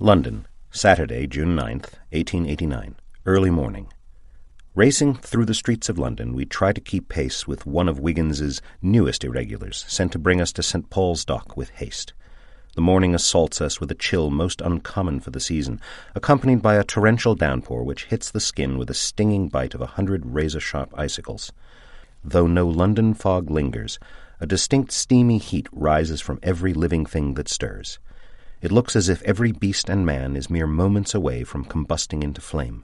London, Saturday, June 9th, 1889. Early morning. Racing through the streets of London, we try to keep pace with one of Wiggins's newest irregulars, sent to bring us to St. Paul's Dock with haste. The morning assaults us with a chill most uncommon for the season, accompanied by a torrential downpour which hits the skin with a stinging bite of 100 razor-sharp icicles. Though no London fog lingers, a distinct steamy heat rises from every living thing that stirs. It looks as if every beast and man is mere moments away from combusting into flame.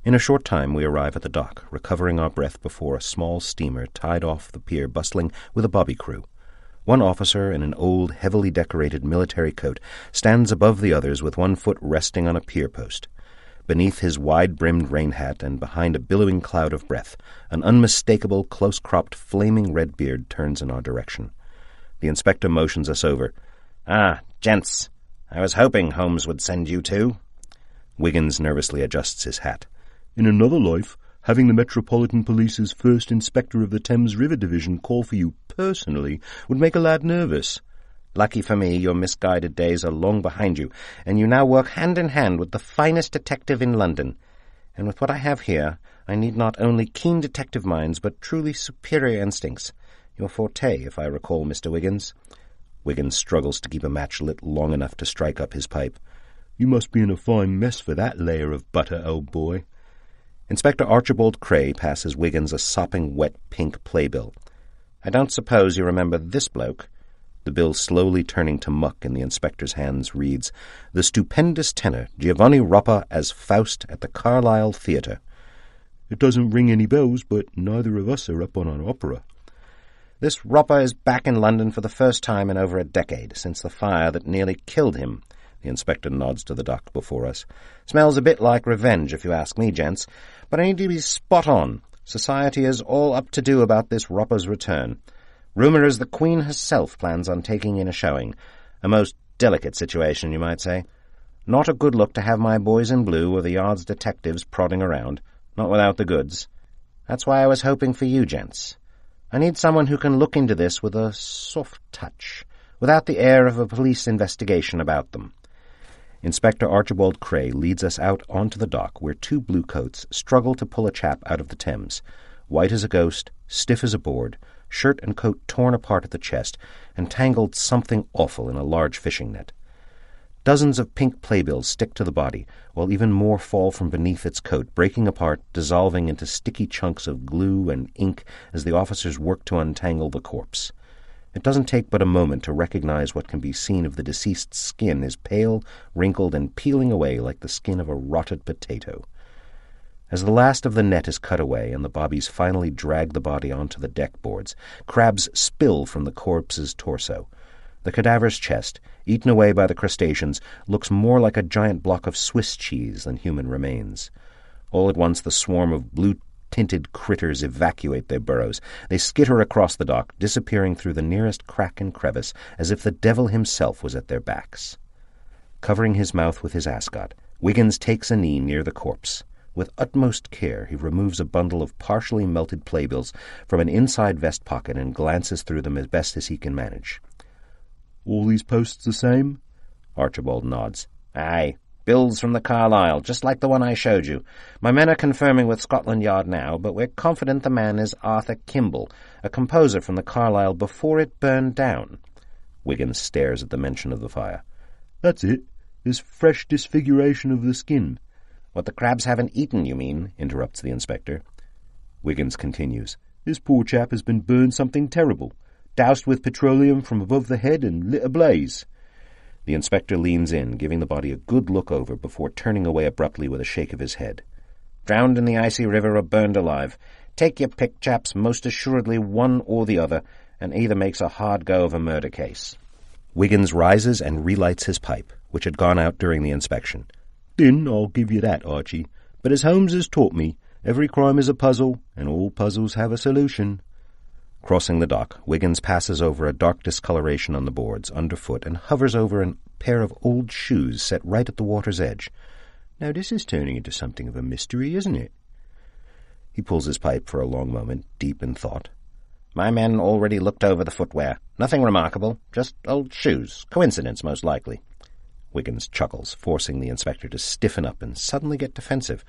In a short time we arrive at the dock, recovering our breath before a small steamer tied off the pier bustling with a bobby crew. One officer in an old, heavily decorated military coat stands above the others with one foot resting on a pier post. Beneath his wide-brimmed rain hat and behind a billowing cloud of breath, an unmistakable, close-cropped, flaming red beard turns in our direction. The inspector motions us over. "Ah, gents, I was hoping Holmes would send you two." Wiggins nervously adjusts his hat. "In another life, having the Metropolitan Police's first Inspector of the Thames River Division call for you personally would make a lad nervous." "Lucky for me, your misguided days are long behind you, and you now work hand in hand with the finest detective in London. And with what I have here, I need not only keen detective minds, but truly superior instincts. Your forte, if I recall, Mr. Wiggins." Wiggins struggles to keep a match lit long enough to strike up his pipe. "You must be in a fine mess for that layer of butter, old boy." Inspector Archibald Cray passes Wiggins a sopping wet pink playbill. "I don't suppose you remember this bloke?" The bill, slowly turning to muck in the inspector's hands, reads, "The stupendous tenor Giovanni Roppa as Faust at the Carlisle Theatre." "It doesn't ring any bells, but neither of us are up on an opera." "This Roppa is back in London for the first time in over a decade, since the fire that nearly killed him." The inspector nods to the dock before us. "Smells a bit like revenge, if you ask me, gents. But I need to be spot on. Society is all up to do about this Roppa's return. Rumour is the Queen herself plans on taking in a showing. A most delicate situation, you might say. Not a good look to have my boys in blue or the Yard's detectives prodding around, not without the goods. That's why I was hoping for you, gents. I need someone who can look into this with a soft touch, without the air of a police investigation about them." Inspector Archibald Cray leads us out onto the dock where two bluecoats struggle to pull a chap out of the Thames, white as a ghost, stiff as a board, shirt and coat torn apart at the chest, and tangled something awful in a large fishing net. Dozens of pink playbills stick to the body, while even more fall from beneath its coat, breaking apart, dissolving into sticky chunks of glue and ink as the officers work to untangle the corpse. It doesn't take but a moment to recognize what can be seen of the deceased's skin is pale, wrinkled, and peeling away like the skin of a rotted potato. As the last of the net is cut away and the bobbies finally drag the body onto the deck boards, crabs spill from the corpse's torso. The cadaver's chest, eaten away by the crustaceans, looks more like a giant block of Swiss cheese than human remains. All at once the swarm of blue-tinted critters evacuate their burrows. They skitter across the dock, disappearing through the nearest crack and crevice, as if the devil himself was at their backs. Covering his mouth with his ascot, Wiggins takes a knee near the corpse. With utmost care he removes a bundle of partially melted playbills from an inside vest pocket and glances through them as best as he can manage. "All these posts the same?" Archibald nods. "Aye, bills from the Carlisle, just like the one I showed you. My men are confirming with Scotland Yard now, but we're confident the man is Arthur Kimball, a composer from the Carlisle before it burned down." Wiggins stares at the mention of the fire. "That's it. This fresh disfiguration of the skin." "What the crabs haven't eaten, you mean?" interrupts the inspector. Wiggins continues. "This poor chap has been burned something terrible. Doused with petroleum from above the head and lit ablaze." The inspector leans in, giving the body a good look over before turning away abruptly with a shake of his head. "Drowned in the icy river or burned alive. Take your pick, chaps, most assuredly one or the other, and either makes a hard go of a murder case." Wiggins rises and relights his pipe, which had gone out during the inspection. "Then I'll give you that, Archie. But as Holmes has taught me, every crime is a puzzle, and all puzzles have a solution." Crossing the dock, Wiggins passes over a dark discoloration on the boards underfoot and hovers over a pair of old shoes set right at the water's edge. "Now this is turning into something of a mystery, isn't it?" He pulls his pipe for a long moment, deep in thought. "My men already looked over the footwear. Nothing remarkable, just old shoes. Coincidence, most likely." Wiggins chuckles, forcing the inspector to stiffen up and suddenly get defensive.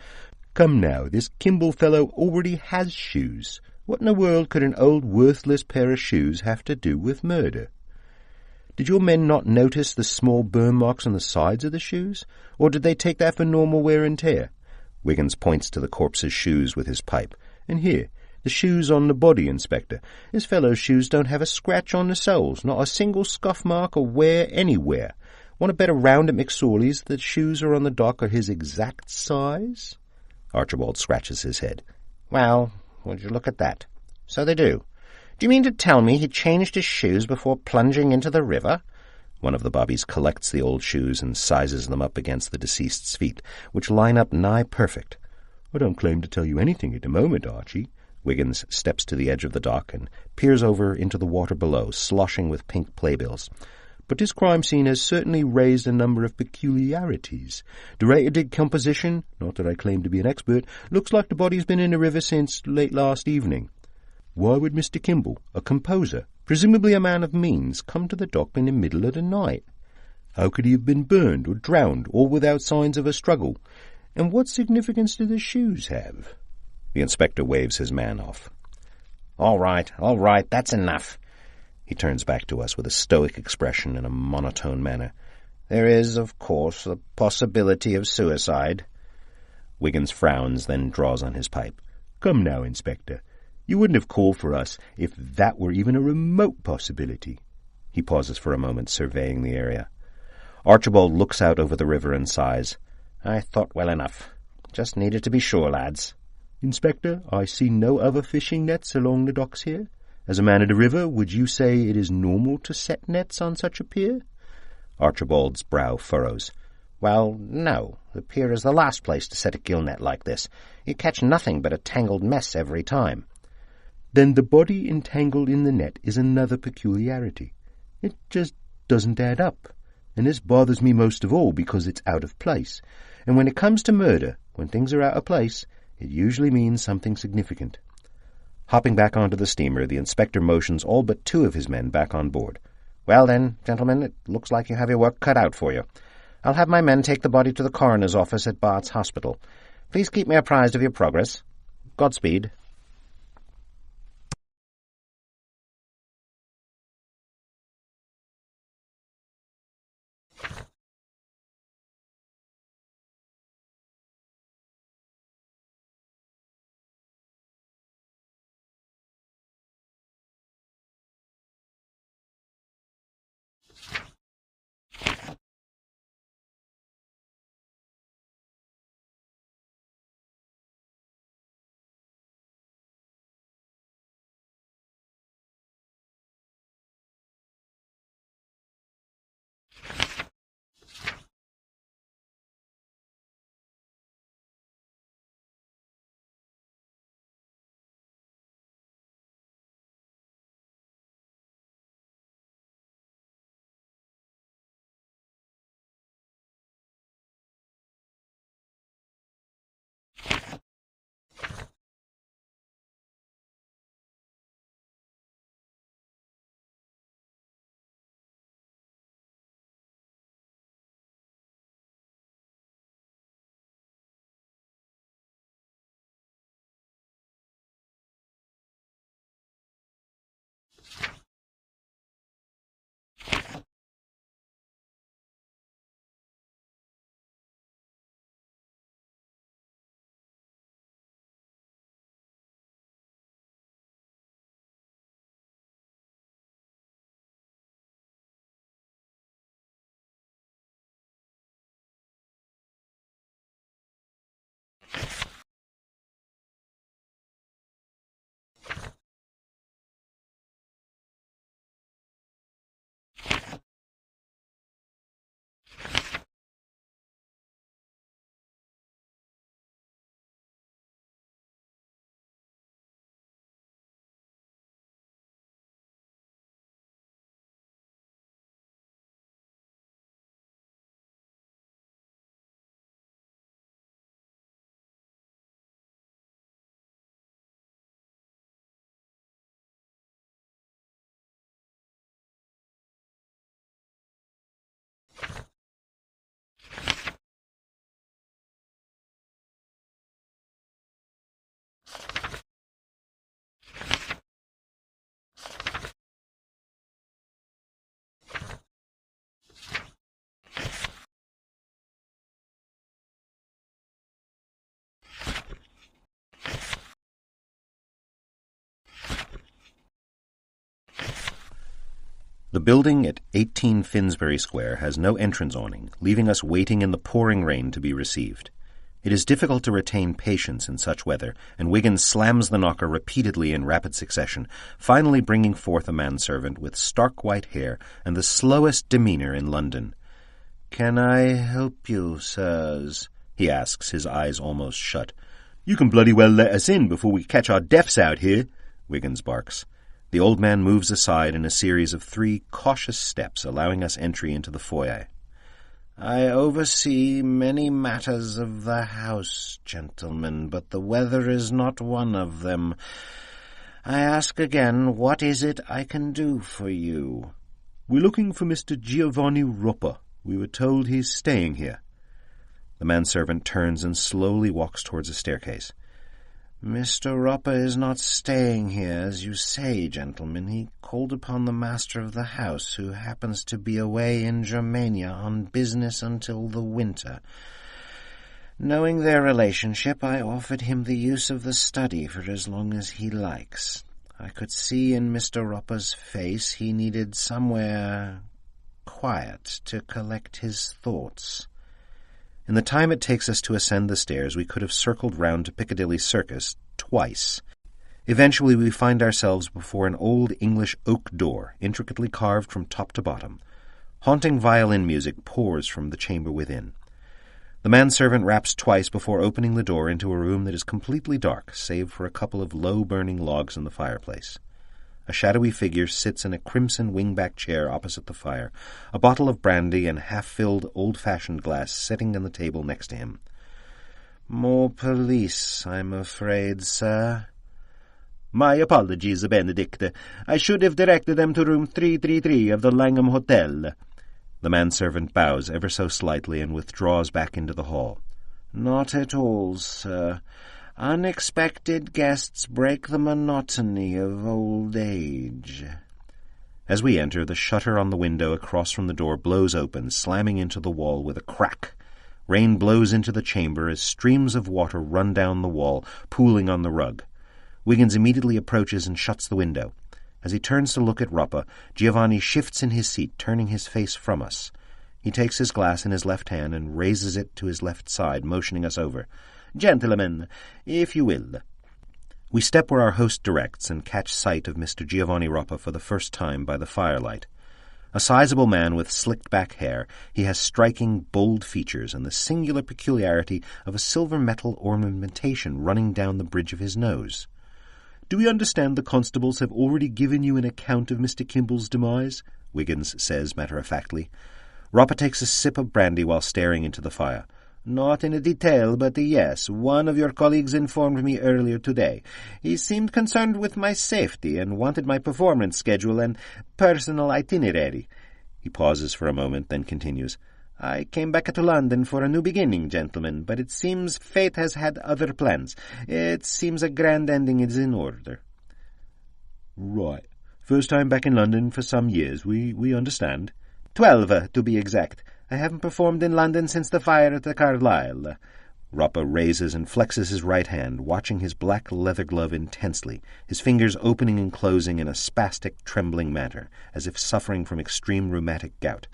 Come now, this Kimball fellow already has shoes. What in the world could an old worthless pair of shoes have to do with murder? Did your men not notice the small burn marks on the sides of the shoes? Or did they take that for normal wear and tear? Wiggins points to the corpse's shoes with his pipe. And here, the shoes on the body, Inspector. This fellow's shoes don't have a scratch on the soles, not a single scuff mark or wear anywhere. Want to bet around at McSorley's that the shoes are on the dock are his exact size? Archibald scratches his head. Well, would you look at that? So they do. Do you mean to tell me he changed his shoes before plunging into the river? One of the bobbies collects the old shoes and sizes them up against the deceased's feet, which line up nigh perfect. I don't claim to tell you anything at the moment, Archie. Wiggins steps to the edge of the dock and peers over into the water below, sloshing with pink playbills. But this crime scene has certainly raised a number of peculiarities. The rate of decomposition, not that I claim to be an expert, looks like the body's been in the river since late last evening. Why would Mr. Kimball, a composer, presumably a man of means, come to the dock in the middle of the night? How could he have been burned or drowned, all without signs of a struggle? And what significance do the shoes have? The inspector waves his man off. All right, that's enough. He turns back to us with a stoic expression and a monotone manner. There is, of course, the possibility of suicide. Wiggins frowns, then draws on his pipe. Come now, Inspector. You wouldn't have called for us if that were even a remote possibility. He pauses for a moment, surveying the area. Archibald looks out over the river and sighs. I thought well enough. Just needed to be sure, lads. Inspector, I see no other fishing nets along the docks here. As a man of the river, would you say it is normal to set nets on such a pier? Archibald's brow furrows. Well, no. The pier is the last place to set a gill net like this. You catch nothing but a tangled mess every time. Then the body entangled in the net is another peculiarity. It just doesn't add up. And this bothers me most of all because it's out of place. And when it comes to murder, when things are out of place, it usually means something significant. Hopping back onto the steamer, the inspector motions all but two of his men back on board. Well then, gentlemen, it looks like you have your work cut out for you. I'll have my men take the body to the coroner's office at Bart's Hospital. Please keep me apprised of your progress. Godspeed. The building at 18 Finsbury Square has no entrance awning, leaving us waiting in the pouring rain to be received. It is difficult to retain patience in such weather, and Wiggins slams the knocker repeatedly in rapid succession, finally bringing forth a manservant with stark white hair and the slowest demeanour in London. "Can I help you, sirs?" he asks, his eyes almost shut. "You can bloody well let us in before we catch our deaths out here," Wiggins barks. The old man moves aside in a series of 3 cautious steps, allowing us entry into the foyer. "I oversee many matters of the house, gentlemen, but the weather is not one of them. I ask again, what is it I can do for you?" "We're looking for Mr. Giovanni Roper. We were told he's staying here." The manservant turns and slowly walks towards a staircase. "Mr. Roper is not staying here, as you say, gentlemen. He called upon the master of the house, who happens to be away in Germania on business until the winter. Knowing their relationship, I offered him the use of the study for as long as he likes. I could see in Mr. Roper's face he needed somewhere quiet to collect his thoughts." In the time it takes us to ascend the stairs, we could have circled round to Piccadilly Circus twice. Eventually we find ourselves before an old English oak door, intricately carved from top to bottom. Haunting violin music pours from the chamber within. The manservant raps twice before opening the door into a room that is completely dark, save for a couple of low-burning logs in the fireplace. A shadowy figure sits in a crimson wing-back chair opposite the fire, a bottle of brandy and half-filled old-fashioned glass sitting on the table next to him. "More police, I'm afraid, sir." "My apologies, Benedict. I should have directed them to room 333 of the Langham Hotel." The manservant bows ever so slightly and withdraws back into the hall. "Not at all, sir. Unexpected guests break the monotony of old age." As we enter, the shutter on the window across from the door blows open, slamming into the wall with a crack. Rain blows into the chamber as streams of water run down the wall, pooling on the rug. Wiggins immediately approaches and shuts the window. As he turns to look at Roper, Giovanni shifts in his seat, turning his face from us. He takes his glass in his left hand and raises it to his left side, motioning us over. "Gentlemen, if you will." We step where our host directs and catch sight of Mr. Giovanni Roper for the first time by the firelight. A sizable man with slicked-back hair, he has striking, bold features and the singular peculiarity of a silver metal ornamentation running down the bridge of his nose. "Do we understand the constables have already given you an account of Mr. Kimball's demise?" Wiggins says matter-of-factly. Roper takes a sip of brandy while staring into the fire. "Not in detail, but yes, one of your colleagues informed me earlier today. He seemed concerned with my safety and wanted my performance schedule and personal itinerary." He pauses for a moment, then continues. "I came back to London for a new beginning, gentlemen, but it seems fate has had other plans. It seems a grand ending is in order." "Right. First time back in London for some years. We understand." 12, to be exact. I haven't performed in London since the fire at the Carlisle." Roper raises and flexes his right hand, watching his black leather glove intensely, his fingers opening and closing in a spastic, trembling manner, as if suffering from extreme rheumatic gout.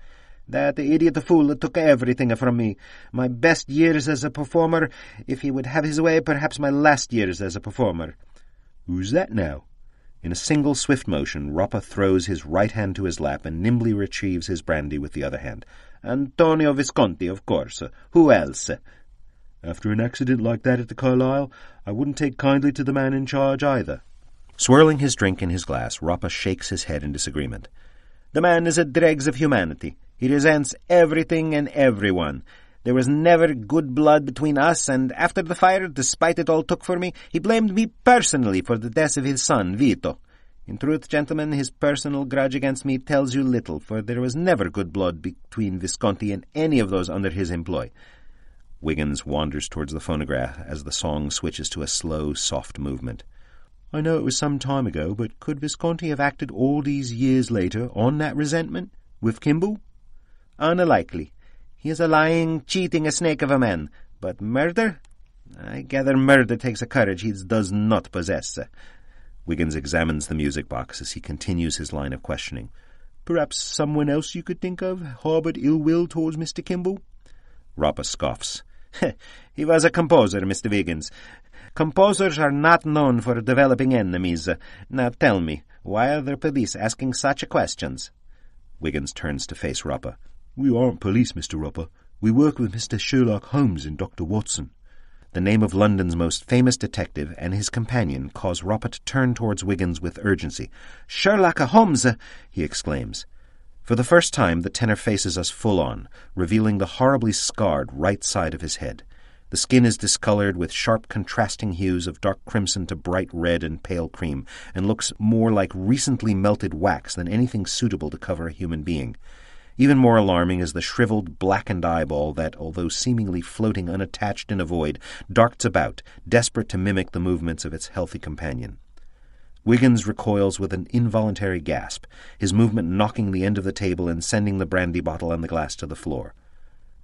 "That idiot fool took everything from me. My best years as a performer. If he would have his way, perhaps my last years as a performer." "Who's that now?" In a single swift motion, Roper throws his right hand to his lap and nimbly retrieves his brandy with the other hand. "Antonio Visconti, of course. Who else?" "After an accident like that at the Carlisle, I wouldn't take kindly to the man in charge either." Swirling his drink in his glass, Roper shakes his head in disagreement. "The man is a dregs of humanity. He resents everything and everyone. There was never good blood between us, and after the fire, despite it all took for me, he blamed me personally for the death of his son, Vito. In truth, gentlemen, his personal grudge against me tells you little, for there was never good blood between Visconti and any of those under his employ." Wiggins wanders towards the phonograph as the song switches to a slow, soft movement. "I know it was some time ago, but could Visconti have acted all these years later on that resentment with Kimball?" "Unlikely. He is a lying, cheating snake of a man. But murder? I gather murder takes a courage he does not possess." Wiggins examines the music box as he continues his line of questioning. Perhaps someone else you could think of harboured ill will towards Mr. Kimball?" Ropa scoffs. "He was a composer, Mr. Wiggins. Composers are not known for developing enemies. Now tell me, why are the police asking such questions?" Wiggins turns to face Ropa. "We aren't police, Mr. Ropa. We work with Mr. Sherlock Holmes and Dr. Watson." The name of London's most famous detective and his companion cause Ropa to turn towards Wiggins with urgency. "Sherlock Holmes!" he exclaims. For the first time, the tenor faces us full on, revealing the horribly scarred right side of his head. The skin is discolored with sharp contrasting hues of dark crimson to bright red and pale cream, and looks more like recently melted wax than anything suitable to cover a human being. Even more alarming is the shriveled, blackened eyeball that, although seemingly floating unattached in a void, darts about, desperate to mimic the movements of its healthy companion. Wiggins recoils with an involuntary gasp, his movement knocking the end of the table and sending the brandy bottle and the glass to the floor.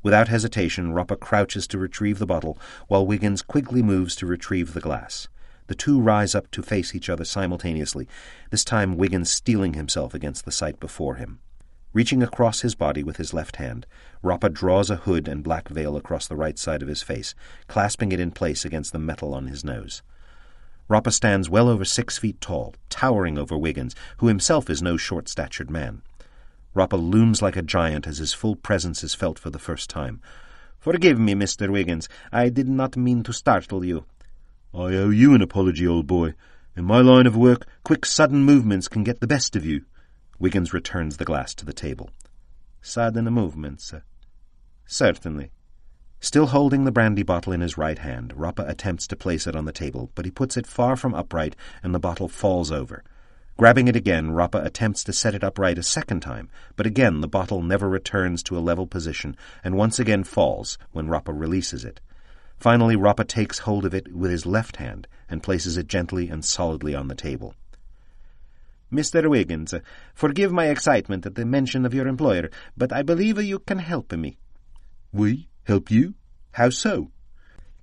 Without hesitation, Ropa crouches to retrieve the bottle, while Wiggins quickly moves to retrieve the glass. The two rise up to face each other simultaneously, this time Wiggins steeling himself against the sight before him. Reaching across his body with his left hand, Ropa draws a hood and black veil across the right side of his face, clasping it in place against the metal on his nose. Ropa stands well over 6 feet tall, towering over Wiggins, who himself is no short-statured man. Ropa looms like a giant as his full presence is felt for the first time. "Forgive me, Mr. Wiggins. I did not mean to startle you." "I owe you an apology, old boy. In my line of work, quick, sudden movements can get the best of you." Wiggins returns the glass to the table. "Sudden movements. Certainly." Still holding the brandy bottle in his right hand, Ropa attempts to place it on the table, but he puts it far from upright, and the bottle falls over. Grabbing it again, Ropa attempts to set it upright a second time, but again the bottle never returns to a level position, and once again falls when Ropa releases it. Finally, Ropa takes hold of it with his left hand and places it gently and solidly on the table. "Mr. Wiggins, forgive my excitement at the mention of your employer, but I believe you can help me." "We? Help you? How so?"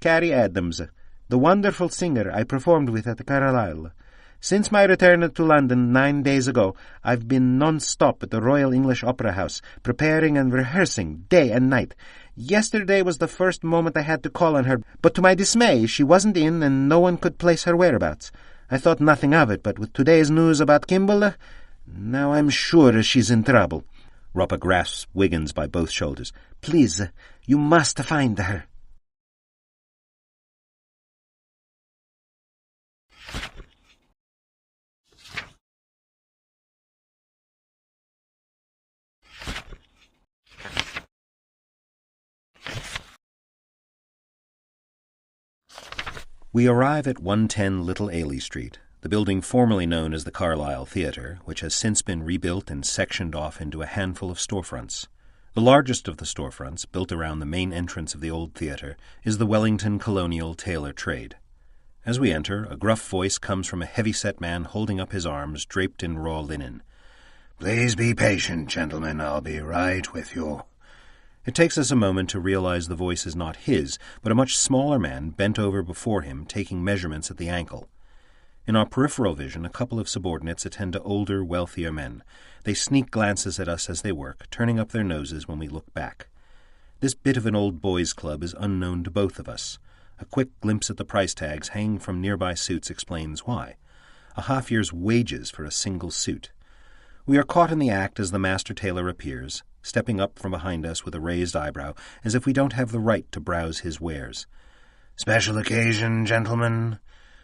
"Carrie Adams, the wonderful singer I performed with at Carlisle. Since my return to London 9 days ago, I've been non-stop at the Royal English Opera House, preparing and rehearsing day and night. Yesterday was the first moment I had to call on her, but to my dismay she wasn't in and no one could place her whereabouts. I thought nothing of it, but with today's news about Kimball, now I'm sure she's in trouble." Ropa grasps Wiggins by both shoulders. "Please, you must find her." We arrive at 110 Little Ailey Street, the building formerly known as the Carlisle Theatre, which has since been rebuilt and sectioned off into a handful of storefronts. The largest of the storefronts, built around the main entrance of the old theatre, is the Wellington Colonial Tailor Trade. As we enter, a gruff voice comes from a heavy-set man holding up his arms, draped in raw linen. "Please be patient, gentlemen. I'll be right with you." It takes us a moment to realize the voice is not his, but a much smaller man bent over before him, taking measurements at the ankle. In our peripheral vision, a couple of subordinates attend to older, wealthier men. They sneak glances at us as they work, turning up their noses when we look back. This bit of an old boys' club is unknown to both of us. A quick glimpse at the price tags hanging from nearby suits explains why. A half-year's wages for a single suit. We are caught in the act as the master tailor appears, stepping up from behind us with a raised eyebrow, as if we don't have the right to browse his wares. "Special occasion, gentlemen.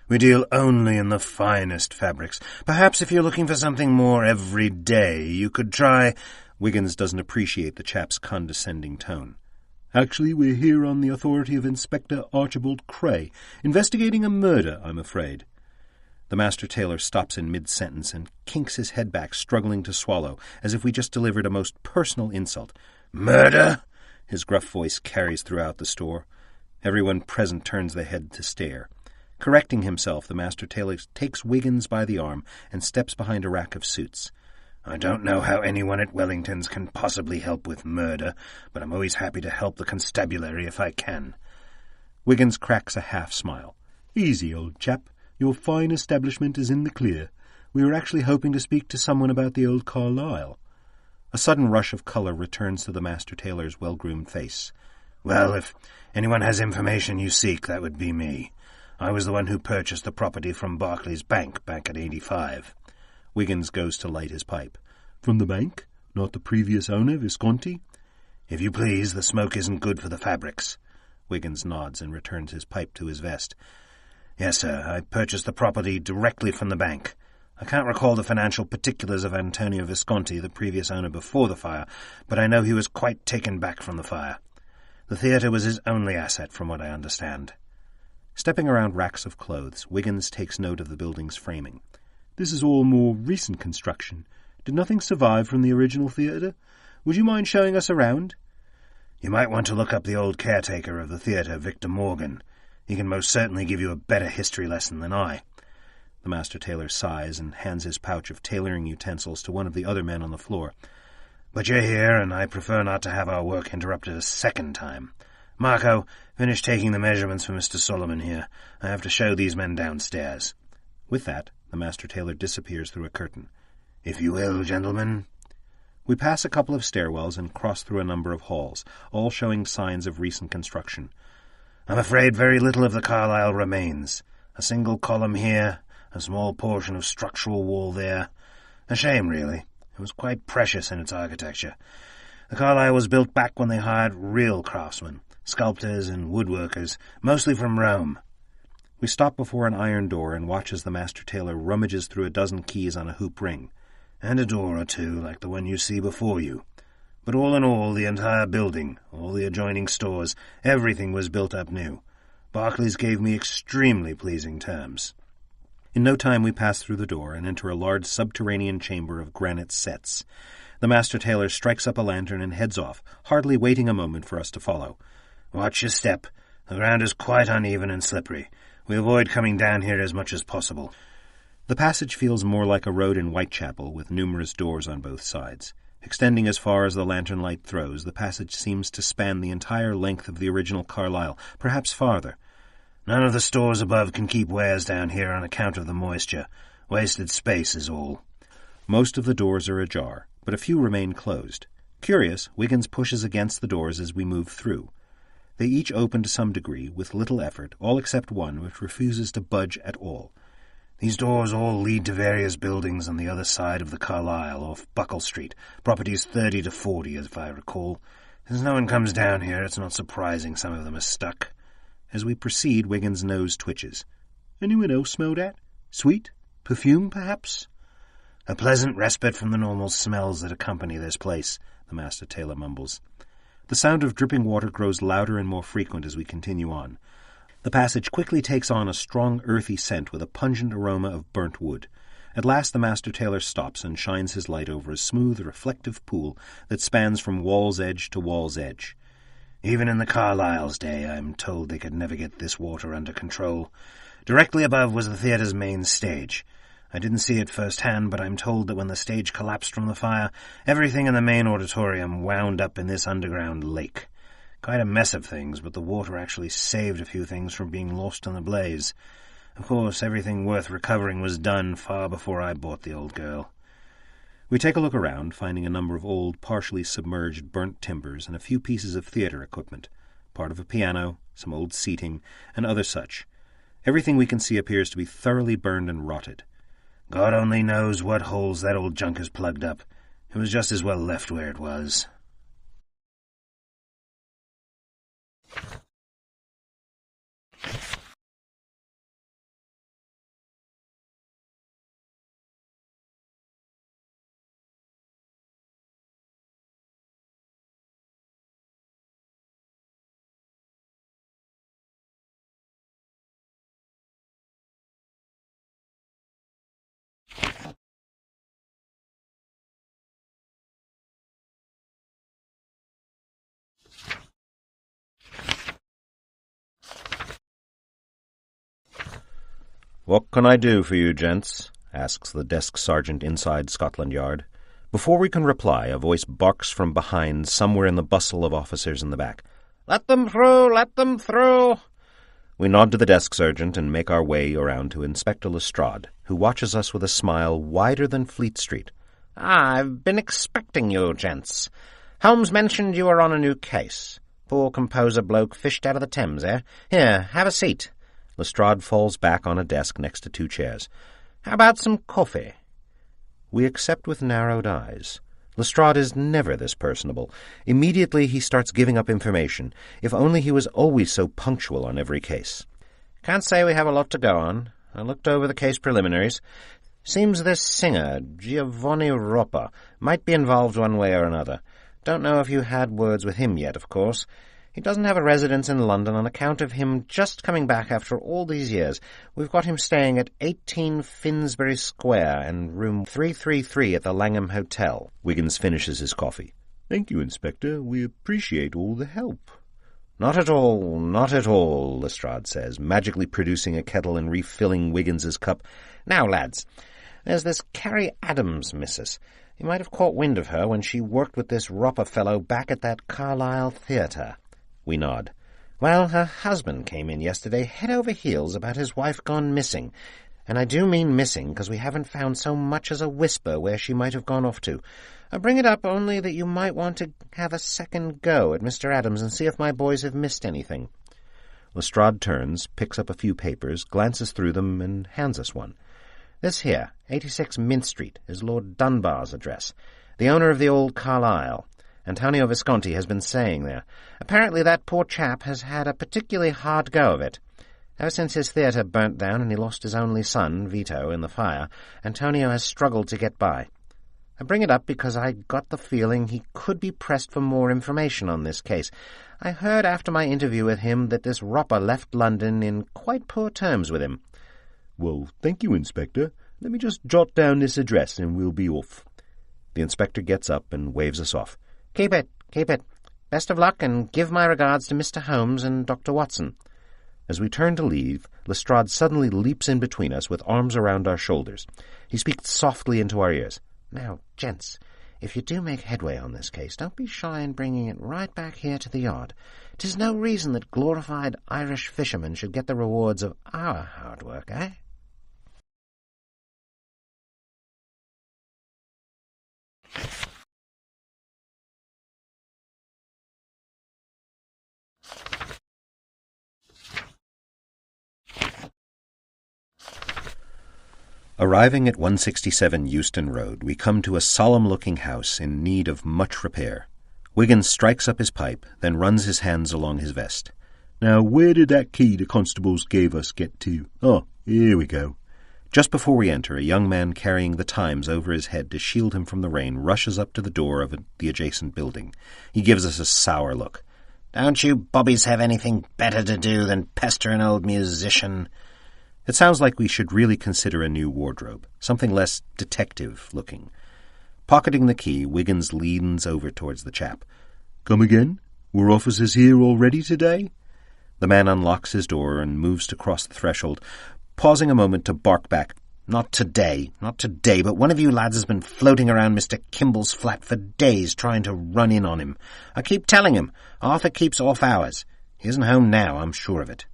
We deal only in the finest fabrics. Perhaps if you're looking for something more every day, you could try—" Wiggins doesn't appreciate the chap's condescending tone. "Actually, we're here on the authority of Inspector Archibald Cray, investigating a murder, I'm afraid." The master tailor stops in mid-sentence and kinks his head back, struggling to swallow, as if we just delivered a most personal insult. "Murder?" His gruff voice carries throughout the store. Everyone present turns their head to stare. Correcting himself, the master tailor takes Wiggins by the arm and steps behind a rack of suits. "I don't know how anyone at Wellington's can possibly help with murder, but I'm always happy to help the constabulary if I can." Wiggins cracks a half-smile. "Easy, old chap. Your fine establishment is in the clear. We were actually hoping to speak to someone about the old Carlisle." A sudden rush of colour returns to the Master Tailor's well-groomed face. "Well, if anyone has information you seek, that would be me. I was the one who purchased the property from Barclays Bank back in '85. Wiggins goes to light his pipe. "From the bank? Not the previous owner, Visconti?" "If you please, the smoke isn't good for the fabrics." Wiggins nods and returns his pipe to his vest. "Yes, sir, I purchased the property directly from the bank. I can't recall the financial particulars of Antonio Visconti, the previous owner before the fire, but I know he was quite taken back from the fire. The theatre was his only asset, from what I understand." Stepping around racks of clothes, Wiggins takes note of the building's framing. "This is all more recent construction. Did nothing survive from the original theatre? Would you mind showing us around?" "You might want to look up the old caretaker of the theatre, Victor Morgan. He can most certainly give you a better history lesson than I." The Master Tailor sighs and hands his pouch of tailoring utensils to one of the other men on the floor. "But you're here, and I prefer not to have our work interrupted a second time. Marco, finish taking the measurements for Mr. Solomon here. I have to show these men downstairs." With that, the Master Tailor disappears through a curtain. "If you will, gentlemen." We pass a couple of stairwells and cross through a number of halls, all showing signs of recent construction. "I'm afraid very little of the Carlisle remains. A single column here, a small portion of structural wall there. A shame, really. It was quite precious in its architecture. The Carlisle was built back when they hired real craftsmen, sculptors and woodworkers, mostly from Rome." We stop before an iron door and watch as the Master Tailor rummages through a dozen keys on a hoop ring. "And a door or two, like the one you see before you. But all in all, the entire building, all the adjoining stores, everything was built up new. Barclays gave me extremely pleasing terms." In no time we pass through the door and enter a large subterranean chamber of granite sets. The Master Tailor strikes up a lantern and heads off, hardly waiting a moment for us to follow. "Watch your step. The ground is quite uneven and slippery. We avoid coming down here as much as possible." The passage feels more like a road in Whitechapel, with numerous doors on both sides. Extending as far as the lantern light throws, the passage seems to span the entire length of the original Carlisle, perhaps farther. "None of the stores above can keep wares down here on account of the moisture. Wasted space is all." Most of the doors are ajar, but a few remain closed. Curious, Wiggins pushes against the doors as we move through. They each open to some degree, with little effort, all except one which refuses to budge at all. "These doors all lead to various buildings on the other side of the Carlisle, off Buckle Street. Properties 30 to 40, if I recall. Since no one comes down here, it's not surprising some of them are stuck." As we proceed, Wiggins' nose twitches. "Anyone else smell that? Sweet? Perfume, perhaps?" "A pleasant respite from the normal smells that accompany this place," the Master Tailor mumbles. The sound of dripping water grows louder and more frequent as we continue on. The passage quickly takes on a strong earthy scent with a pungent aroma of burnt wood. At last the Master Tailor stops and shines his light over a smooth, reflective pool that spans from wall's edge to wall's edge. "Even in the Carlisle's day, I'm told they could never get this water under control. Directly above was the theatre's main stage. I didn't see it firsthand, but I'm told that when the stage collapsed from the fire, everything in the main auditorium wound up in this underground lake. Quite a mess of things, but the water actually saved a few things from being lost in the blaze. Of course, everything worth recovering was done far before I bought the old girl." We take a look around, finding a number of old, partially submerged burnt timbers and a few pieces of theatre equipment, part of a piano, some old seating, and other such. Everything we can see appears to be thoroughly burned and rotted. "God only knows what holes that old junk has plugged up. It was just as well left where it was." "What can I do for you, gents?" asks the desk sergeant inside Scotland Yard. Before we can reply, a voice barks from behind, somewhere in the bustle of officers in the back. "Let them through! Let them through!" We nod to the desk sergeant and make our way around to Inspector Lestrade, who watches us with a smile wider than Fleet Street. I've been expecting you, gents. Holmes mentioned you were on a new case. Poor composer bloke fished out of the Thames, eh? Here, have a seat. Lestrade falls back on a desk next to two chairs. How about some coffee? We accept with narrowed eyes. Lestrade is never this personable. Immediately he starts giving up information. If only he was always so punctual on every case. Can't say we have a lot to go on. I looked over the case preliminaries. Seems this singer, Giovanni Roppa, might be involved one way or another. Don't know if you had words with him yet, of course. He doesn't have a residence in London on account of him just coming back after all these years. We've got him staying at 18 Finsbury Square and room 333 at the Langham Hotel. Wiggins finishes his coffee. Thank you, Inspector. We appreciate all the help. Not at all, not at all, Lestrade says, magically producing a kettle and refilling Wiggins's cup. Now, lads, there's this Carrie Adams, missus. You might have caught wind of her when she worked with this Ropper fellow back at that Carlisle theatre. We nod. Well, her husband came in yesterday head over heels about his wife gone missing. And I do mean missing, because we haven't found so much as a whisper where she might have gone off to. I bring it up only that you might want to have a second go at Mr. Adams and see if my boys have missed anything. Lestrade turns, picks up a few papers, glances through them, and hands us one. This here, 86 Mint Street, is Lord Dunbar's address. The owner of the old Carlisle. Antonio Visconti has been staying there. Apparently that poor chap has had a particularly hard go of it. Ever since his theatre burnt down and he lost his only son, Vito, in the fire, Antonio has struggled to get by. I bring it up because I got the feeling he could be pressed for more information on this case. I heard after my interview with him that this Ropper left London in quite poor terms with him. Well, thank you, Inspector. Let me just jot down this address and we'll be off. The inspector gets up and waves us off. Keep it, keep it. Best of luck, and give my regards to Mr. Holmes and Dr. Watson. As we turn to leave, Lestrade suddenly leaps in between us with arms around our shoulders. He speaks softly into our ears. Now, gents, if you do make headway on this case, don't be shy in bringing it right back here to the yard. 'Tis no reason that glorified Irish fishermen should get the rewards of our hard work, eh? Arriving at 167 Euston Road, we come to a solemn-looking house in need of much repair. Wiggins strikes up his pipe, then runs his hands along his vest. Now, where did that key the constables gave us get to? Oh, here we go. Just before we enter, a young man carrying the Times over his head to shield him from the rain rushes up to the door of the adjacent building. He gives us a sour look. Don't you bobbies have anything better to do than pester an old musician? It sounds like we should really consider a new wardrobe, something less detective-looking. Pocketing the key, Wiggins leans over towards the chap. Come again? Were officers here already today? The man unlocks his door and moves to cross the threshold, pausing a moment to bark back. Not today, but one of you lads has been floating around Mr. Kimball's flat for days trying to run in on him. I keep telling him, Arthur keeps off hours. He isn't home now, I'm sure of it.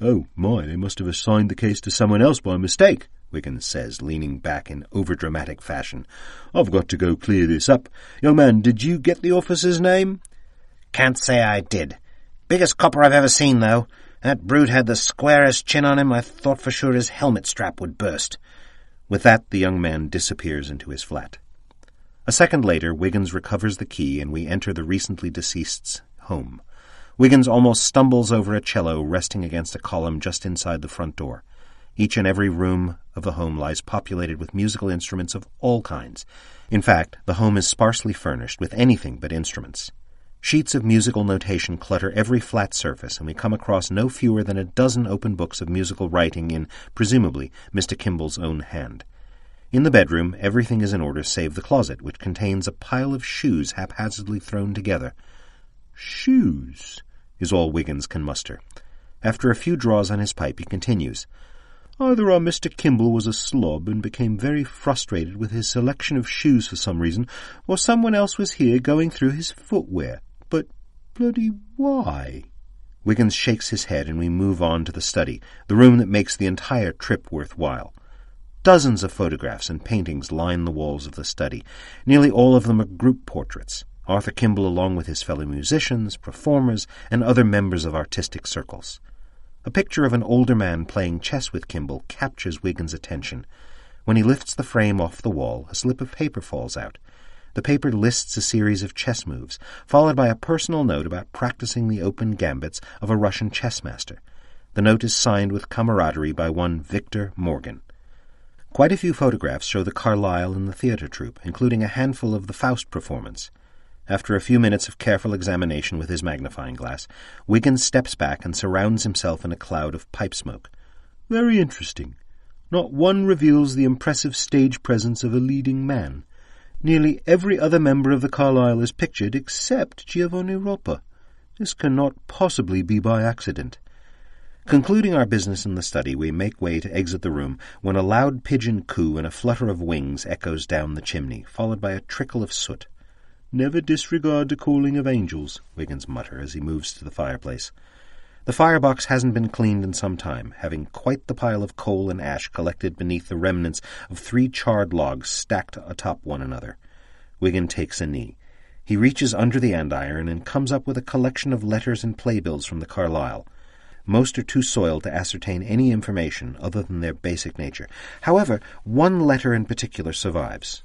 Oh, my, they must have assigned the case to someone else by mistake, Wiggins says, leaning back in overdramatic fashion. I've got to go clear this up. Young man, did you get the officer's name? Can't say I did. Biggest copper I've ever seen, though. That brute had the squarest chin on him. I thought for sure his helmet strap would burst. With that, the young man disappears into his flat. A second later, Wiggins recovers the key and we enter the recently deceased's home. Wiggins almost stumbles over a cello resting against a column just inside the front door. Each and every room of the home lies populated with musical instruments of all kinds. In fact, the home is sparsely furnished with anything but instruments. Sheets of musical notation clutter every flat surface, and we come across no fewer than a dozen open books of musical writing in, presumably, Mr. Kimball's own hand. In the bedroom, everything is in order save the closet, which contains a pile of shoes haphazardly thrown together. Shoes, is all Wiggins can muster. After a few draws on his pipe, he continues. Either our Mr. Kimball was a slob and became very frustrated with his selection of shoes for some reason, or someone else was here going through his footwear. But bloody why? Wiggins shakes his head and we move on to the study, the room that makes the entire trip worthwhile. Dozens of photographs and paintings line the walls of the study. Nearly all of them are group portraits. Arthur Kimball along with his fellow musicians, performers, and other members of artistic circles. A picture of an older man playing chess with Kimball captures Wiggins' attention. When he lifts the frame off the wall, a slip of paper falls out. The paper lists a series of chess moves, followed by a personal note about practicing the open gambits of a Russian chess master. The note is signed with camaraderie by one Victor Morgan. Quite a few photographs show the Carlyle and the theatre troupe, including a handful of the Faust performance. After a few minutes of careful examination with his magnifying glass, Wiggins steps back and surrounds himself in a cloud of pipe smoke. Very interesting. Not one reveals the impressive stage presence of a leading man. Nearly every other member of the Carlyle is pictured except Giovanni Roppa. This cannot possibly be by accident. Concluding our business in the study, we make way to exit the room when a loud pigeon coo and a flutter of wings echoes down the chimney, followed by a trickle of soot. Never disregard the calling of angels, Wiggins mutters as he moves to the fireplace. The firebox hasn't been cleaned in some time, having quite the pile of coal and ash collected beneath the remnants of 3 charred logs stacked atop one another. Wiggins takes a knee. He reaches under the andiron and comes up with a collection of letters and playbills from the Carlyle. Most are too soiled to ascertain any information other than their basic nature. However, one letter in particular survives.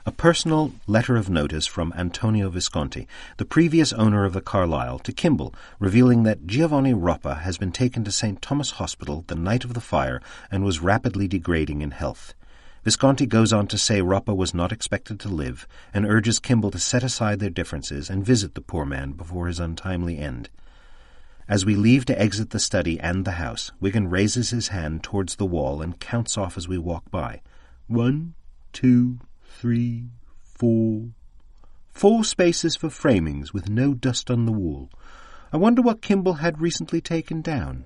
A personal letter of notice from Antonio Visconti, the previous owner of the Carlyle, to Kimball, revealing that Giovanni Roppa has been taken to St. Thomas Hospital the night of the fire and was rapidly degrading in health. Visconti goes on to say Roppa was not expected to live and urges Kimball to set aside their differences and visit the poor man before his untimely end. As we leave to exit the study and the house, Wiggin raises his hand towards the wall and counts off as we walk by. 1, 2, 3, 4. 4 spaces for framings with no dust on the wall. I wonder what Kimball had recently taken down.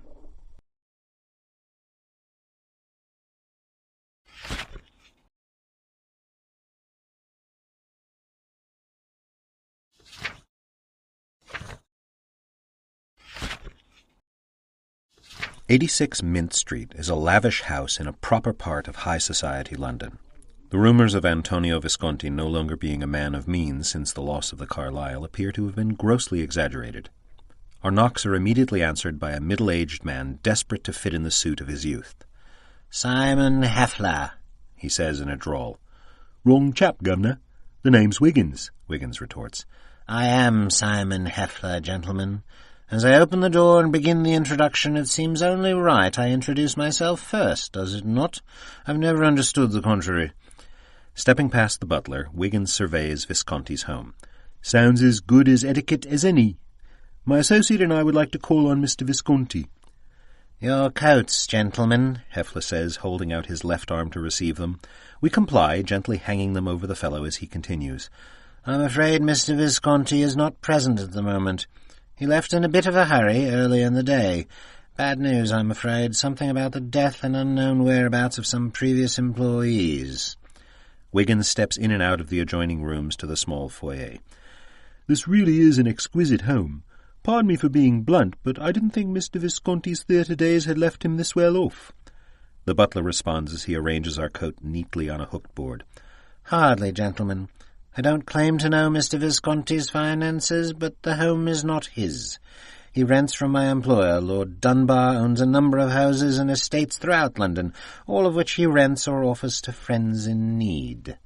"86 Mint Street is a lavish house in a proper part of high society London. The rumours of Antonio Visconti no longer being a man of means since the loss of the Carlyle appear to have been grossly exaggerated. Our knocks are immediately answered by a middle-aged man desperate to fit in the suit of his youth. "Simon Heffler," he says in a drawl. "Wrong chap, Governor. The name's Wiggins," Wiggins retorts. "I am Simon Heffler, gentlemen. As I open the door and begin the introduction, it seems only right I introduce myself first, does it not? I've never understood the contrary." Stepping past the butler, Wiggins surveys Visconti's home. "Sounds as good as etiquette as any. My associate and I would like to call on Mr. Visconti." "Your coats, gentlemen," Heffler says, holding out his left arm to receive them. We comply, gently hanging them over the fellow as he continues. "I'm afraid Mr. Visconti is not present at the moment. He left in a bit of a hurry early in the day. Bad news, I'm afraid. Something about the death and unknown whereabouts of some previous employees." Wiggins steps in and out of the adjoining rooms to the small foyer. "This really is an exquisite home. Pardon me for being blunt, but I didn't think Mr. Visconti's theatre days had left him this well off." The butler responds as he arranges our coat neatly on a hooked board. "Hardly, gentlemen. I don't claim to know Mr. Visconti's finances, but the home is not his. He rents from my employer. Lord Dunbar owns a number of houses and estates throughout London, all of which he rents or offers to friends in need."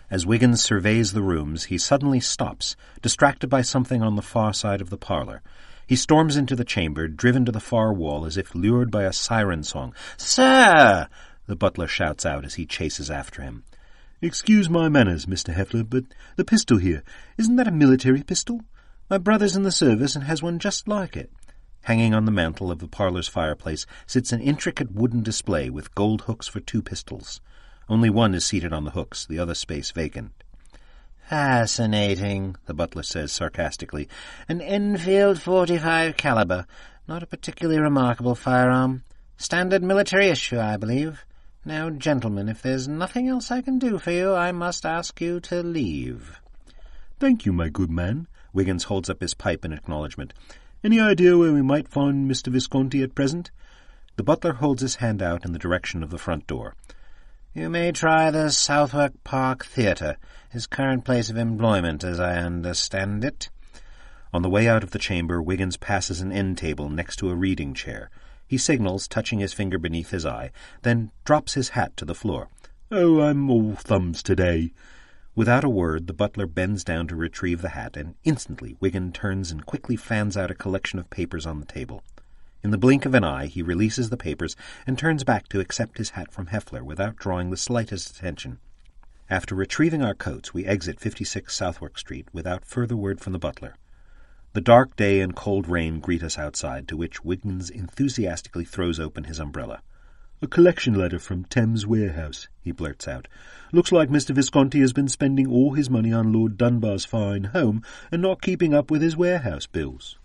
As Wiggins surveys the rooms, he suddenly stops, distracted by something on the far side of the parlour. He storms into the chamber, driven to the far wall as if lured by a siren song. "Sir!" the butler shouts out as he chases after him. "Excuse my manners, Mr. Heffler, but the pistol here, isn't that a military pistol? My brother's in the service and has one just like it." Hanging on the mantel of the parlour's fireplace sits an intricate wooden display with gold hooks for 2 pistols. Only one is seated on the hooks, the other space vacant. "Fascinating," the butler says sarcastically. "An Enfield .45 caliber. Not a particularly remarkable firearm. Standard military issue, I believe. Now, gentlemen, if there's nothing else I can do for you, I must ask you to leave." "Thank you, my good man." Wiggins holds up his pipe in acknowledgment. "Any idea where we might find Mr. Visconti at present?" The butler holds his hand out in the direction of the front door. You may try the Southwark Park Theatre, his current place of employment, as I understand it. On the way out of the chamber, Wiggins passes an end table next to a reading chair. He signals, touching his finger beneath his eye, then drops his hat to the floor. "Oh, I'm all thumbs today." Without a word, the butler bends down to retrieve the hat, and instantly Wiggin turns and quickly fans out a collection of papers on the table. In the blink of an eye, he releases the papers and turns back to accept his hat from Heffler without drawing the slightest attention. After retrieving our coats, we exit 56 Southwark Street without further word from the butler. The dark day and cold rain greet us outside, to which Wiggins enthusiastically throws open his umbrella. "A collection letter from Thames Warehouse," he blurts out. "Looks like Mr. Visconti has been spending all his money on Lord Dunbar's fine home and not keeping up with his warehouse bills."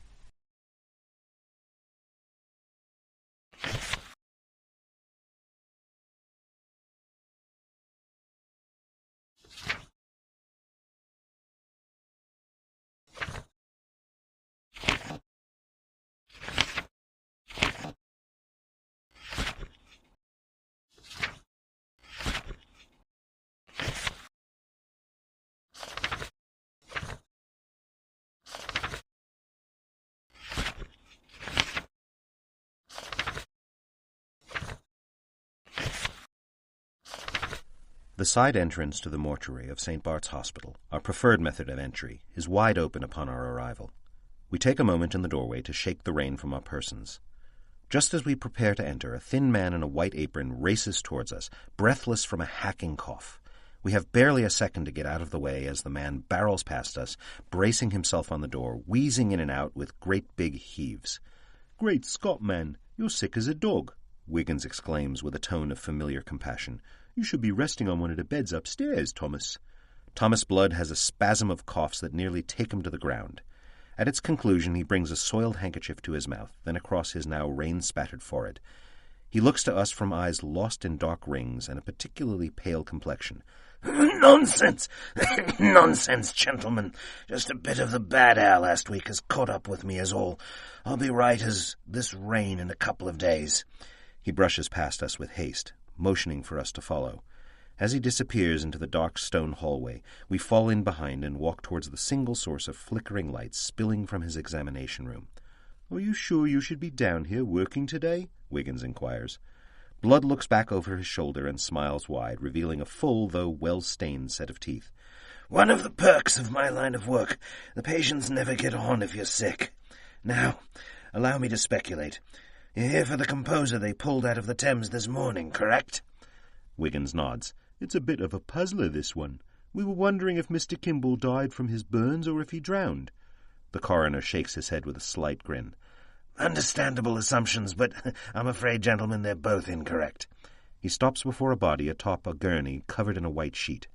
The side entrance to the mortuary of St. Bart's Hospital, our preferred method of entry, is wide open upon our arrival. We take a moment in the doorway to shake the rain from our persons. Just as we prepare to enter, a thin man in a white apron races towards us, breathless from a hacking cough. We have barely a second to get out of the way as the man barrels past us, bracing himself on the door, wheezing in and out with great big heaves. "Great Scott, man, you're sick as a dog," Wiggins exclaims with a tone of familiar compassion. "You should be resting on one of the beds upstairs, Thomas." Thomas Blood has a spasm of coughs that nearly take him to the ground. At its conclusion, he brings a soiled handkerchief to his mouth, then across his now rain-spattered forehead. He looks to us from eyes lost in dark rings and a particularly pale complexion. "Nonsense! Nonsense, gentlemen. Just a bit of the bad air last week has caught up with me is all. I'll be right as this rain in a couple of days." He brushes past us with haste, motioning for us to follow. As he disappears into the dark stone hallway, we fall in behind and walk towards the single source of flickering light spilling from his examination room. "Are you sure you should be down here working today?" Wiggins inquires. Blood looks back over his shoulder and smiles wide, revealing a full, though well-stained set of teeth. "One of the perks of my line of work. The patients never get on if you're sick. Now, allow me to speculate. You're here for the composer they pulled out of the Thames this morning, correct?" Wiggins nods. "It's a bit of a puzzler, this one. We were wondering if Mr. Kimball died from his burns or if he drowned." The coroner shakes his head with a slight grin. "Understandable assumptions, but I'm afraid, gentlemen, they're both incorrect." He stops before a body atop a gurney covered in a white sheet.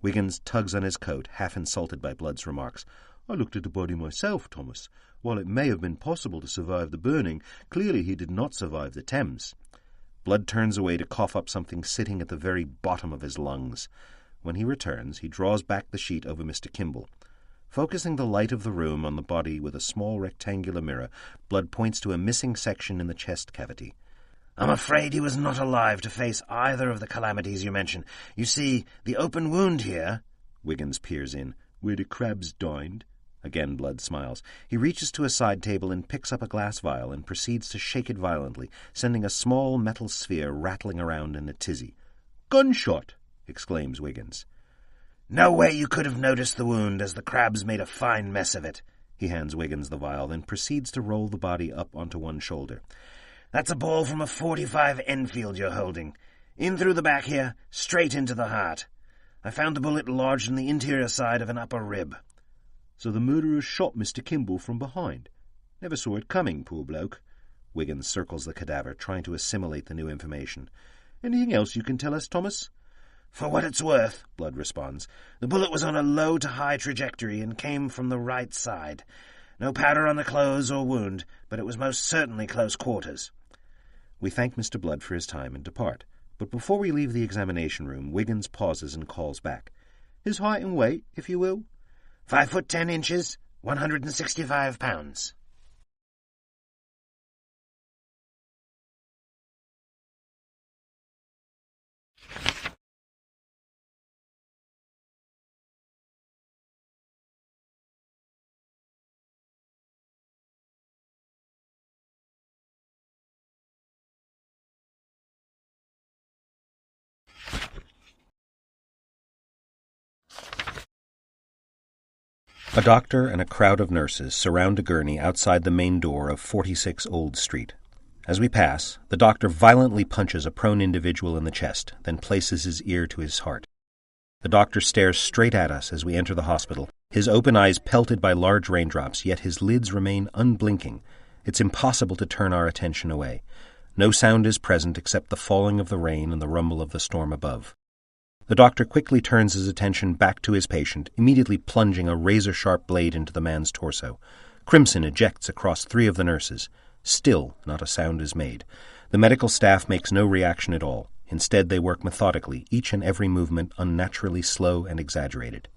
Wiggins tugs on his coat, half insulted by Blood's remarks. "I looked at the body myself, Thomas. While it may have been possible to survive the burning, clearly he did not survive the Thames." Blood turns away to cough up something sitting at the very bottom of his lungs. When he returns, he draws back the sheet over Mr. Kimball. Focusing the light of the room on the body with a small rectangular mirror, Blood points to a missing section in the chest cavity. "I'm afraid he was not alive to face either of the calamities you mentioned. You see, the open wound here—" Wiggins peers in. "Where the crabs dined." Again Blood smiles. He reaches to a side table and picks up a glass vial and proceeds to shake it violently, sending a small metal sphere rattling around in a tizzy. "Gunshot!" exclaims Wiggins. "No way you could have noticed the wound, as the crabs made a fine mess of it." He hands Wiggins the vial, then proceeds to roll the body up onto one shoulder. "That's a ball from a .45 Enfield you're holding. In through the back here, straight into the heart. I found the bullet lodged in the interior side of an upper rib." "So the murderer shot Mr. Kimball from behind. Never saw it coming, poor bloke." Wiggins circles the cadaver, trying to assimilate the new information. "Anything else you can tell us, Thomas?" "For what it's worth," Blood responds, "the bullet was on a low-to-high trajectory and came from the right side. No powder on the clothes or wound, but it was most certainly close quarters." We thank Mr. Blood for his time and depart. But before we leave the examination room, Wiggins pauses and calls back. "His height and weight, if you will?" 5'10", 165 pounds. A doctor and a crowd of nurses surround a gurney outside the main door of 46 Old Street. As we pass, the doctor violently punches a prone individual in the chest, then places his ear to his heart. The doctor stares straight at us as we enter the hospital, his open eyes pelted by large raindrops, yet his lids remain unblinking. It's impossible to turn our attention away. No sound is present except the falling of the rain and the rumble of the storm above. The doctor quickly turns his attention back to his patient, immediately plunging a razor-sharp blade into the man's torso. Crimson ejects across 3 of the nurses. Still, not a sound is made. The medical staff makes no reaction at all. Instead, they work methodically, each and every movement unnaturally slow and exaggerated.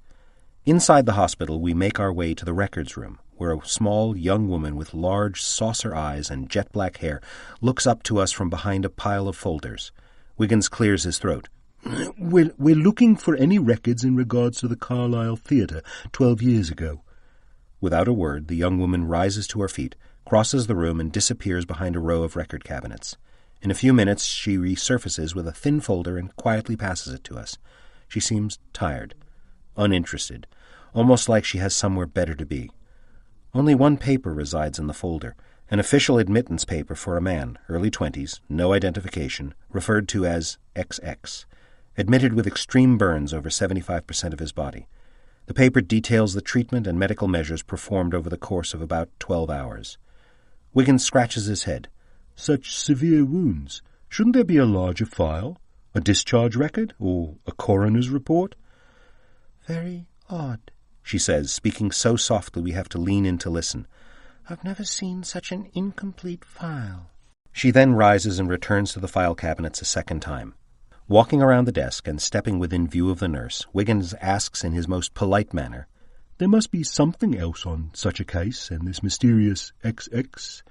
Inside the hospital, we make our way to the records room, where a small young woman with large saucer eyes and jet-black hair looks up to us from behind a pile of folders. Wiggins clears his throat. We're looking for any records in regards to the Carlisle Theatre 12 years ago. Without a word, the young woman rises to her feet, crosses the room, and disappears behind a row of record cabinets. In a few minutes, she resurfaces with a thin folder and quietly passes it to us. She seems tired, uninterested, almost like she has somewhere better to be. Only one paper resides in the folder, an official admittance paper for a man, early 20s, no identification, referred to as XX. Admitted with extreme burns over 75% of his body. The paper details the treatment and medical measures performed over the course of about 12 hours. Wiggins scratches his head. Such severe wounds. Shouldn't there be a larger file? A discharge record? Or a coroner's report? Very odd, she says, speaking so softly we have to lean in to listen. I've never seen such an incomplete file. She then rises and returns to the file cabinets a second time. Walking around the desk and stepping within view of the nurse, Wiggins asks in his most polite manner, There must be something else on such a case and this mysterious XX.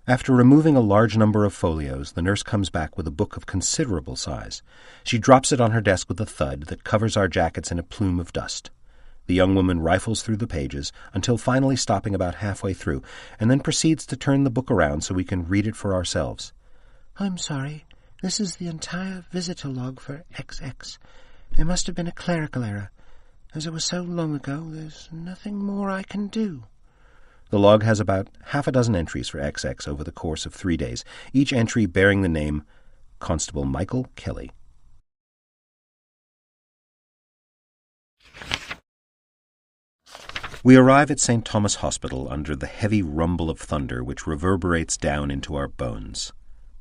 After removing a large number of folios, the nurse comes back with a book of considerable size. She drops it on her desk with a thud that covers our jackets in a plume of dust. The young woman rifles through the pages until finally stopping about halfway through, and then proceeds to turn the book around so we can read it for ourselves. I'm sorry. This is the entire visitor log for XX. There must have been a clerical error. As it was so long ago, there's nothing more I can do. The log has about half a dozen entries for XX over the course of 3 days, each entry bearing the name Constable Michael Kelly. We arrive at St. Thomas Hospital under the heavy rumble of thunder which reverberates down into our bones.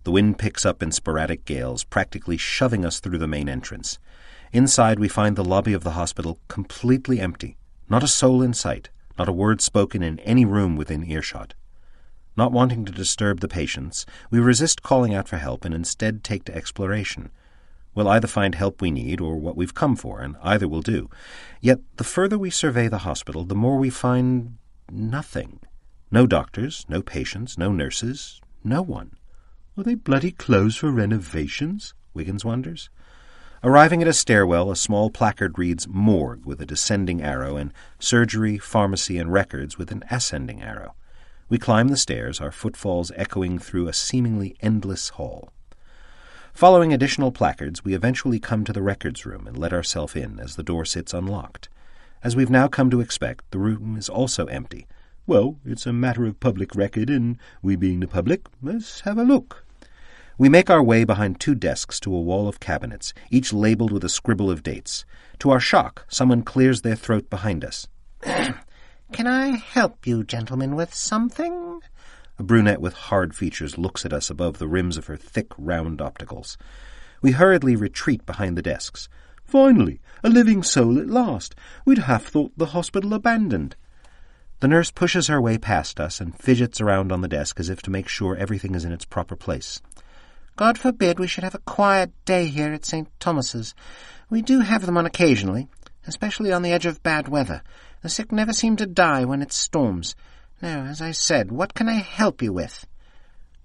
The wind picks up in sporadic gales, practically shoving us through the main entrance. Inside we find the lobby of the hospital completely empty. Not a soul in sight, not a word spoken in any room within earshot. Not wanting to disturb the patients, we resist calling out for help and instead take to exploration. We'll either find help we need or what we've come for, and either will do. Yet the further we survey the hospital, the more we find nothing. No doctors, no patients, no nurses, no one. Are they bloody closed for renovations? Wiggins wonders. Arriving at a stairwell, a small placard reads Morgue with a descending arrow and Surgery, Pharmacy, and Records with an ascending arrow. We climb the stairs, our footfalls echoing through a seemingly endless hall. Following additional placards, we eventually come to the records room and let ourselves in as the door sits unlocked. As we've now come to expect, the room is also empty. Well, it's a matter of public record, and we being the public, let's have a look. We make our way behind 2 desks to a wall of cabinets, each labeled with a scribble of dates. To our shock, someone clears their throat behind us. Can I help you, gentlemen, with something? A brunette with hard features looks at us above the rims of her thick, round opticals. We hurriedly retreat behind the desks. Finally, a living soul at last. We'd half thought the hospital abandoned. The nurse pushes her way past us and fidgets around on the desk as if to make sure everything is in its proper place. God forbid we should have a quiet day here at St. Thomas's. We do have them on occasionally, especially on the edge of bad weather. The sick never seem to die when it storms. Now, as I said, what can I help you with?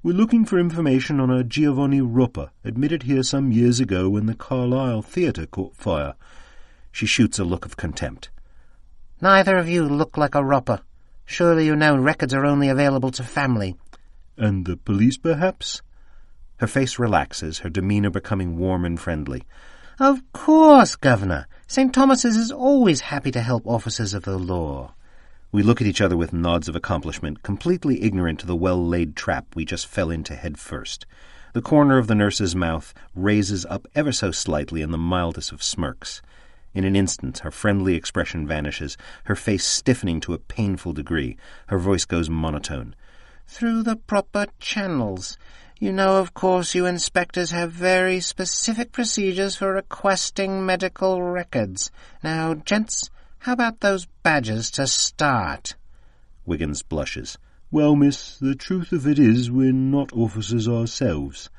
We're looking for information on a Giovanni Roppa, admitted here some years ago when the Carlisle Theatre caught fire. She shoots a look of contempt. Neither of you look like a Roppa. Surely you know records are only available to family. And the police, perhaps? Her face relaxes, her demeanour becoming warm and friendly. Of course, Governor. St. Thomas's is always happy to help officers of the law. We look at each other with nods of accomplishment, completely ignorant to the well-laid trap we just fell into head first. The corner of the nurse's mouth raises up ever so slightly in the mildest of smirks. In an instant her friendly expression vanishes, her face stiffening to a painful degree. Her voice goes monotone. "Through the proper channels. You know, of course, you inspectors have very specific procedures for requesting medical records. Now, gents, how about those badges to start?" Wiggins blushes. "Well, miss, the truth of it is we're not officers ourselves."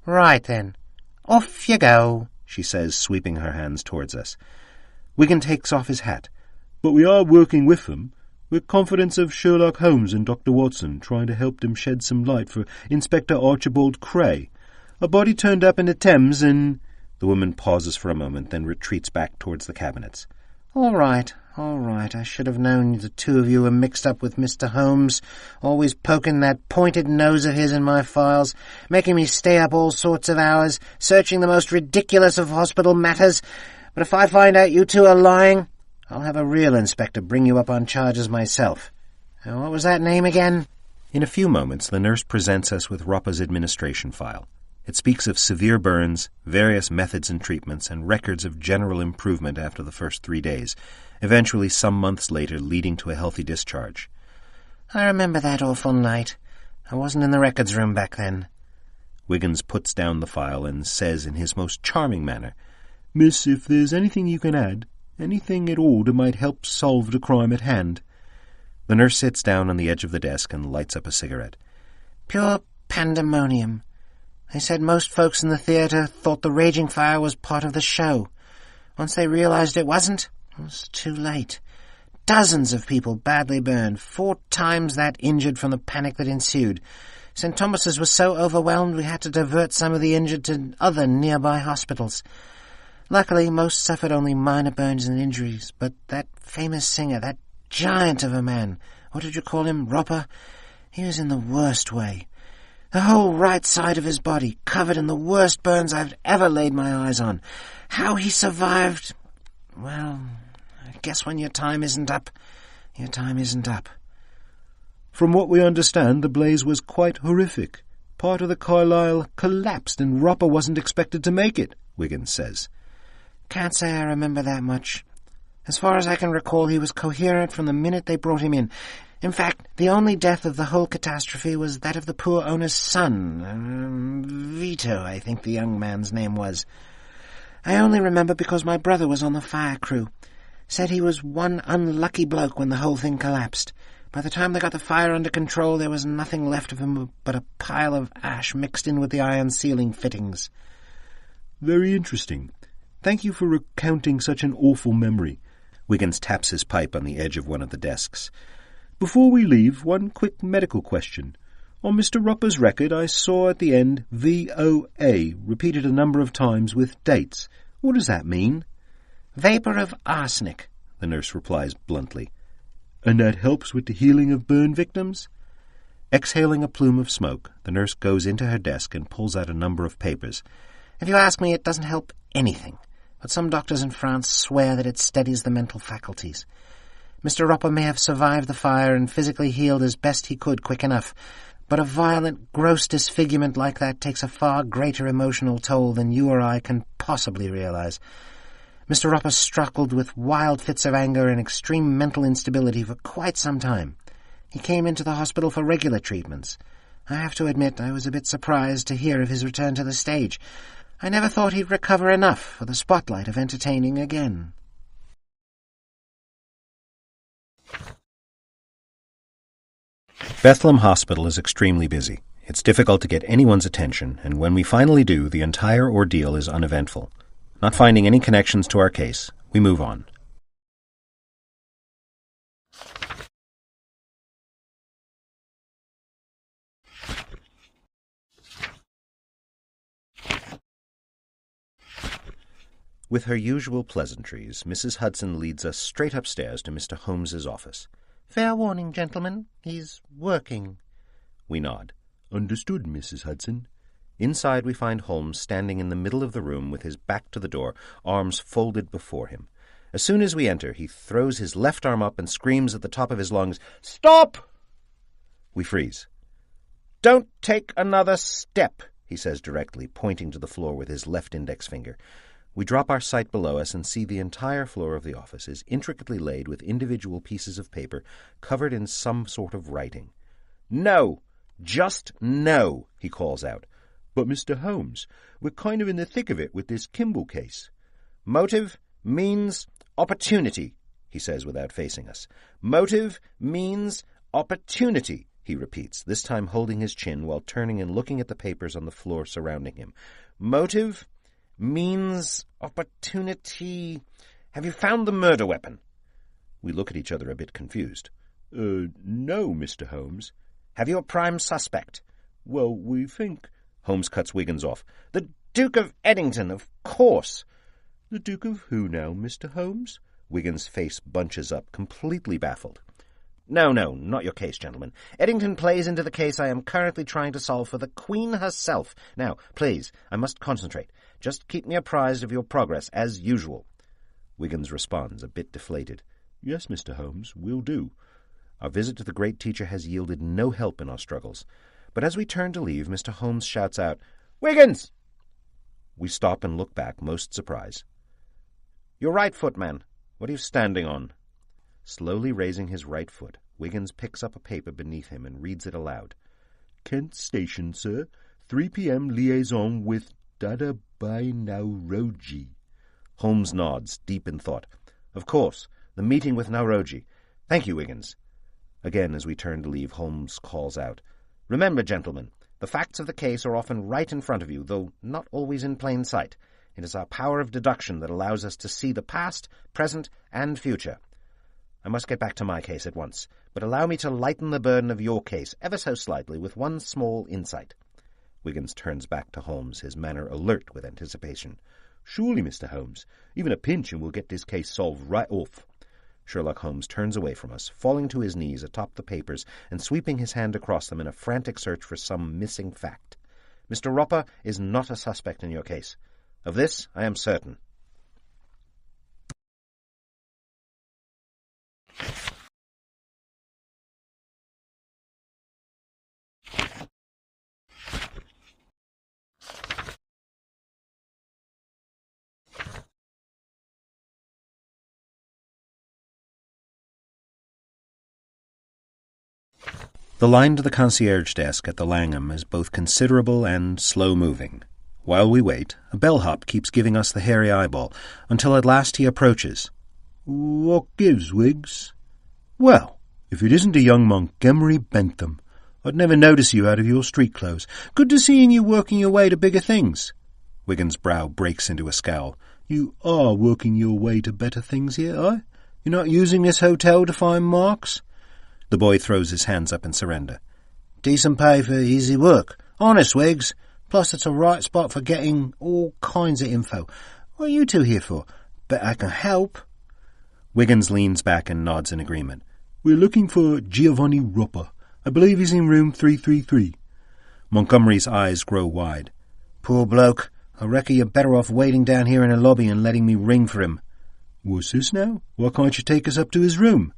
"Right, then. Off you go," she says, sweeping her hands towards us. Wiggin takes off his hat. "But we are working with them. We're confidants of Sherlock Holmes and Dr. Watson, trying to help them shed some light for Inspector Archibald Cray. A body turned up in the Thames and—" The woman pauses for a moment, then retreats back towards the cabinets. All right. I should have known the two of you were mixed up with Mr. Holmes, always poking that pointed nose of his in my files, making me stay up all sorts of hours, searching the most ridiculous of hospital matters. But if I find out you two are lying, I'll have a real inspector bring you up on charges myself. Now, what was that name again?" In a few moments the nurse presents us with Roppa's administration file. It speaks of severe burns, various methods and treatments, and records of general improvement after the first 3 days, eventually some months later leading to a healthy discharge. "I remember that awful night. I wasn't in the records room back then." Wiggins puts down the file and says in his most charming manner, "Miss, if there's anything you can add, anything at all that might help solve the crime at hand." The nurse sits down on the edge of the desk and lights up a cigarette. "Pure pandemonium. They said most folks in the theatre thought the raging fire was part of the show. Once they realized it wasn't, it was too late. Dozens of people badly burned, 4 times that injured from the panic that ensued. St. Thomas's was so overwhelmed we had to divert some of the injured to other nearby hospitals. Luckily, most suffered only minor burns and injuries, but that famous singer, that giant of a man, what did you call him, Roppa? He was in the worst way. The whole right side of his body covered in the worst burns I've ever laid my eyes on. How he survived, well, I guess when your time isn't up, your time isn't up." "From what we understand, the blaze was quite horrific. Part of the Carlisle collapsed and Roppa wasn't expected to make it," Wiggins says. "Can't say I remember that much. As far as I can recall, he was coherent from the minute they brought him in. In fact, the only death of the whole catastrophe was that of the poor owner's son. Vito, I think the young man's name was. I only remember because my brother was on the fire crew. Said he was one unlucky bloke when the whole thing collapsed. By the time they got the fire under control, there was nothing left of him but a pile of ash mixed in with the iron ceiling fittings." "Very interesting. Thank you for recounting such an awful memory." Wiggins taps his pipe on the edge of one of the desks. "Before we leave, one quick medical question. On Mr. Roppa's record, I saw at the end VOA repeated a number of times with dates. What does that mean?" "Vapor of arsenic," the nurse replies bluntly. "And that helps with the healing of burn victims?" Exhaling a plume of smoke, the nurse goes into her desk and pulls out a number of papers. "If you ask me, it doesn't help anything. But some doctors in France swear that it steadies the mental faculties. Mr. Roppa may have survived the fire and physically healed as best he could quick enough, but a violent, gross disfigurement like that takes a far greater emotional toll than you or I can possibly realize. Mr. Roppa struggled with wild fits of anger and extreme mental instability for quite some time. He came into the hospital for regular treatments. I have to admit I was a bit surprised to hear of his return to the stage. I never thought he'd recover enough for the spotlight of entertaining again." Bethlehem Hospital is extremely busy. It's difficult to get anyone's attention, and when we finally do, the entire ordeal is uneventful. Not finding any connections to our case, we move on. With her usual pleasantries, Mrs. Hudson leads us straight upstairs to Mr. Holmes's office. "Fair warning, gentlemen. He's working." We nod. "Understood, Mrs. Hudson." Inside we find Holmes standing in the middle of the room with his back to the door, arms folded before him. As soon as we enter, he throws his left arm up and screams at the top of his lungs, "Stop!" We freeze. "Don't take another step," he says directly, pointing to the floor with his left index finger. We drop our sight below us and see the entire floor of the office is intricately laid with individual pieces of paper covered in some sort of writing. "No! Just no!" he calls out. "But, Mr. Holmes, we're kind of in the thick of it with this Kimball case." "Motive means opportunity," he says without facing us. "Motive means opportunity," he repeats, this time holding his chin while turning and looking at the papers on the floor surrounding him. "Motive means opportunity. Have you found the murder weapon?" We look at each other a bit confused. No, Mr. Holmes." "Have you a prime suspect?" "Well, we think—" Holmes cuts Wiggins off. "The Duke of Eddington, of course." "The Duke of who now, Mr. Holmes?" Wiggins' face bunches up, completely baffled. No, not your case, gentlemen. Eddington plays into the case I am currently trying to solve for the Queen herself. Now, please, I must concentrate. Just keep me apprised of your progress, as usual." Wiggins responds, a bit deflated. "Yes, Mr. Holmes, will do." Our visit to the great teacher has yielded no help in our struggles. But as we turn to leave, Mr. Holmes shouts out, "Wiggins!" We stop and look back, most surprised. "Your right foot, man. What are you standing on?" Slowly raising his right foot, Wiggins picks up a paper beneath him and reads it aloud. "Kent Station, sir. 3 p.m. liaison with Dada by Nauroji." Holmes nods, deep in thought. "Of course, the meeting with Nauroji. Thank you, Wiggins." Again, as we turn to leave, Holmes calls out, "Remember, gentlemen, the facts of the case are often right in front of you, though not always in plain sight. It is our power of deduction that allows us to see the past, present, and future. I must get back to my case at once, but allow me to lighten the burden of your case ever so slightly with one small insight." Wiggins turns back to Holmes, his manner alert with anticipation. "Surely, Mr. Holmes. Even a pinch and we'll get this case solved right off." Sherlock Holmes turns away from us, falling to his knees atop the papers and sweeping his hand across them in a frantic search for some missing fact. "Mr. Roper is not a suspect in your case. Of this I am certain." The line to the concierge desk at the Langham is both considerable and slow-moving. While we wait, a bellhop keeps giving us the hairy eyeball, until at last he approaches. "What gives, Wiggs?" "Well, if it isn't a young Montgomery Bentham. I'd never notice you out of your street clothes. Good to seeing you working your way to bigger things." Wiggins' brow breaks into a scowl. "You are working your way to better things here, eh? You're not using this hotel to find marks?" The boy throws his hands up in surrender. "Decent pay for easy work. Honest, Wiggs. Plus it's a right spot for getting all kinds of info. What are you two here for? Bet I can help." Wiggins leans back and nods in agreement. "We're looking for Giovanni Roper. I believe he's in room 333. Montgomery's eyes grow wide. "Poor bloke. I reckon you're better off waiting down here in the lobby and letting me ring for him." "What's this now? Why can't you take us up to his room?"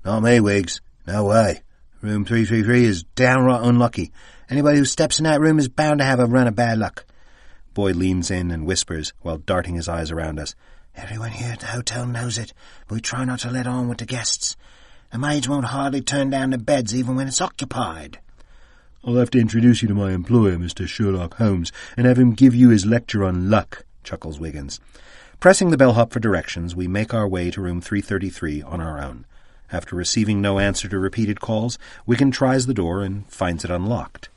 "Not me, Wiggs. No way. Room 333 is downright unlucky. Anybody who steps in that room is bound to have a run of bad luck." Boy leans in and whispers while darting his eyes around us. "Everyone here at the hotel knows it, but we try not to let on with the guests. The maids won't hardly turn down the beds even when it's occupied." "I'll have to introduce you to my employer, Mr. Sherlock Holmes, and have him give you his lecture on luck," chuckles Wiggins. Pressing the bellhop for directions, we make our way to room 333 on our own. After receiving no answer to repeated calls, Wiggins tries the door and finds it unlocked.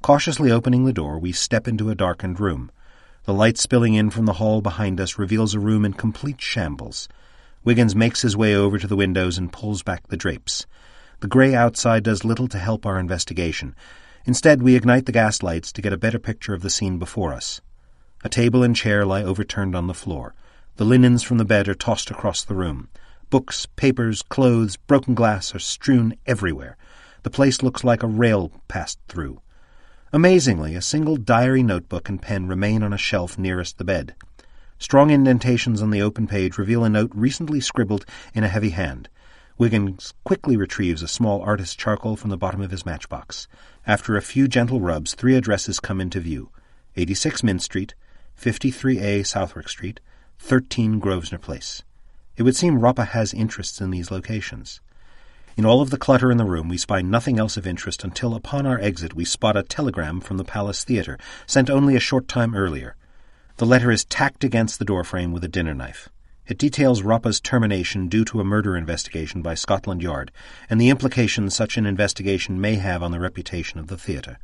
Cautiously opening the door, we step into a darkened room. The light spilling in from the hall behind us reveals a room in complete shambles. Wiggins makes his way over to the windows and pulls back the drapes. The grey outside does little to help our investigation. Instead, we ignite the gas lights to get a better picture of the scene before us. A table and chair lie overturned on the floor. The linens from the bed are tossed across the room. Books, papers, clothes, broken glass are strewn everywhere. The place looks like a rail passed through. Amazingly, a single diary notebook and pen remain on a shelf nearest the bed. Strong indentations on the open page reveal a note recently scribbled in a heavy hand. Wiggins quickly retrieves a small artist's charcoal from the bottom of his matchbox. After a few gentle rubs, 3 addresses come into view: 86 Mint Street, 53A Southwark Street, 13 Grosvenor Place. It would seem Roppa has interests in these locations. In all of the clutter in the room, we spy nothing else of interest until, upon our exit, we spot a telegram from the Palace Theatre, sent only a short time earlier. The letter is tacked against the doorframe with a dinner knife. It details Roppa's termination due to a murder investigation by Scotland Yard, and the implications such an investigation may have on the reputation of the theatre.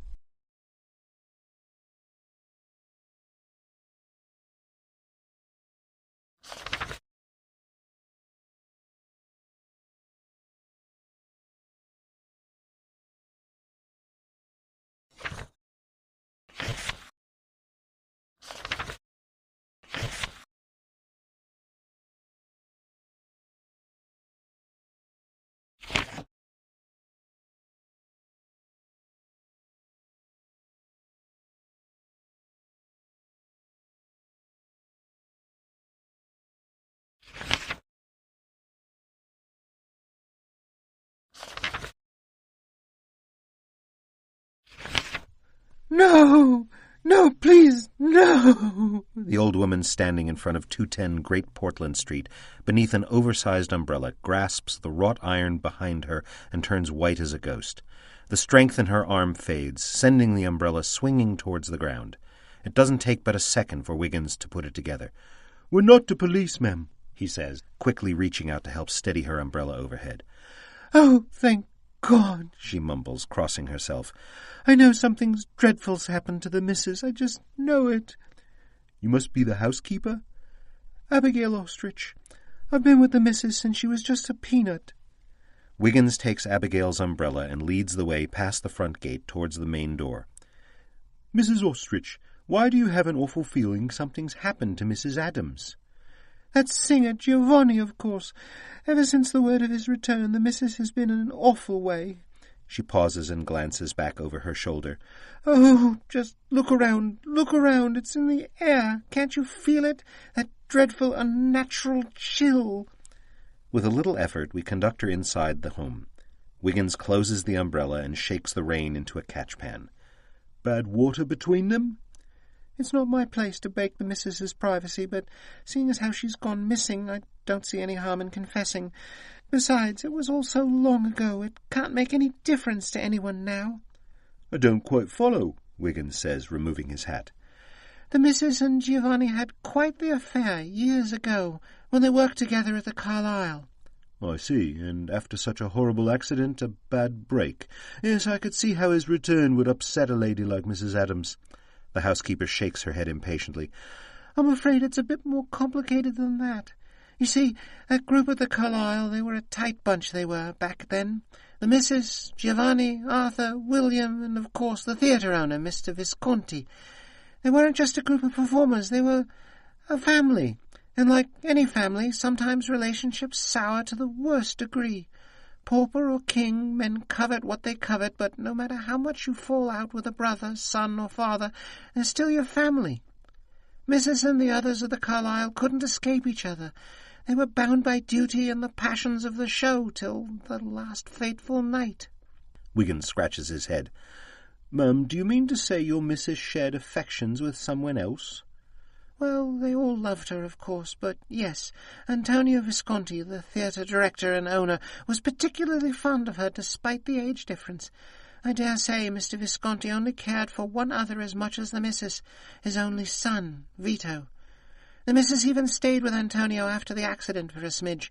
No! No, please, no! The old woman standing in front of 210 Great Portland Street, beneath an oversized umbrella, grasps the wrought iron behind her and turns white as a ghost. The strength in her arm fades, sending the umbrella swinging towards the ground. It doesn't take but a second for Wiggins to put it together. "We're not the police, ma'am," he says, quickly reaching out to help steady her umbrella overhead. "Oh, thank God," she mumbles, crossing herself. "I know something's dreadful's happened to the missus. I just know it." "You must be the housekeeper?" "Abigail Ostrich. I've been with the missus since she was just a peanut." Wiggins takes Abigail's umbrella and leads the way past the front gate towards the main door. "Mrs. Ostrich, why do you have an awful feeling something's happened to Mrs. Adams?" "That singer, Giovanni, of course. Ever since the word of his return, the missus has been in an awful way." She pauses and glances back over her shoulder. "Oh, just look around, look around. It's in the air. Can't you feel it? That dreadful, unnatural chill." With a little effort, we conduct her inside the home. Wiggins closes the umbrella and shakes the rain into a catchpan. "Bad water between them?" "It's not my place to break the missus's privacy, but seeing as how she's gone missing, I don't see any harm in confessing. Besides, it was all so long ago, it can't make any difference to anyone now." "I don't quite follow," Wiggins says, removing his hat. "The missus and Giovanni had quite the affair years ago, when they worked together at the Carlisle." "I see, and after such a horrible accident, a bad break. Yes, I could see how his return would upset a lady like Mrs. Adams." The housekeeper shakes her head impatiently. "I'm afraid it's a bit more complicated than that. You see, that group at the Carlisle, they were a tight bunch, they were, back then. The missus, Giovanni, Arthur, William, and, of course, the theatre owner, Mr. Visconti. They weren't just a group of performers, they were a family. And like any family, sometimes relationships sour to the worst degree. Pauper or king, men covet what they covet, but no matter how much you fall out with a brother, son, or father, they're still your family. Mrs. and the others of the Carlisle couldn't escape each other. They were bound by duty and the passions of the show till the last fateful night." Wiggins scratches his head. "Ma'am, do you mean to say your missus shared affections with someone else?" "Well, they all loved her, of course, but yes, Antonio Visconti, the theatre director and owner, was particularly fond of her despite the age difference. I dare say Mr. Visconti only cared for one other as much as the missus, his only son, Vito. The missus even stayed with Antonio after the accident for a smidge.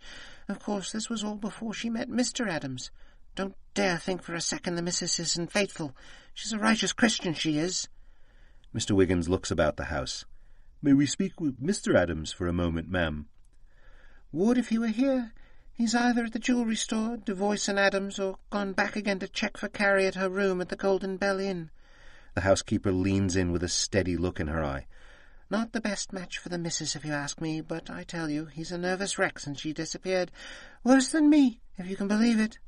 Of course, this was all before she met Mr. Adams. Don't dare think for a second the missus isn't faithful. She's a righteous Christian, she is." Mr. Wiggins looks about the house. "May we speak with Mr. Adams for a moment, ma'am?" "Would if he were here. He's either at the jewellery store, Devoice and Adams, or gone back again to check for Carrie at her room at the Golden Bell Inn." The housekeeper leans in with a steady look in her eye. "Not the best match for the missus, if you ask me, but I tell you, he's a nervous wreck since she disappeared. Worse than me, if you can believe it."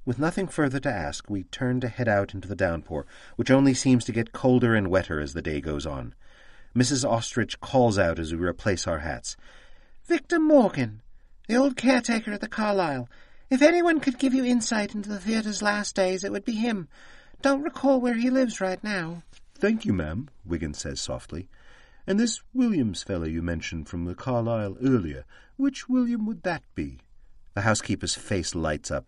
With nothing further to ask, we turn to head out into the downpour, which only seems to get colder and wetter as the day goes on. Mrs. Ostrich calls out as we replace our hats. Victor Morgan, the old caretaker at the Carlisle. If anyone could give you insight into the theatre's last days, it would be him. Don't recall where he lives right now. Thank you, ma'am, Wiggins says softly. And this Williams fellow you mentioned from the Carlisle earlier, which William would that be? The housekeeper's face lights up.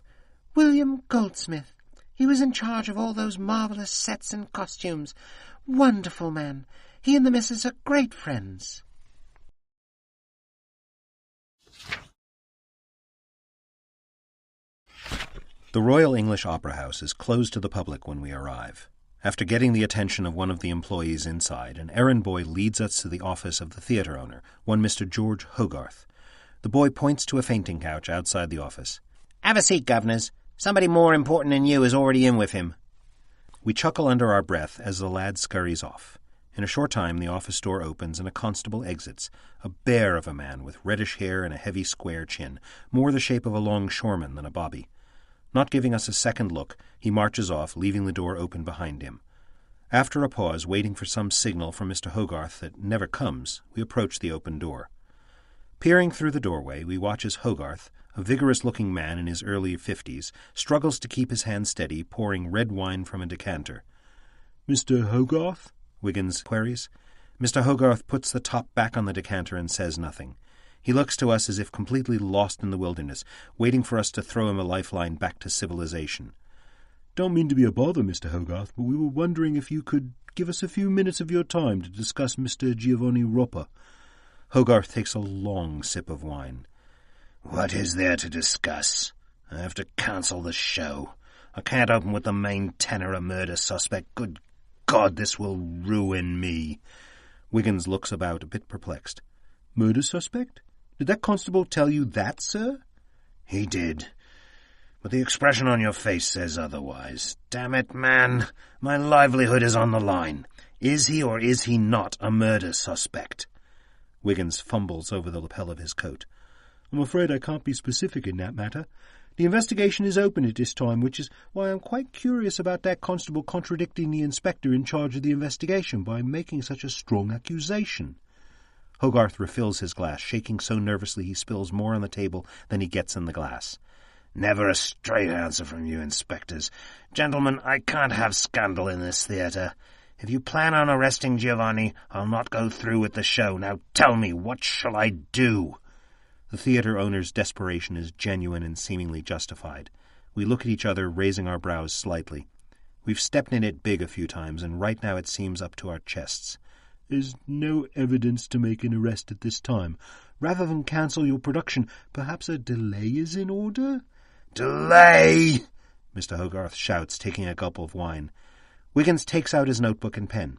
William Goldsmith. He was in charge of all those marvellous sets and costumes. Wonderful man. He and the missus are great friends. The Royal English Opera House is closed to the public when we arrive. After getting the attention of one of the employees inside, an errand boy leads us to the office of the theatre owner, one Mr. George Hogarth. The boy points to a fainting couch outside the office. Have a seat, governors. Somebody more important than you is already in with him. We chuckle under our breath as the lad scurries off. In a short time the office door opens and a constable exits, a bear of a man with reddish hair and a heavy square chin, more the shape of a longshoreman than a bobby. Not giving us a second look, he marches off, leaving the door open behind him. After a pause, waiting for some signal from Mr. Hogarth that never comes, we approach the open door. Peering through the doorway, we watch as Hogarth, a vigorous-looking man in his early 50s, struggles to keep his hand steady, pouring red wine from a decanter. Mr. Hogarth? Wiggins queries. Mr. Hogarth puts the top back on the decanter and says nothing. He looks to us as if completely lost in the wilderness, waiting for us to throw him a lifeline back to civilization. Don't mean to be a bother, Mr. Hogarth, but we were wondering if you could give us a few minutes of your time to discuss Mr. Giovanni Roper. Hogarth takes a long sip of wine. What is there to discuss? I have to cancel the show. I can't open with the main tenor, a murder suspect. Good God, this will ruin me. Wiggins looks about, a bit perplexed. Murder suspect? Did that constable tell you that, sir? He did. But the expression on your face says otherwise. Damn it, man. My livelihood is on the line. Is he or is he not a murder suspect? Wiggins fumbles over the lapel of his coat. I'm afraid I can't be specific in that matter. The investigation is open at this time, which is why I'm quite curious about that constable contradicting the inspector in charge of the investigation by making such a strong accusation. Hogarth refills his glass, shaking so nervously he spills more on the table than he gets in the glass. Never a straight answer from you, inspectors. Gentlemen, I can't have scandal in this theatre. If you plan on arresting Giovanni, I'll not go through with the show. Now tell me, what shall I do? The theatre owner's desperation is genuine and seemingly justified. We look at each other, raising our brows slightly. We've stepped in it big a few times, and right now it seems up to our chests. There's no evidence to make an arrest at this time. Rather than cancel your production, perhaps a delay is in order? Delay! Mr. Hogarth shouts, taking a gulp of wine. Wiggins takes out his notebook and pen.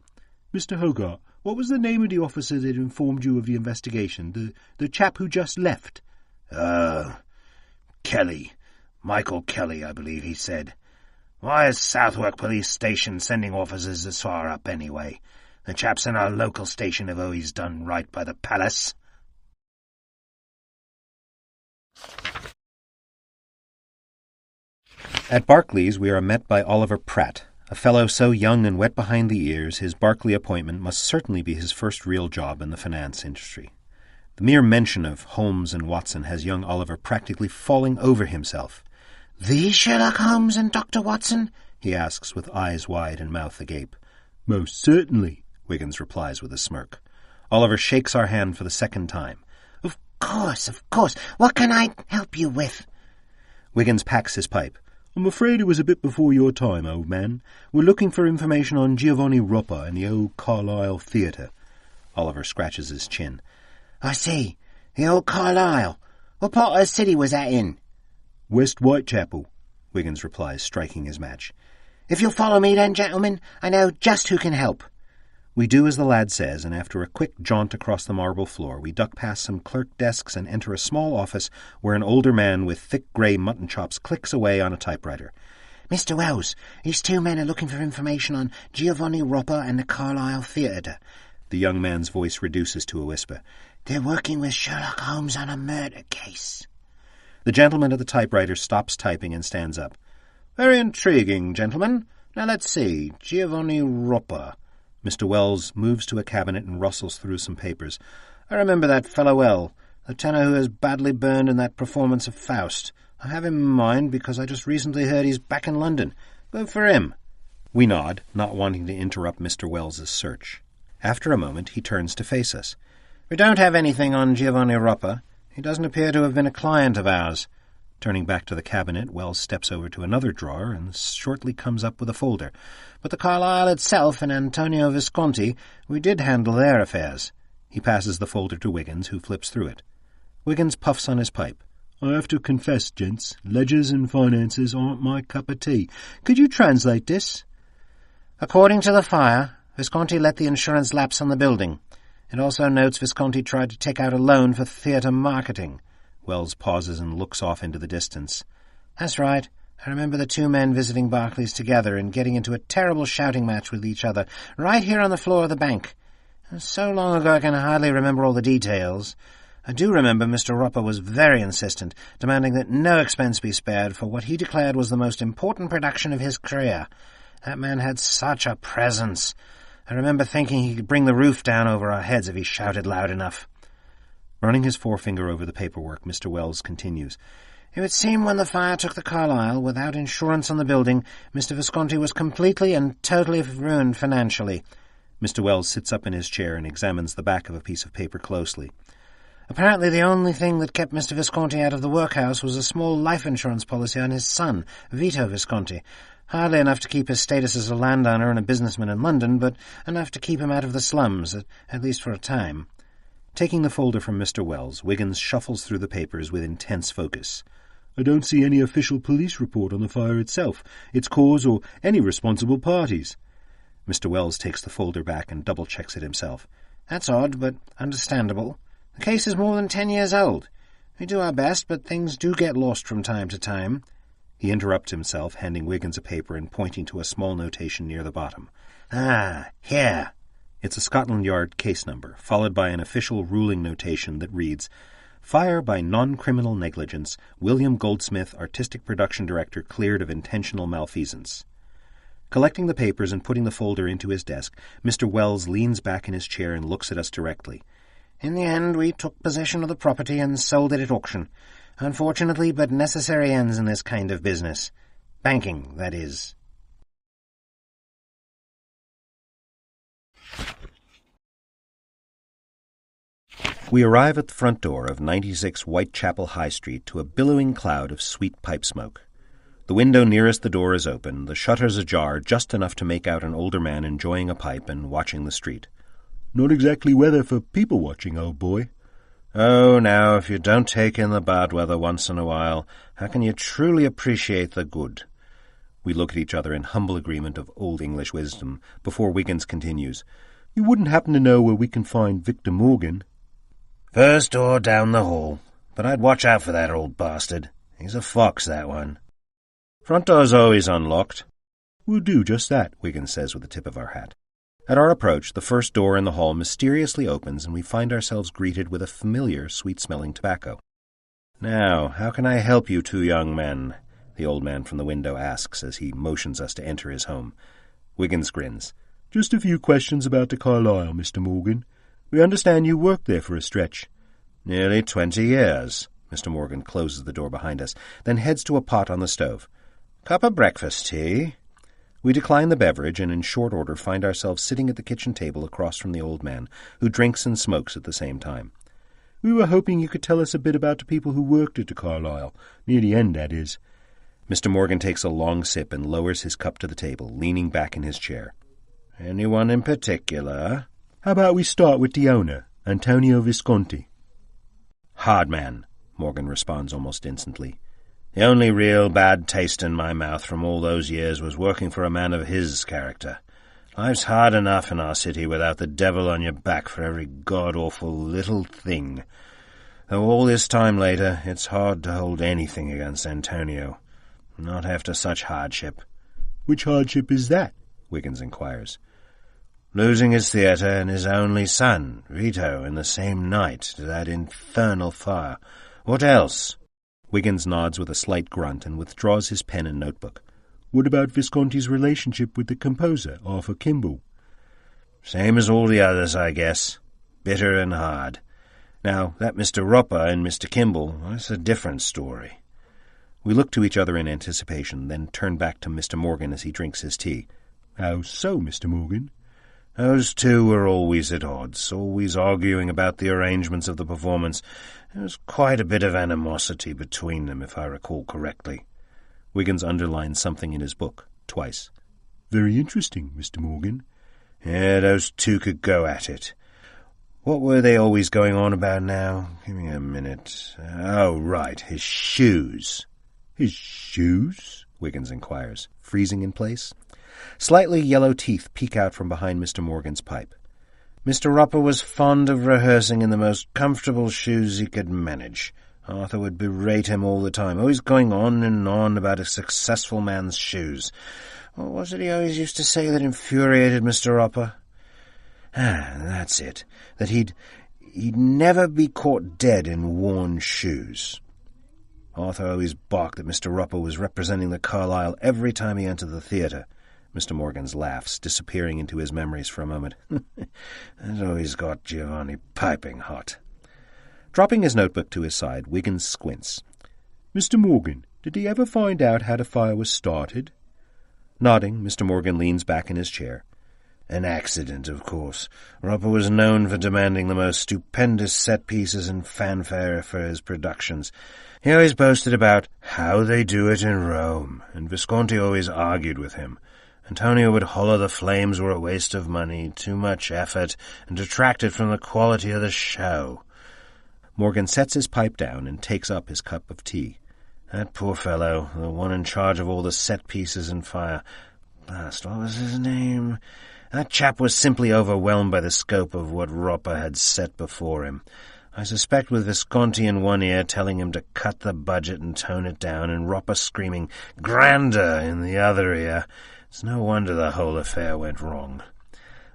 Mr. Hogarth, what was the name of the officer that informed you of the investigation? The chap who just left? Kelly. Michael Kelly, I believe he said. Why is Southwark Police Station sending officers this far up anyway? The chaps in our local station have always done right by the palace. At Barclays we are met by Oliver Pratt, a fellow so young and wet behind the ears his Barclay appointment must certainly be his first real job in the finance industry. The mere mention of Holmes and Watson has young Oliver practically falling over himself. "The Sherlock Holmes and Dr. Watson?" he asks with eyes wide and mouth agape. "Most certainly," Wiggins replies with a smirk. Oliver shakes our hand for the second time. Of course. What can I help you with?" Wiggins packs his pipe. "I'm afraid it was a bit before your time, old man. We're looking for information on Giovanni Roper and the old Carlisle Theatre." Oliver scratches his chin. "I see. The old Carlisle. What part of the city was that in?" "West Whitechapel," Wiggins replies, striking his match. "If you'll follow me then, gentlemen, I know just who can help." We do as the lad says, and after a quick jaunt across the marble floor, we duck past some clerk desks and enter a small office where an older man with thick grey mutton chops clicks away on a typewriter. "Mr. Wells, these two men are looking for information on Giovanni Roper and the Carlisle Theatre." The young man's voice reduces to a whisper. "They're working with Sherlock Holmes on a murder case." The gentleman at the typewriter stops typing and stands up. "Very intriguing, gentlemen. Now let's see. Giovanni Roper. Mr. Wells moves to a cabinet and rustles through some papers. I remember that fellow well, the tenor who is badly burned in that performance of Faust. I have him in mind because I just recently heard he's back in London. Go for him. We nod, not wanting to interrupt Mr. Wells's search. After a moment, he turns to face us. We don't have anything on Giovanni Roppa. He doesn't appear to have been a client of ours. Turning back to the cabinet, Wells steps over to another drawer and shortly comes up with a folder. But the Carlyle itself and Antonio Visconti, we did handle their affairs. He passes the folder to Wiggins, who flips through it. Wiggins puffs on his pipe. I have to confess, gents, ledgers and finances aren't my cup of tea. Could you translate this? According to the fire, Visconti let the insurance lapse on the building. It also notes Visconti tried to take out a loan for theatre marketing. Wells pauses and looks off into the distance. That's right. I remember the two men visiting Barclays together and getting into a terrible shouting match with each other, right here on the floor of the bank. So long ago I can hardly remember all the details. I do remember Mr. Roppa was very insistent, demanding that no expense be spared for what he declared was the most important production of his career. That man had such a presence. I remember thinking he could bring the roof down over our heads if he shouted loud enough. Running his forefinger over the paperwork, Mr. Wells continues. It would seem when the fire took the Carlyle, without insurance on the building, Mr. Visconti was completely and totally ruined financially. Mr. Wells sits up in his chair and examines the back of a piece of paper closely. Apparently the only thing that kept Mr. Visconti out of the workhouse was a small life insurance policy on his son, Vito Visconti. Hardly enough to keep his status as a landowner and a businessman in London, but enough to keep him out of the slums, at least for a time. Taking the folder from Mr. Wells, Wiggins shuffles through the papers with intense focus. I don't see any official police report on the fire itself, its cause, or any responsible parties. Mr. Wells takes the folder back and double-checks it himself. That's odd, but understandable. The case is more than 10 years old. We do our best, but things do get lost from time to time. He interrupts himself, handing Wiggins a paper and pointing to a small notation near the bottom. Ah, here. It's a Scotland Yard case number, followed by an official ruling notation that reads, Fire by non-criminal negligence, William Goldsmith, Artistic Production Director, cleared of intentional malfeasance. Collecting the papers and putting the folder into his desk, Mr. Wells leans back in his chair and looks at us directly. In the end, we took possession of the property and sold it at auction. Unfortunately, but necessary ends in this kind of business. Banking, that is. We arrive at the front door of 96 Whitechapel High Street to a billowing cloud of sweet pipe smoke. The window nearest the door is open, the shutters ajar just enough to make out an older man enjoying a pipe and watching the street. Not exactly weather for people-watching, old boy. Oh, now, if you don't take in the bad weather once in a while, how can you truly appreciate the good? We look at each other in humble agreement of Old English wisdom, before Wiggins continues. You wouldn't happen to know where we can find Victor Morgan? First door down the hall, but I'd watch out for that old bastard. He's a fox, that one. Front door's always unlocked. We'll do just that, Wiggins says with the tip of our hat. At our approach, the first door in the hall mysteriously opens, and we find ourselves greeted with a familiar, sweet-smelling tobacco. Now, how can I help you two young men? The old man from the window asks as he motions us to enter his home. Wiggins grins. Just a few questions about the Carlyle, Mr. Morgan. We understand you worked there for a stretch. Nearly 20 years. Mr. Morgan closes the door behind us, then heads to a pot on the stove. Cup of breakfast tea? We decline the beverage and in short order find ourselves sitting at the kitchen table across from the old man, who drinks and smokes at the same time. We were hoping you could tell us a bit about the people who worked at the Carlyle. Near the end, that is. Mr. Morgan takes a long sip and lowers his cup to the table, leaning back in his chair. Anyone in particular? How about we start with the owner, Antonio Visconti? Hard man, Morgan responds almost instantly. The only real bad taste in my mouth from all those years was working for a man of his character. Life's hard enough in our city without the devil on your back for every god-awful little thing. Though all this time later, it's hard to hold anything against Antonio. Not after such hardship. Which hardship is that? Wiggins inquires. Losing his theatre and his only son, Vito, in the same night to that infernal fire. What else? Wiggins nods with a slight grunt and withdraws his pen and notebook. What about Visconti's relationship with the composer, Arthur Kimball? Same as all the others, I guess. Bitter and hard. Now, that Mr. Roper and Mr. Kimball, that's a different story. We look to each other in anticipation, then turn back to Mr. Morgan as he drinks his tea. How so, Mr. Morgan? Those two were always at odds, always arguing about the arrangements of the performance. There was quite a bit of animosity between them, if I recall correctly. Wiggins underlines something in his book, twice. Very interesting, Mr. Morgan. Yeah, those two could go at it. What were they always going on about now? Give me a minute. Oh, right, his shoes. His shoes? Wiggins inquires, freezing in place. Slightly yellow teeth peek out from behind Mr. Morgan's pipe. Mr. Roper was fond of rehearsing in the most comfortable shoes he could manage. Arthur would berate him all the time, always going on and on about a successful man's shoes. What was it he always used to say that infuriated Mr. Roper? That's it. That he'd never be caught dead in worn shoes. Arthur always barked that Mr. Roper was representing the Carlyle every time he entered the theatre. Mr. Morgan's laughs, disappearing into his memories for a moment. That always got Giovanni piping hot. Dropping his notebook to his side, Wiggins squints. Mr. Morgan, did he ever find out how the fire was started? Nodding, Mr. Morgan leans back in his chair. An accident, of course. Roper was known for demanding the most stupendous set pieces and fanfare for his productions. He always boasted about how they do it in Rome, and Visconti always argued with him. Antonio would holler the flames were a waste of money, too much effort, and detracted from the quality of the show. Morgan sets his pipe down and takes up his cup of tea. That poor fellow, the one in charge of all the set pieces and fire. Blast, what was his name? That chap was simply overwhelmed by the scope of what Roper had set before him. I suspect with Visconti in one ear telling him to cut the budget and tone it down, and Roper screaming, "Grander!" in the other ear. It's no wonder the whole affair went wrong.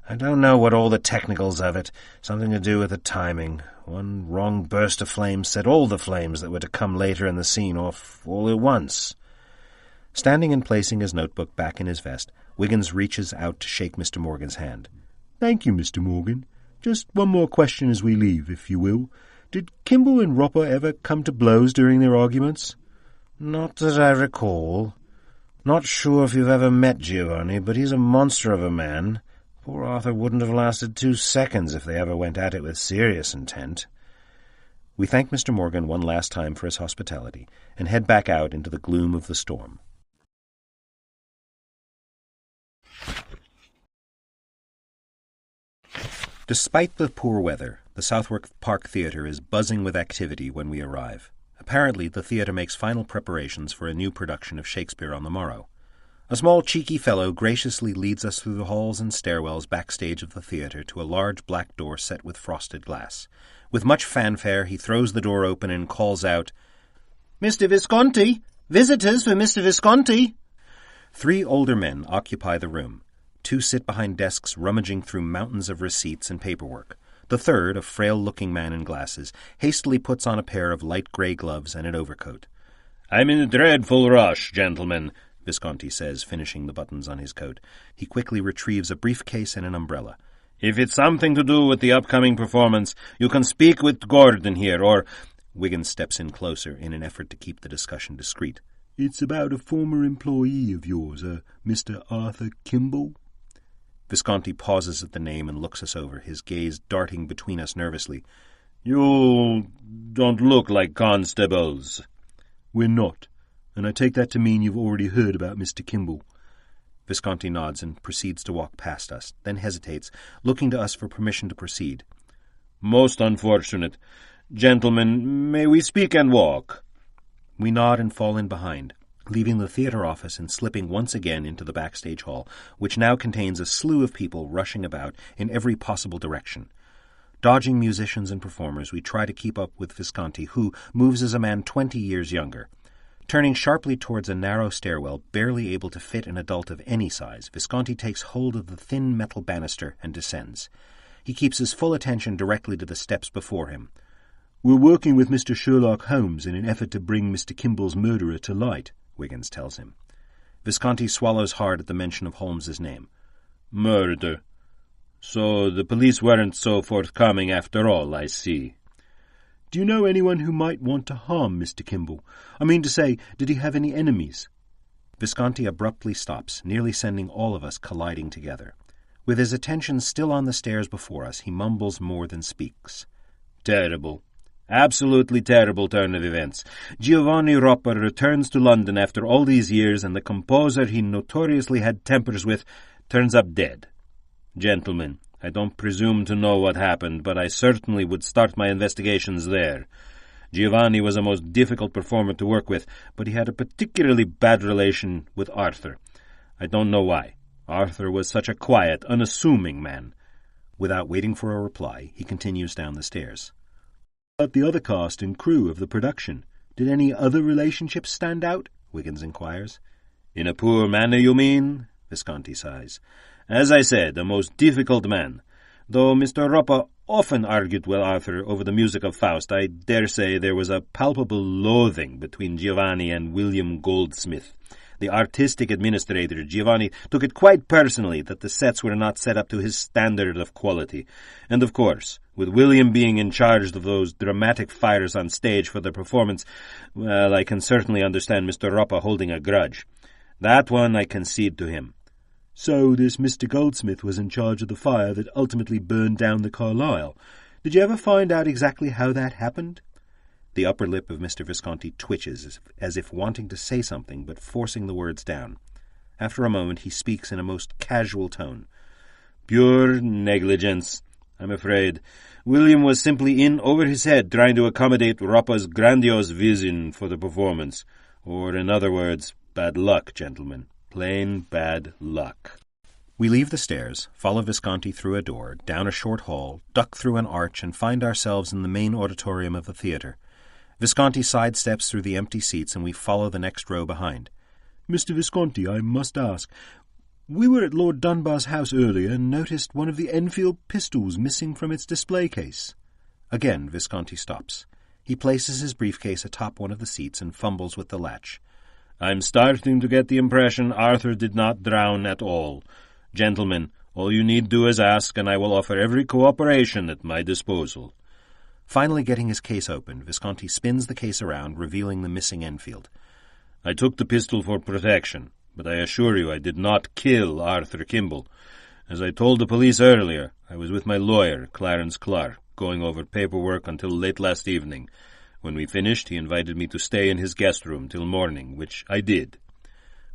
I don't know what all the technicals of it, something to do with the timing. One wrong burst of flame set all the flames that were to come later in the scene off all at once. Standing and placing his notebook back in his vest, Wiggins reaches out to shake Mr. Morgan's hand. Thank you, Mr. Morgan. Just one more question as we leave, if you will. Did Kimball and Roper ever come to blows during their arguments? Not that I recall. Not sure if you've ever met Giovanni, but he's a monster of a man. Poor Arthur wouldn't have lasted 2 seconds if they ever went at it with serious intent. We thank Mr. Morgan one last time for his hospitality and head back out into the gloom of the storm. Despite the poor weather, the Southwark Park Theatre is buzzing with activity when we arrive. Apparently, the theatre makes final preparations for a new production of Shakespeare on the morrow. A small, cheeky fellow graciously leads us through the halls and stairwells backstage of the theatre to a large black door set with frosted glass. With much fanfare, he throws the door open and calls out, "Mr. Visconti! Visitors for Mr. Visconti!" 3 older men occupy the room. 2 sit behind desks rummaging through mountains of receipts and paperwork. The third, a frail-looking man in glasses, hastily puts on a pair of light grey gloves and an overcoat. "I'm in a dreadful rush, gentlemen," Visconti says, finishing the buttons on his coat. He quickly retrieves a briefcase and an umbrella. "If it's something to do with the upcoming performance, you can speak with Gordon here, or—" Wiggins steps in closer in an effort to keep the discussion discreet. "It's about a former employee of yours, Mr. Arthur Kimball." Visconti pauses at the name and looks us over, his gaze darting between us nervously. "You don't look like constables." "We're not, and I take that to mean you've already heard about Mr. Kimball." Visconti nods and proceeds to walk past us, then hesitates, looking to us for permission to proceed. "Most unfortunate. Gentlemen, may we speak and walk?" We nod and fall in behind, leaving the theatre office and slipping once again into the backstage hall, which now contains a slew of people rushing about in every possible direction. Dodging musicians and performers, we try to keep up with Visconti, who moves as a man 20 years younger. Turning sharply towards a narrow stairwell, barely able to fit an adult of any size, Visconti takes hold of the thin metal banister and descends. He keeps his full attention directly to the steps before him. "We're working with Mr. Sherlock Holmes in an effort to bring Mr. Kimball's murderer to light," Wiggins tells him. Visconti swallows hard at the mention of Holmes's name. "Murder? So the police weren't so forthcoming after all, I see. Do you know anyone who might want to harm Mr. Kimball? I mean to say, did he have any enemies? Visconti abruptly stops, nearly sending all of us colliding together. With his attention still on the stairs before us, he mumbles more than speaks. Terrible. Absolutely terrible turn of events. Giovanni Ropper returns to London after all these years, and the composer he notoriously had tempers with turns up dead. Gentlemen, I don't presume to know what happened, but I certainly would start my investigations there. Giovanni was a most difficult performer to work with, but he had a particularly bad relation with Arthur. I don't know why. Arthur was such a quiet, unassuming man. Without waiting for a reply, he continues down the stairs. About the other cast and crew of the production, did any other relationships stand out? Wiggins inquires. In a poor manner, you mean? Visconti sighs. As I said, a most difficult man. Though Mr. Ropper often argued with Arthur over the music of Faust, I dare say there was a palpable loathing between Giovanni and William Goldsmith. The artistic administrator, Giovanni, took it quite personally that the sets were not set up to his standard of quality. And of course, with William being in charge of those dramatic fires on stage for the performance, well, I can certainly understand Mr. Ropper holding a grudge. That one I concede to him. So this Mr. Goldsmith was in charge of the fire that ultimately burned down the Carlisle. Did you ever find out exactly how that happened? The upper lip of Mr. Visconti twitches, as if wanting to say something, but forcing the words down. After a moment he speaks in a most casual tone. Pure negligence, I'm afraid. William was simply in over his head trying to accommodate Ropper's grandiose vision for the performance. Or, in other words, bad luck, gentlemen. Plain bad luck. We leave the stairs, follow Visconti through a door, down a short hall, duck through an arch, and find ourselves in the main auditorium of the theatre. Visconti sidesteps through the empty seats, and we follow the next row behind. Mr. Visconti, I must ask, we were at Lord Dunbar's house earlier and noticed one of the Enfield pistols missing from its display case. Again Visconti stops. He places his briefcase atop one of the seats and fumbles with the latch. I'm starting to get the impression Arthur did not drown at all. Gentlemen, all you need do is ask, and I will offer every cooperation at my disposal. Finally getting his case open, Visconti spins the case around, revealing the missing Enfield. I took the pistol for protection, but I assure you I did not kill Arthur Kimball. As I told the police earlier, I was with my lawyer, Clarence Clark, going over paperwork until late last evening. When we finished, he invited me to stay in his guest room till morning, which I did.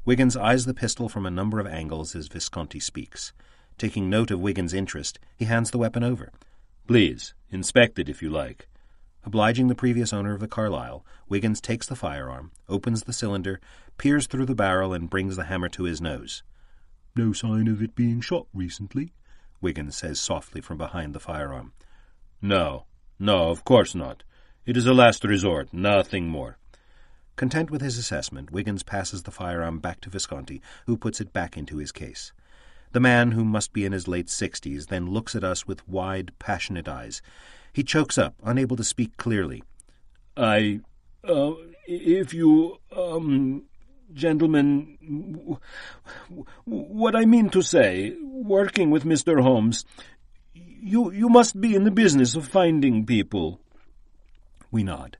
Wiggins eyes the pistol from a number of angles as Visconti speaks. Taking note of Wiggins' interest, he hands the weapon over. Please, inspect it if you like. Obliging the previous owner of the Carlisle, Wiggins takes the firearm, opens the cylinder, peers through the barrel, and brings the hammer to his nose. No sign of it being shot recently, Wiggins says softly from behind the firearm. No, of course not. It is a last resort, nothing more. Content with his assessment, Wiggins passes the firearm back to Visconti, who puts it back into his case. The man, who must be in his late 60s, then looks at us with wide, passionate eyes. He chokes up, unable to speak clearly. If you, gentlemen, what I mean to say, working with Mr. Holmes, you must be in the business of finding people. We nod.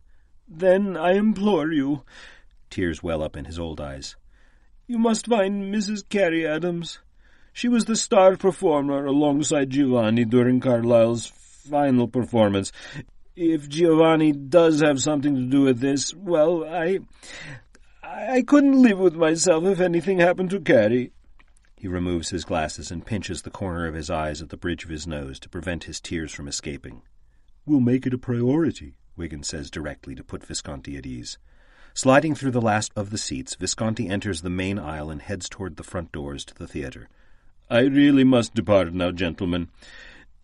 Then I implore you, tears well up in his old eyes, you must find Mrs. Carrie Adams. She was the star performer alongside Giovanni during Carlyle's final performance. If Giovanni does have something to do with this, well, I couldn't live with myself if anything happened to Carrie. He removes his glasses and pinches the corner of his eyes at the bridge of his nose to prevent his tears from escaping. We'll make it a priority, Wiggins says directly to put Visconti at ease. Sliding through the last of the seats, Visconti enters the main aisle and heads toward the front doors to the theatre. I really must depart now, gentlemen.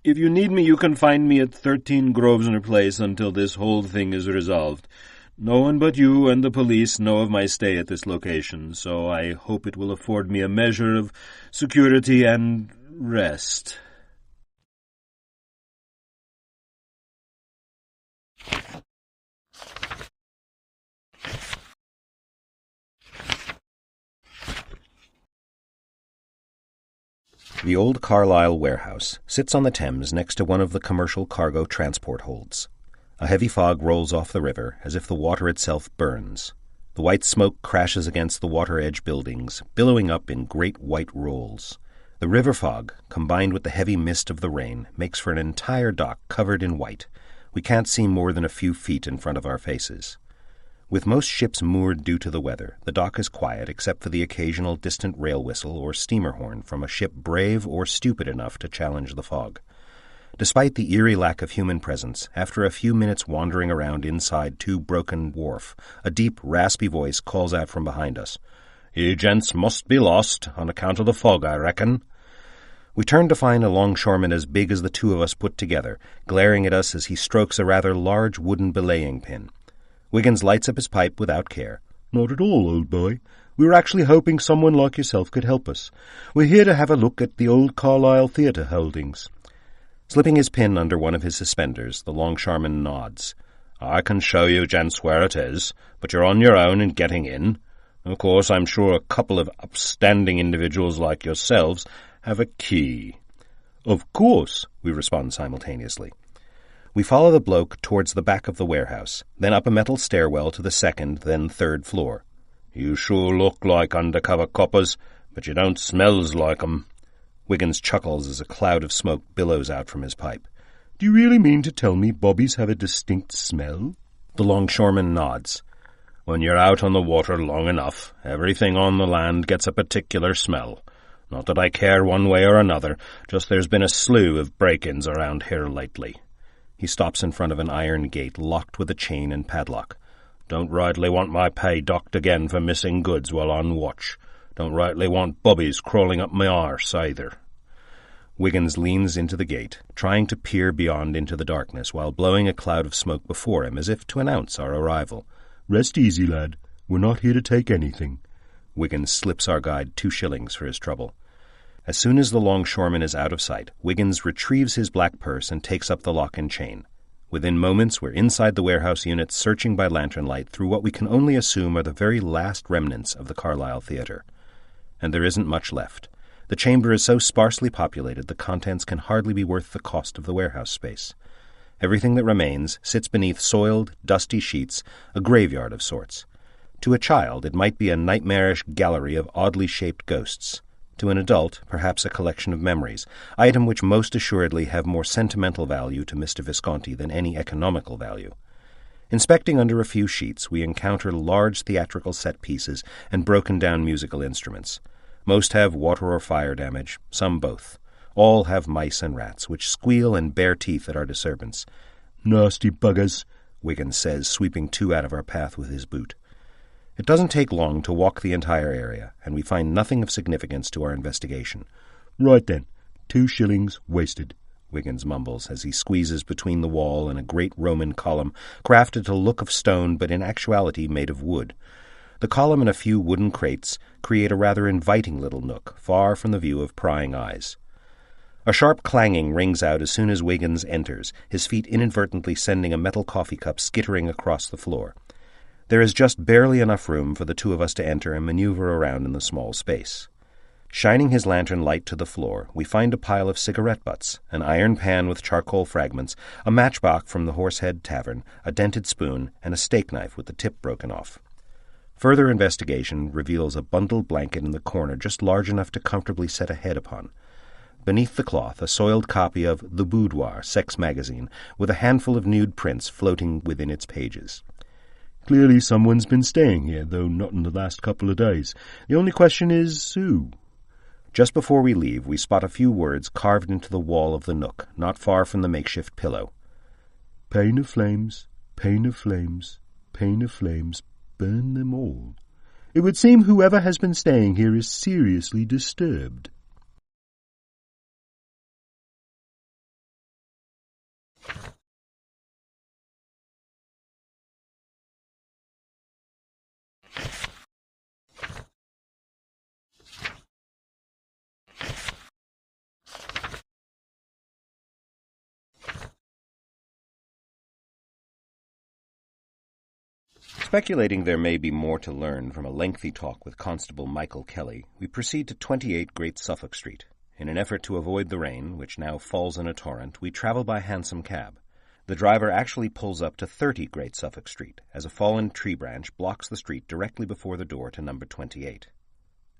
If you need me, you can find me at 13 Grosvenor Place until this whole thing is resolved. No one but you and the police know of my stay at this location, so I hope it will afford me a measure of security and rest. The old Carlisle warehouse sits on the Thames next to one of the commercial cargo transport holds. A heavy fog rolls off the river as if the water itself burns. The white smoke crashes against the water-edge buildings, billowing up in great white rolls. The river fog, combined with the heavy mist of the rain, makes for an entire dock covered in white. We can't see more than a few feet in front of our faces. With most ships moored due to the weather, the dock is quiet except for the occasional distant rail whistle or steamer horn from a ship brave or stupid enough to challenge the fog. Despite the eerie lack of human presence, after a few minutes wandering around inside Two Broken Wharf, a deep, raspy voice calls out from behind us. "You gents must be lost, on account of the fog, I reckon." We turn to find a longshoreman as big as the two of us put together, glaring at us as he strokes a rather large wooden belaying pin. Wiggins lights up his pipe without care. "Not at all, old boy. We were actually hoping someone like yourself could help us. We're here to have a look at the old Carlisle Theatre holdings." Slipping his pin under one of his suspenders, the longshoreman nods. "I can show you gents where it is, but you're on your own in getting in. Of course, I'm sure a couple of upstanding individuals like yourselves have a key." "Of course," we respond simultaneously. We follow the bloke towards the back of the warehouse, then up a metal stairwell to the second, then third floor. "You sure look like undercover coppers, but you don't smells like 'em." Wiggins chuckles as a cloud of smoke billows out from his pipe. "Do you really mean to tell me bobbies have a distinct smell?" The longshoreman nods. "When you're out on the water long enough, everything on the land gets a particular smell. Not that I care one way or another, just there's been a slew of break-ins around here lately." He stops in front of an iron gate locked with a chain and padlock. "Don't rightly want my pay docked again for missing goods while on watch. Don't rightly want bobbies crawling up my arse, either." Wiggins leans into the gate, trying to peer beyond into the darkness while blowing a cloud of smoke before him as if to announce our arrival. "Rest easy, lad. We're not here to take anything." Wiggins slips our guide 2 shillings for his trouble. As soon as the longshoreman is out of sight, Wiggins retrieves his black purse and takes up the lock and chain. Within moments, we're inside the warehouse unit, searching by lantern light through what we can only assume are the very last remnants of the Carlisle Theatre. And there isn't much left. The chamber is so sparsely populated the contents can hardly be worth the cost of the warehouse space. Everything that remains sits beneath soiled, dusty sheets, a graveyard of sorts. To a child, it might be a nightmarish gallery of oddly shaped ghosts. To an adult, perhaps a collection of memories, item which most assuredly have more sentimental value to Mr. Visconti than any economical value. Inspecting under a few sheets, we encounter large theatrical set pieces and broken-down musical instruments. Most have water or fire damage, some both. All have mice and rats, which squeal and bare teeth at our disturbance. "Nasty buggers," Wiggins says, sweeping 2 out of our path with his boot. It doesn't take long to walk the entire area, and we find nothing of significance to our investigation. "Right then, 2 shillings wasted," Wiggins mumbles as he squeezes between the wall and a great Roman column, crafted to look of stone but in actuality made of wood. The column and a few wooden crates create a rather inviting little nook, far from the view of prying eyes. A sharp clanging rings out as soon as Wiggins enters, his feet inadvertently sending a metal coffee cup skittering across the floor. There is just barely enough room for the 2 of us to enter and maneuver around in the small space. Shining his lantern light to the floor, we find a pile of cigarette butts, an iron pan with charcoal fragments, a matchbox from the Horsehead Tavern, a dented spoon, and a steak knife with the tip broken off. Further investigation reveals a bundled blanket in the corner just large enough to comfortably set a head upon. Beneath the cloth, a soiled copy of The Boudoir sex magazine, with a handful of nude prints floating within its pages. "Clearly someone's been staying here, though not in the last couple of days. The only question is, who?" Just before we leave, we spot a few words carved into the wall of the nook, not far from the makeshift pillow. "Pane of flames, pane of flames, pane of flames, burn them all." It would seem whoever has been staying here is seriously disturbed. Speculating there may be more to learn from a lengthy talk with Constable Michael Kelly, we proceed to 28 Great Suffolk Street. In an effort to avoid the rain, which now falls in a torrent, we travel by hansom cab. The driver actually pulls up to 30 Great Suffolk Street, as a fallen tree branch blocks the street directly before the door to number 28.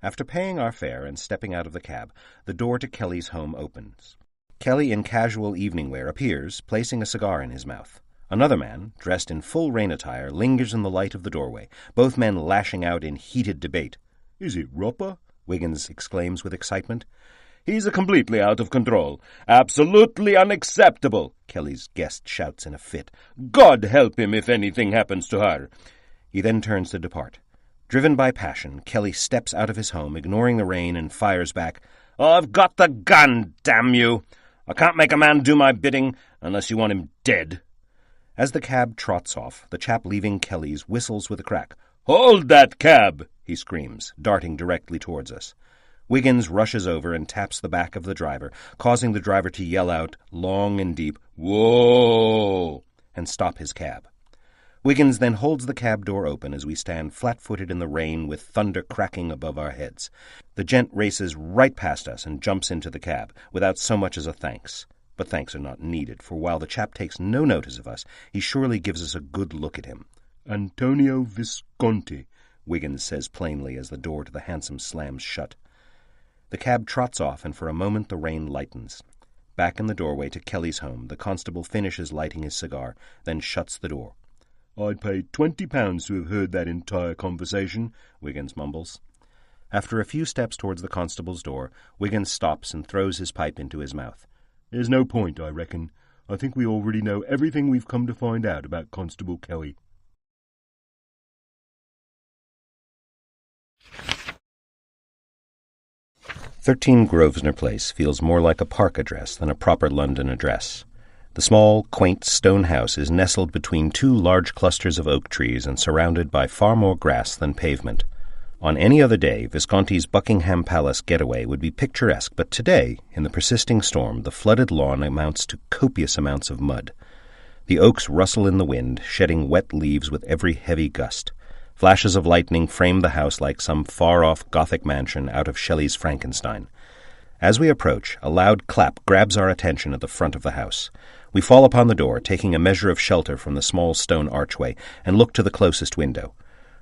After paying our fare and stepping out of the cab, the door to Kelly's home opens. Kelly, in casual evening wear, appears, placing a cigar in his mouth. Another man, dressed in full rain attire, lingers in the light of the doorway, both men lashing out in heated debate. "Is it Roper?" Wiggins exclaims with excitement. "He's completely out of control. Absolutely unacceptable," Kelly's guest shouts in a fit. "God help him if anything happens to her." He then turns to depart. Driven by passion, Kelly steps out of his home, ignoring the rain, and fires back, "Oh, I've got the gun, damn you! I can't make a man do my bidding unless you want him dead." As the cab trots off, the chap leaving Kelly's whistles with a crack. "Hold that cab!" he screams, darting directly towards us. Wiggins rushes over and taps the back of the driver, causing the driver to yell out, long and deep, "Whoa!" and stop his cab. Wiggins then holds the cab door open as we stand flat-footed in the rain with thunder cracking above our heads. The gent races right past us and jumps into the cab, without so much as a thanks. But thanks are not needed, for while the chap takes no notice of us, he surely gives us a good look at him. "Antonio Visconti," Wiggins says plainly as the door to the hansom slams shut. The cab trots off, and for a moment the rain lightens. Back in the doorway to Kelly's home, the constable finishes lighting his cigar, then shuts the door. "I'd pay £20 to have heard that entire conversation," Wiggins mumbles. After a few steps towards the constable's door, Wiggins stops and throws his pipe into his mouth. "There's no point, I reckon. I think we already know everything we've come to find out about Constable Kelly." "13 Grosvenor Place feels more like a park address than a proper London address. The small, quaint stone house is nestled between two large clusters of oak trees and surrounded by far more grass than pavement. On any other day, Visconti's Buckingham Palace getaway would be picturesque, but today, in the persisting storm, the flooded lawn amounts to copious amounts of mud. The oaks rustle in the wind, shedding wet leaves with every heavy gust. Flashes of lightning frame the house like some far-off Gothic mansion out of Shelley's Frankenstein. As we approach, a loud clap grabs our attention at the front of the house. We fall upon the door, taking a measure of shelter from the small stone archway, and look to the closest window.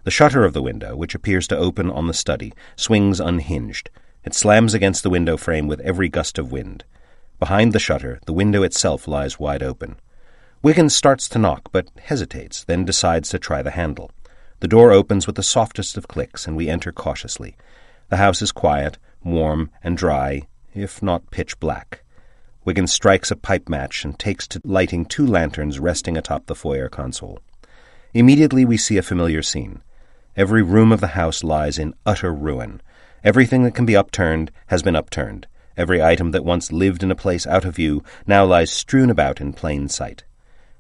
The shutter of the window, which appears to open on the study, swings unhinged. It slams against the window frame with every gust of wind. Behind the shutter, the window itself lies wide open. Wiggins starts to knock, but hesitates, then decides to try the handle. The door opens with the softest of clicks, and we enter cautiously. The house is quiet, warm, and dry, if not pitch black. Wiggins strikes a pipe match and takes to lighting 2 lanterns resting atop the foyer console. Immediately we see a familiar scene. Every room of the house lies in utter ruin. Everything that can be upturned has been upturned. Every item that once lived in a place out of view now lies strewn about in plain sight.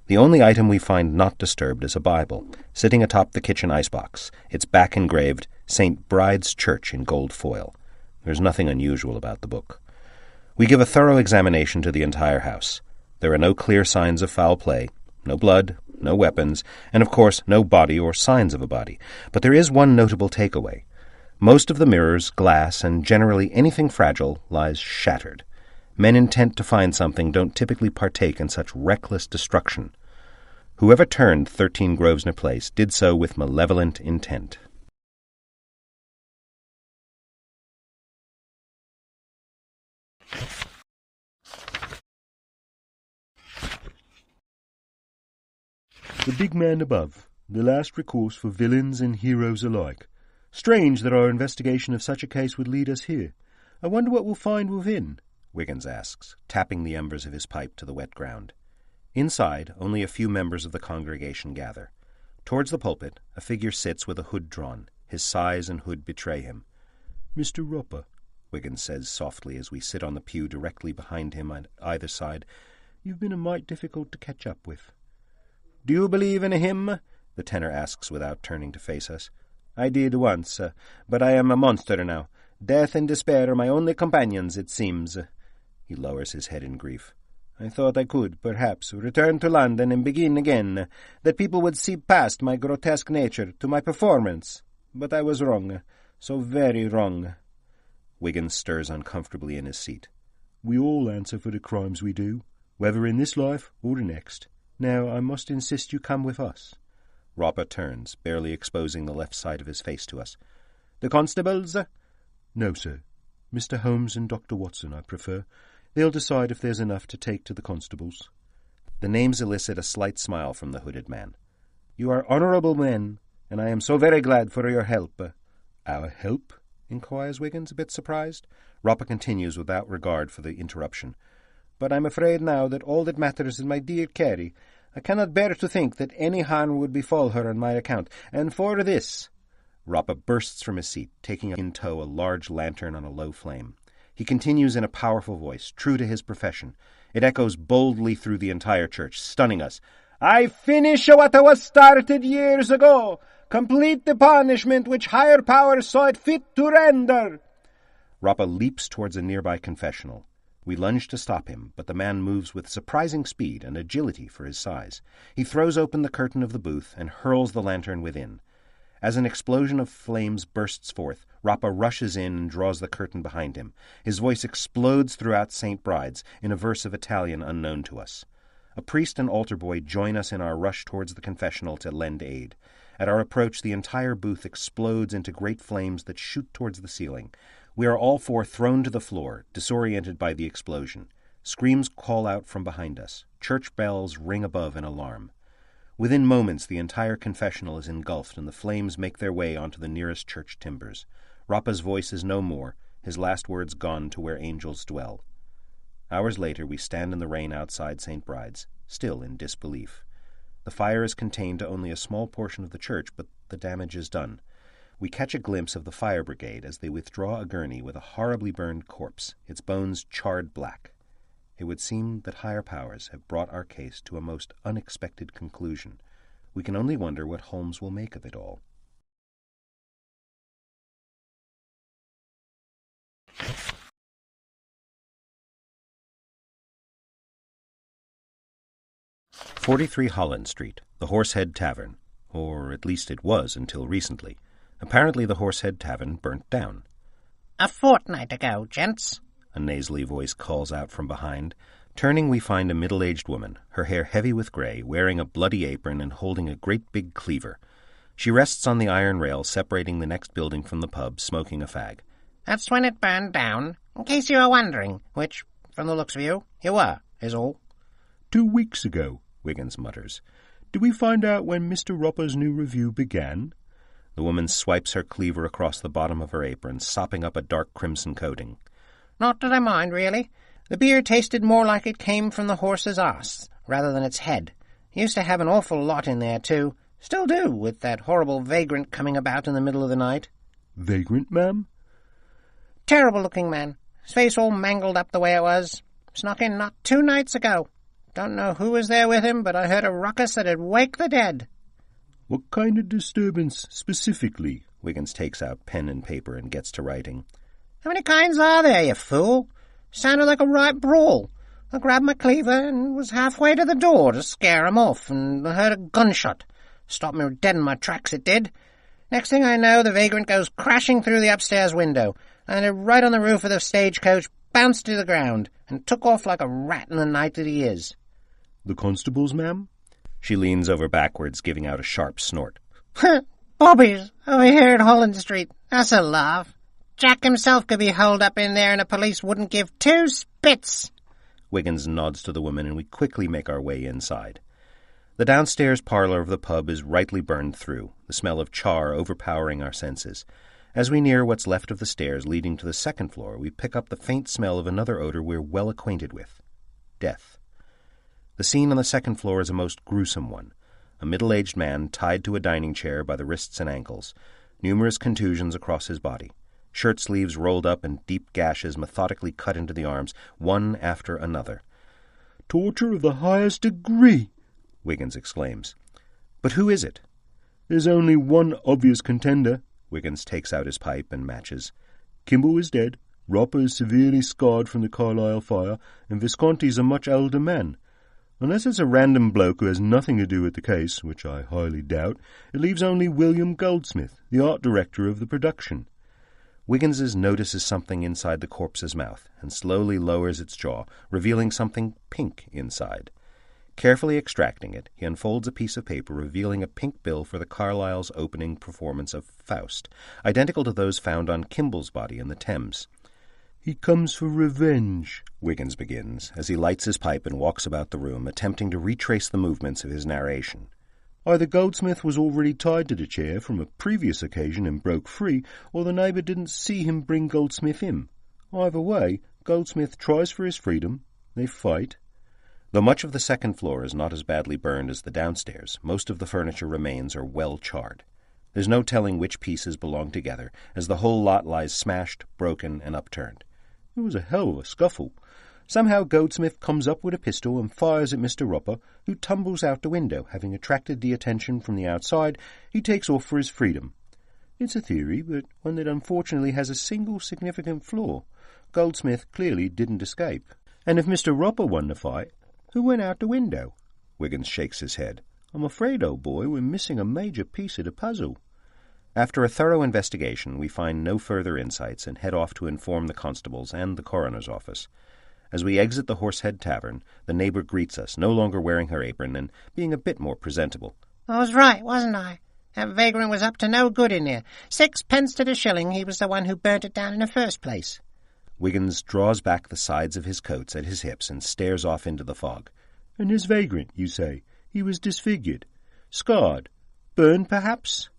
The only item we find not disturbed is a Bible, sitting atop the kitchen icebox, its back engraved St. Bride's Church in gold foil. There's nothing unusual about the book. We give a thorough examination to the entire house. There are no clear signs of foul play, no blood, no weapons, and of course no body or signs of a body. But there is one notable takeaway. Most of the mirrors, glass, and generally anything fragile lies shattered. Men intent to find something don't typically partake in such reckless destruction. Whoever turned 13 Grosvenor Place did so with malevolent intent. The big man above, the last recourse for villains and heroes alike. Strange that our investigation of such a case would lead us here. I wonder what we'll find within, Wiggins asks, tapping the embers of his pipe to the wet ground. Inside, only a few members of the congregation gather. Towards the pulpit, a figure sits with a hood drawn. His size and hood betray him. "Mr. Roper," Wiggins says softly as we sit on the pew directly behind him on either side, "you've been a mite difficult to catch up with." "Do you believe in him?" the tenor asks without turning to face us. "I did once, but I am a monster now. Death and despair are my only companions, it seems." He lowers his head in grief. "I thought I could, perhaps, return to London and begin again, that people would see past my grotesque nature to my performance. But I was wrong, so very wrong." Wiggins stirs uncomfortably in his seat. We all answer for the crimes we do, whether in this life or the next. Now, I must insist you come with us. Ropa turns, barely exposing the left side of his face to us. The constables? No, sir. Mr. Holmes and Dr. Watson, I prefer. They'll decide if there's enough to take to the constables. The names elicit a slight smile from the hooded man. You are honourable men, and I am so very glad for your help. Our help? Inquires Wiggins, a bit surprised. Ropa continues without regard for the interruption. But I'm afraid now that all that matters is my dear Carrie. I cannot bear to think that any harm would befall her on my account, and for this— Ropa bursts from his seat, taking in tow a large lantern on a low flame. He continues in a powerful voice, true to his profession. It echoes boldly through the entire church, stunning us. I finish what was started years ago. Complete the punishment which higher powers saw it fit to render. Ropa leaps towards a nearby confessional. We lunge to stop him, but the man moves with surprising speed and agility for his size. He throws open the curtain of the booth and hurls the lantern within. As an explosion of flames bursts forth, Ropa rushes in and draws the curtain behind him. His voice explodes throughout St. Bride's in a verse of Italian unknown to us. A priest and altar boy join us in our rush towards the confessional to lend aid. At our approach, the entire booth explodes into great flames that shoot towards the ceiling. We are all four thrown to the floor, disoriented by the explosion. Screams call out from behind us. Church bells ring above in alarm. Within moments, the entire confessional is engulfed, and the flames make their way onto the nearest church timbers. Ropa's voice is no more, his last words gone to where angels dwell. Hours later, we stand in the rain outside St. Bride's, still in disbelief. The fire is contained to only a small portion of the church, but the damage is done. We catch a glimpse of the fire brigade as they withdraw a gurney with a horribly burned corpse, its bones charred black. It would seem that higher powers have brought our case to a most unexpected conclusion. We can only wonder what Holmes will make of it all. "43 Holland Street, the Horsehead Tavern, or at least it was until recently. Apparently the Horsehead Tavern burnt down. A fortnight ago, gents," a nasally voice calls out from behind. Turning, we find a middle-aged woman, her hair heavy with gray, wearing a bloody apron and holding a great big cleaver. She rests on the iron rail separating the next building from the pub, smoking a fag. "That's when it burned down, in case you were wondering, which, from the looks of you were, is all." 2 weeks ago, Wiggins mutters. Did we find out when Mr. Roper's new review began? The woman swipes her cleaver across the bottom of her apron, sopping up a dark crimson coating. "Not that I mind, really. The beer tasted more like it came from the horse's arse, rather than its head. Used to have an awful lot in there, too. Still do, with that horrible vagrant coming about in the middle of the night." Vagrant, ma'am? "Terrible-looking man. His face all mangled up the way it was. Snuck in not 2 nights ago. Don't know who was there with him, but I heard a ruckus that'd wake the dead." What kind of disturbance, specifically? Wiggins takes out pen and paper and gets to writing. "How many kinds are there, you fool? Sounded like a right brawl. I grabbed my cleaver and was halfway to the door to scare 'em off, and I heard a gunshot. Stopped me dead in my tracks, it did. Next thing I know, the vagrant goes crashing through the upstairs window, landed right on the roof of the stagecoach, bounced to the ground, and took off like a rat in the night that he is." The constables, ma'am? She leans over backwards, giving out a sharp snort. "Bobbies, over here at Holland Street. That's a laugh. Jack himself could be holed up in there and the police wouldn't give 2 spits." Wiggins nods to the woman, and we quickly make our way inside. The downstairs parlor of the pub is rightly burned through, the smell of char overpowering our senses. As we near what's left of the stairs leading to the second floor, we pick up the faint smell of another odor we're well acquainted with. Death. The scene on the second floor is a most gruesome one. A middle-aged man tied to a dining chair by the wrists and ankles, numerous contusions across his body. Shirt sleeves rolled up and deep gashes methodically cut into the arms, one after another. "Torture of the highest degree," Wiggins exclaims. "But who is it?" "There's only one obvious contender." Wiggins takes out his pipe and matches. "Kimball is dead, Roper is severely scarred from the Carlisle fire, and Visconti's a much older man. Unless it's a random bloke who has nothing to do with the case, which I highly doubt, it leaves only William Goldsmith, the art director of the production." Wiggins notices something inside the corpse's mouth and slowly lowers its jaw, revealing something pink inside. Carefully extracting it, he unfolds a piece of paper revealing a pink bill for the Carlyle's opening performance of Faust, identical to those found on Kimball's body in the Thames. "He comes for revenge," Wiggins begins, as he lights his pipe and walks about the room, attempting to retrace the movements of his narration. "Either Goldsmith was already tied to the chair from a previous occasion and broke free, or the neighbour didn't see him bring Goldsmith in. Either way, Goldsmith tries for his freedom. They fight." Though much of the second floor is not as badly burned as the downstairs, most of the furniture remains are well charred. There's no telling which pieces belong together, as the whole lot lies smashed, broken, and upturned. It was a hell of a scuffle. Somehow Goldsmith comes up with a pistol and fires at Mr. Roper, who tumbles out the window. Having attracted the attention from the outside, he takes off for his freedom. It's a theory, but one that unfortunately has a single significant flaw. Goldsmith clearly didn't escape. And if Mr. Roper won the fight, who went out the window? Wiggins shakes his head. I'm afraid, old boy, we're missing a major piece of the puzzle. After a thorough investigation, we find no further insights and head off to inform the constables and the coroner's office. As we exit the Horsehead Tavern, the neighbour greets us, no longer wearing her apron and being a bit more presentable. I was right, wasn't I? That vagrant was up to no good in there. 6 pence to the shilling, he was the one who burnt it down in the first place. Wiggins draws back the sides of his coats at his hips and stares off into the fog. And this vagrant, you say, he was disfigured, scarred, burned perhaps?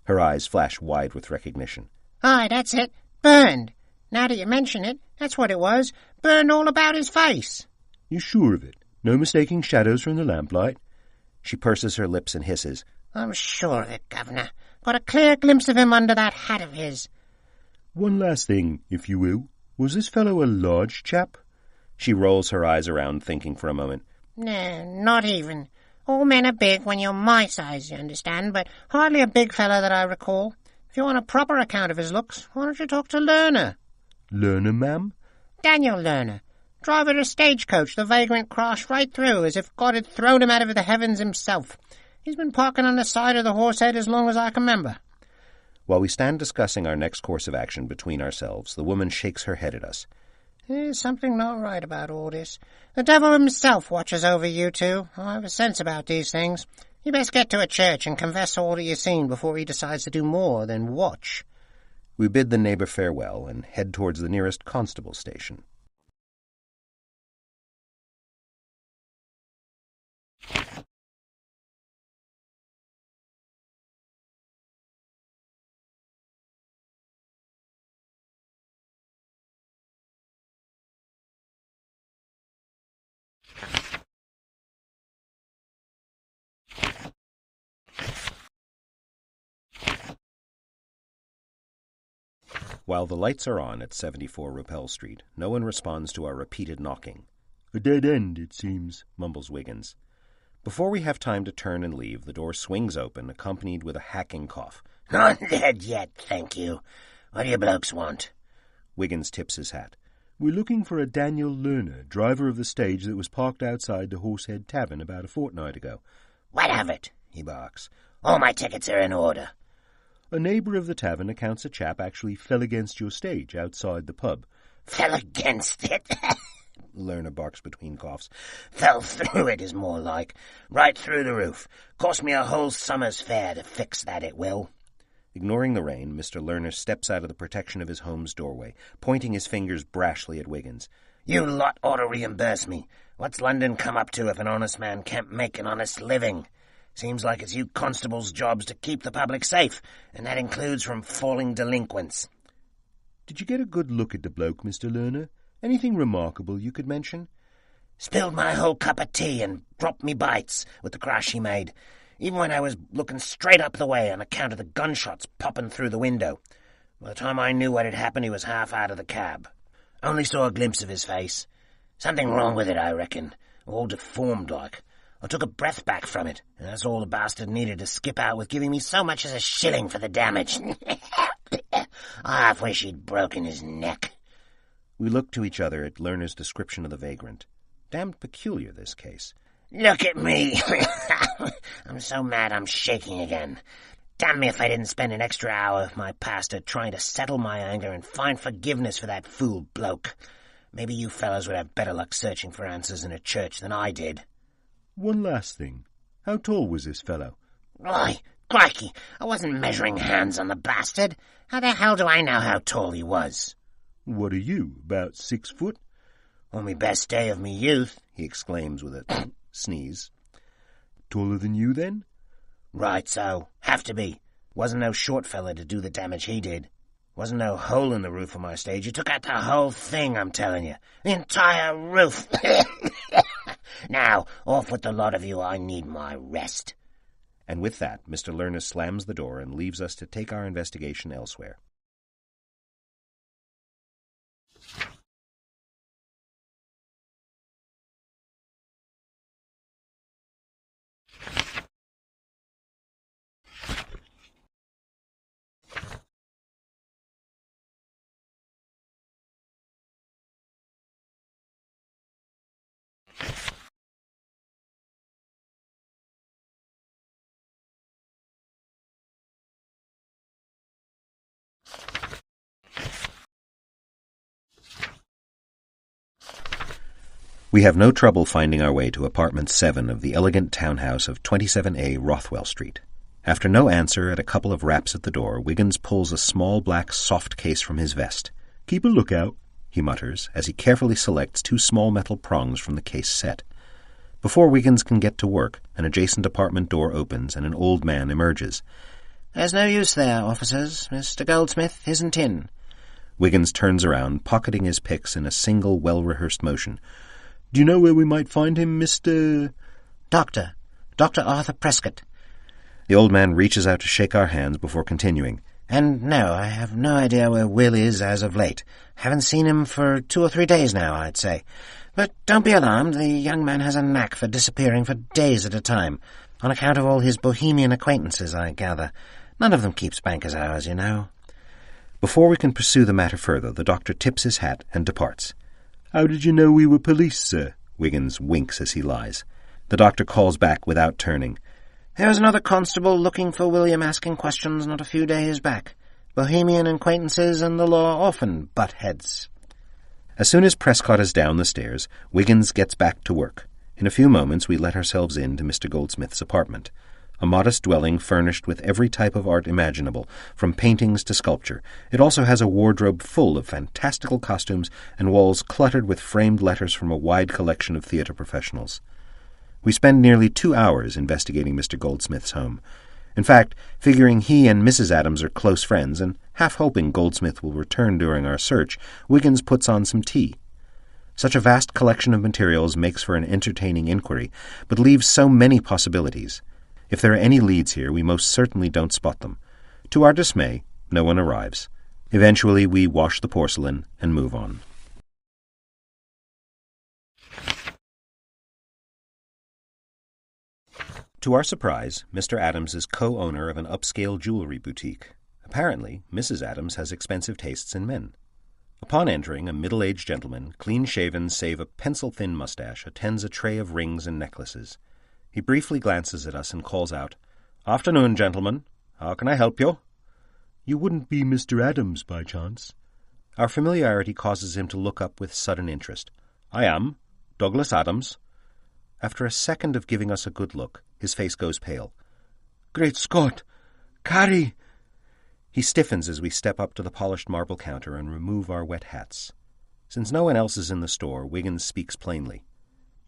Her eyes flash wide with recognition. Aye, that's it. Burned. Now that you mention it, that's what it was. Burned all about his face. You sure of it? No mistaking shadows from the lamplight? She purses her lips and hisses. I'm sure of it, Governor. Got a clear glimpse of him under that hat of his. One last thing, if you will. Was this fellow a large chap? She rolls her eyes around, thinking for a moment. No, not even. All men are big when you're my size, you understand, but hardly a big fellow that I recall. If you want a proper account of his looks, why don't you talk to Lerner? Lerner, ma'am? Daniel Lerner. Driver of a stagecoach the vagrant crashed right through, as if God had thrown him out of the heavens himself. He's been parking on the side of the Horsehead as long as I can remember. While we stand discussing our next course of action between ourselves, the woman shakes her head at us. There's something not right about all this. The devil himself watches over you two. I have a sense about these things. You best get to a church and confess all that you've seen before he decides to do more than watch. We bid the neighbour farewell and head towards the nearest constable station. While the lights are on at 74 Rappel Street, no one responds to our repeated knocking. A dead end, it seems, mumbles Wiggins. Before we have time to turn and leave, the door swings open, accompanied with a hacking cough. Not dead yet, thank you. What do you blokes want? Wiggins tips his hat. We're looking for a Daniel Lerner, driver of the stage that was parked outside the Horsehead Tavern about a fortnight ago. What of it? He barks. All my tickets are in order. A neighbour of the tavern accounts a chap actually fell against your stage outside the pub. Fell against it? Lerner barks between coughs. Fell through it is more like. Right through the roof. Cost me a whole summer's fare to fix that, it will. Ignoring the rain, Mr. Lerner steps out of the protection of his home's doorway, pointing his fingers brashly at Wiggins. You lot ought to reimburse me. What's London come up to if an honest man can't make an honest living? Seems like it's you constables' jobs to keep the public safe, and that includes from falling delinquents. Did you get a good look at the bloke, Mr. Lerner? Anything remarkable you could mention? Spilled my whole cup of tea and dropped me bites with the crash he made, even when I was looking straight up the way on account of the gunshots popping through the window. By the time I knew what had happened, he was half out of the cab. Only saw a glimpse of his face. Something wrong with it, I reckon. All deformed like. I took a breath back from it, and that's all the bastard needed to skip out with giving me so much as a shilling for the damage. I half wish he'd broken his neck. We looked to each other at Lerner's description of the vagrant. Damned peculiar, this case. Look at me. I'm so mad I'm shaking again. Damn me if I didn't spend an extra hour with my pastor trying to settle my anger and find forgiveness for that fool bloke. Maybe you fellows would have better luck searching for answers in a church than I did. One last thing. How tall was this fellow? Why, crikey, I wasn't measuring hands on the bastard. How the hell do I know how tall he was? What are you, about 6 foot? On me best day of me youth, he exclaims with a sneeze. Taller than you, then? Right so, have to be. Wasn't no short fella to do the damage he did. Wasn't no hole in the roof of my stage. He took out the whole thing, I'm telling you. The entire roof. Now, off with the lot of you. I need my rest. And with that, Mr. Lerner slams the door and leaves us to take our investigation elsewhere. We have no trouble finding our way to apartment 7 of the elegant townhouse of 27A Rothwell Street. After no answer at a couple of raps at the door, Wiggins pulls a small black soft case from his vest. "Keep a lookout," he mutters, as he carefully selects 2 small metal prongs from the case set. Before Wiggins can get to work, an adjacent apartment door opens and an old man emerges. "There's no use there, officers. Mr. Goldsmith isn't in." Wiggins turns around, pocketing his picks in a single well-rehearsed motion. "Do you know where we might find him, Mr.—" Dr. Arthur Prescott." The old man reaches out to shake our hands before continuing. "And no, I have no idea where Will is as of late. Haven't seen him for 2 or 3 days now, I'd say. But don't be alarmed, the young man has a knack for disappearing for days at a time, on account of all his bohemian acquaintances, I gather. None of them keeps banker's hours, you know." Before we can pursue the matter further, the doctor tips his hat and departs. "How did you know we were police, sir?" Wiggins winks as he lies. The doctor calls back without turning. "There was another constable looking for William asking questions not a few days back. Bohemian acquaintances and the law often butt heads." As soon as Prescott is down the stairs, Wiggins gets back to work. In a few moments we let ourselves into Mr. Goldsmith's apartment. A modest dwelling furnished with every type of art imaginable, from paintings to sculpture. It also has a wardrobe full of fantastical costumes and walls cluttered with framed letters from a wide collection of theatre professionals. We spend nearly 2 hours investigating Mr. Goldsmith's home. In fact, figuring he and Mrs. Adams are close friends, and half hoping Goldsmith will return during our search, Wiggins puts on some tea. Such a vast collection of materials makes for an entertaining inquiry, but leaves so many possibilities. If there are any leads here, we most certainly don't spot them. To our dismay, no one arrives. Eventually, we wash the porcelain and move on. To our surprise, Mr. Adams is co-owner of an upscale jewelry boutique. Apparently, Mrs. Adams has expensive tastes in men. Upon entering, a middle-aged gentleman, clean-shaven save a pencil-thin mustache, attends a tray of rings and necklaces. He briefly glances at us and calls out, "Afternoon, gentlemen. How can I help you?" "You wouldn't be Mr. Adams, by chance?" Our familiarity causes him to look up with sudden interest. "I am. Douglas Adams." After a second of giving us a good look, his face goes pale. "Great Scott! Carrie!" He stiffens as we step up to the polished marble counter and remove our wet hats. Since no one else is in the store, Wiggins speaks plainly.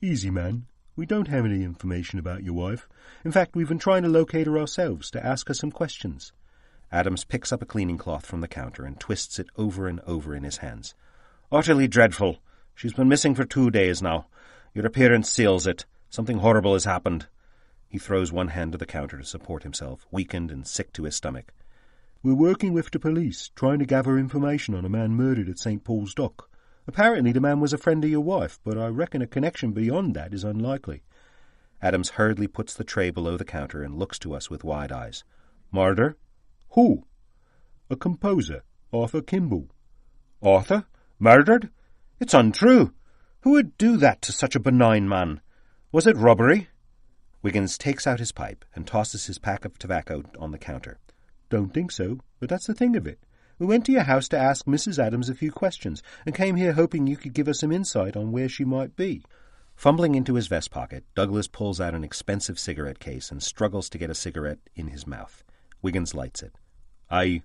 "Easy, man. We don't have any information about your wife. In fact, we've been trying to locate her ourselves to ask her some questions." Adams picks up a cleaning cloth from the counter and twists it over and over in his hands. "Utterly dreadful. She's been missing for 2 days now. Your appearance seals it. Something horrible has happened." He throws one hand to the counter to support himself, weakened and sick to his stomach. "We're working with the police, trying to gather information on a man murdered at St. Paul's Dock. Apparently the man was a friend of your wife, but I reckon a connection beyond that is unlikely." Adams hurriedly puts the tray below the counter and looks to us with wide eyes. "Murder? "Who?" "A composer, Arthur Kimball." "Arthur? Murdered? It's untrue. Who would do that to such a benign man? Was it robbery?" Wiggins takes out his pipe and tosses his pack of tobacco on the counter. Don't think so, but that's the thing of it. We went to your house to ask Mrs. Adams a few questions, and came here hoping you could give us some insight on where she might be. Fumbling into his vest pocket, Douglas pulls out an expensive cigarette case and struggles to get a cigarette in his mouth. Wiggins lights it. I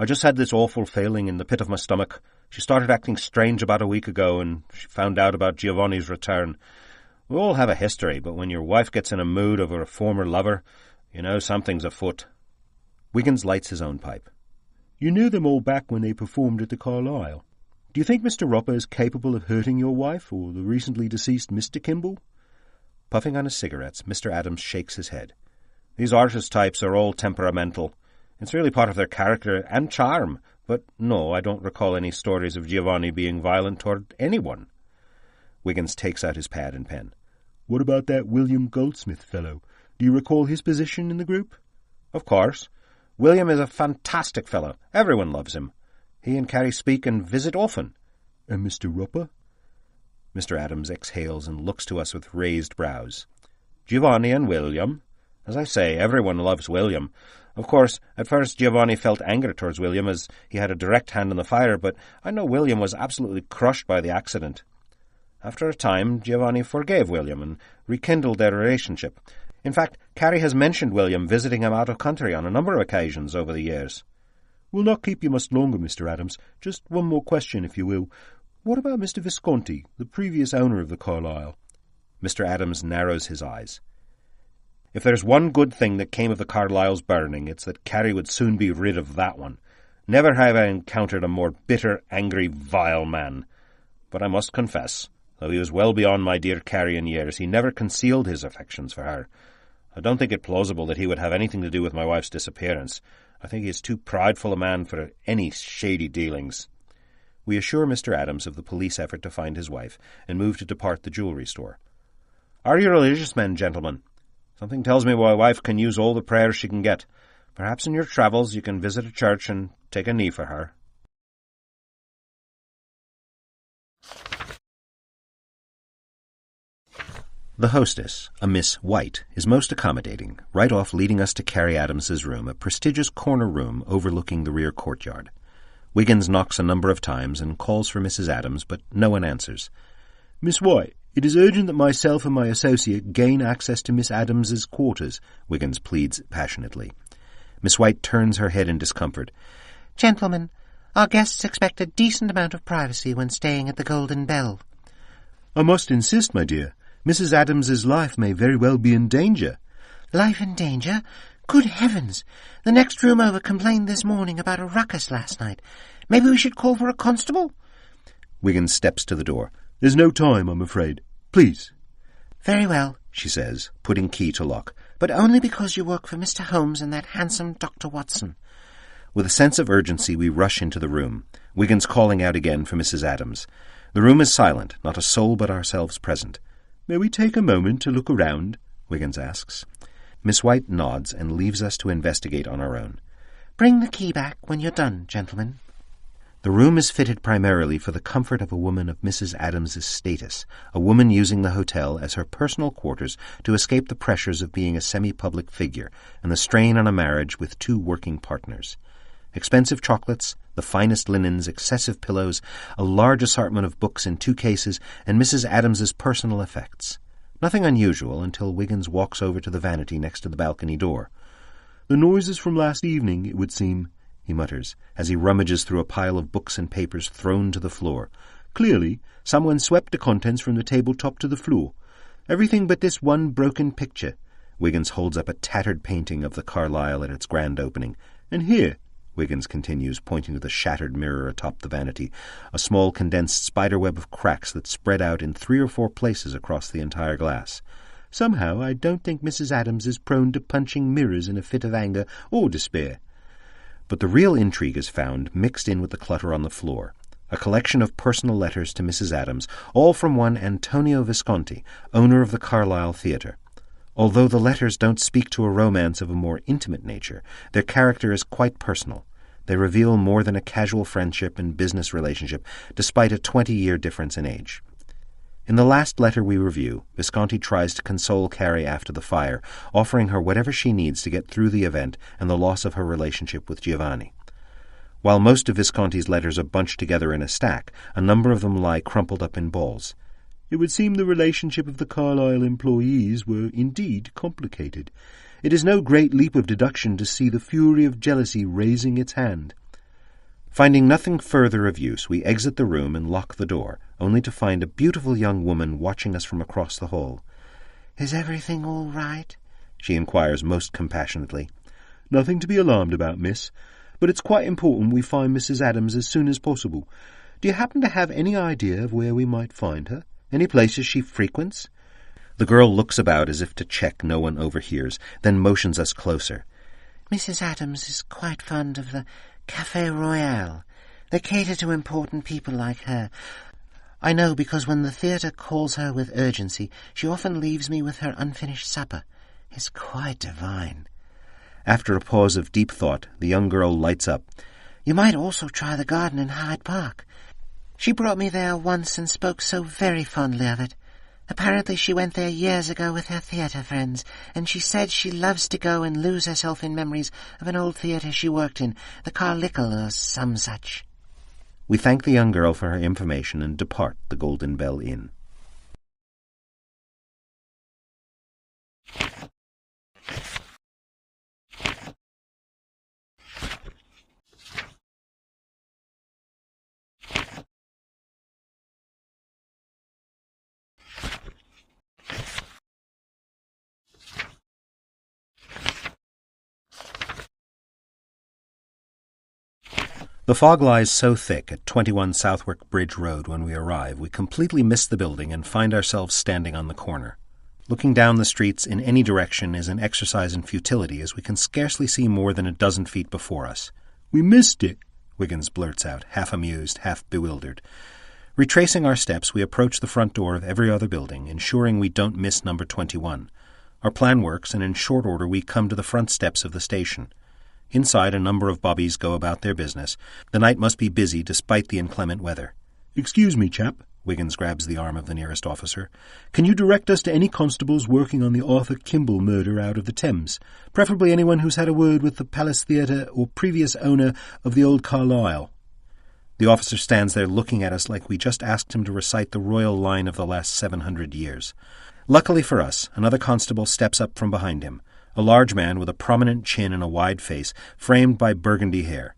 just had this awful failing in the pit of my stomach. She started acting strange about a week ago, and she found out about Giovanni's return. We all have a history, but when your wife gets in a mood over a former lover, you know something's afoot. Wiggins lights his own pipe. You knew them all back when they performed at the Carlisle. Do you think Mr. Roper is capable of hurting your wife, or the recently deceased Mr. Kimball? Puffing on his cigarettes, Mr. Adams shakes his head. These artist types are all temperamental. It's really part of their character and charm, but no, I don't recall any stories of Giovanni being violent toward anyone. Wiggins takes out his pad and pen. What about that William Goldsmith fellow? Do you recall his position in the group? Of course. William is a fantastic fellow. Everyone loves him. He and Carrie speak and visit often. And Mr. Roper? Mr. Adams exhales and looks to us with raised brows. Giovanni and William. As I say, everyone loves William. Of course, at first Giovanni felt anger towards William as he had a direct hand in the fire, but I know William was absolutely crushed by the accident. After a time, Giovanni forgave William and rekindled their relationship. In fact, Carrie has mentioned William visiting him out of country on a number of occasions over the years. We'll not keep you much longer, Mr. Adams. Just one more question, if you will. What about Mr. Visconti, the previous owner of the Carlisle? Mr. Adams narrows his eyes. If there's one good thing that came of the Carlisle's burning, it's that Carrie would soon be rid of that one. Never have I encountered a more bitter, angry, vile man. But I must confess, though he was well beyond my dear Carrie in years, he never concealed his affections for her. I don't think it plausible that he would have anything to do with my wife's disappearance. I think he is too prideful a man for any shady dealings. We assure Mr. Adams of the police effort to find his wife, and move to depart the jewellery store. Are you religious men, gentlemen? Something tells me my wife can use all the prayers she can get. Perhaps in your travels you can visit a church and take a knee for her. The hostess, a Miss White, is most accommodating, right off leading us to Carrie Adams's room, a prestigious corner room overlooking the rear courtyard. Wiggins knocks a number of times and calls for Mrs. Adams, but no one answers. Miss White, it is urgent that myself and my associate gain access to Miss Adams's quarters, Wiggins pleads passionately. Miss White turns her head in discomfort. Gentlemen, our guests expect a decent amount of privacy when staying at the Golden Bell. I must insist, my dear. Mrs. Adams's life may very well be in danger. Life in danger? Good heavens! The next room over complained this morning about a ruckus last night. Maybe we should call for a constable? Wiggins steps to the door. There's no time, I'm afraid. Please. Very well, she says, putting key to lock. But only because you work for Mr. Holmes and that handsome Dr. Watson. With a sense of urgency, we rush into the room, Wiggins calling out again for Mrs. Adams. The room is silent, not a soul but ourselves present. May we take a moment to look around? Wiggins asks. Miss White nods and leaves us to investigate on our own. Bring the key back when you're done, gentlemen. The room is fitted primarily for the comfort of a woman of Mrs. Adams's status, a woman using the hotel as her personal quarters to escape the pressures of being a semi-public figure and the strain on a marriage with two working partners. Expensive chocolates, the finest linens, excessive pillows, a large assortment of books in 2 cases, and Mrs. Adams's personal effects. Nothing unusual until Wiggins walks over to the vanity next to the balcony door. The noises from last evening, it would seem, he mutters, as he rummages through a pile of books and papers thrown to the floor. Clearly, someone swept the contents from the tabletop to the floor. Everything but this one broken picture. Wiggins holds up a tattered painting of the Carlisle at its grand opening. And here, Wiggins continues, pointing to the shattered mirror atop the vanity, a small condensed spiderweb of cracks that spread out in 3 or 4 places across the entire glass. Somehow I don't think Mrs. Adams is prone to punching mirrors in a fit of anger or despair. But the real intrigue is found mixed in with the clutter on the floor. A collection of personal letters to Mrs. Adams, all from one Antonio Visconti, owner of the Carlisle Theatre. Although the letters don't speak to a romance of a more intimate nature, their character is quite personal. They reveal more than a casual friendship and business relationship, despite a 20-year difference in age. In the last letter we review, Visconti tries to console Carrie after the fire, offering her whatever she needs to get through the event and the loss of her relationship with Giovanni. While most of Visconti's letters are bunched together in a stack, a number of them lie crumpled up in balls. It would seem the relationship of the Carlyle employees were indeed complicated. It is no great leap of deduction to see the fury of jealousy raising its hand. Finding nothing further of use, we exit the room and lock the door, only to find a beautiful young woman watching us from across the hall. "Is everything all right?" she inquires most compassionately. "Nothing to be alarmed about, miss, but it's quite important we find Mrs. Adams as soon as possible. Do you happen to have any idea of where we might find her? Any places she frequents?" The girl looks about as if to check no one overhears, then motions us closer. "Mrs. Adams is quite fond of the Café Royal. They cater to important people like her. I know because when the theatre calls her with urgency, she often leaves me with her unfinished supper. It's quite divine." After a pause of deep thought, the young girl lights up. "You might also try the garden in Hyde Park. She brought me there once and spoke so very fondly of it. Apparently she went there years ago with her theatre friends, and she said she loves to go and lose herself in memories of an old theatre she worked in, the Carmichael or some such." We thank the young girl for her information and depart the Golden Bell Inn. The fog lies so thick at 21 Southwark Bridge Road when we arrive, we completely miss the building and find ourselves standing on the corner. Looking down the streets in any direction is an exercise in futility, as we can scarcely see more than a dozen feet before us. "We missed it," Wiggins blurts out, half amused, half bewildered. Retracing our steps, we approach the front door of every other building, ensuring we don't miss number 21. Our plan works, and in short order we come to the front steps of the station. Inside, a number of bobbies go about their business. The night must be busy despite the inclement weather. "Excuse me, chap." Wiggins grabs the arm of the nearest officer. "Can you direct us to any constables working on the Arthur Kimball murder out of the Thames? Preferably anyone who's had a word with the Palace Theatre or previous owner of the old Carlyle." The officer stands there looking at us like we just asked him to recite the royal line of the last 700 years. Luckily for us, another constable steps up from behind him, a large man with a prominent chin and a wide face, framed by burgundy hair.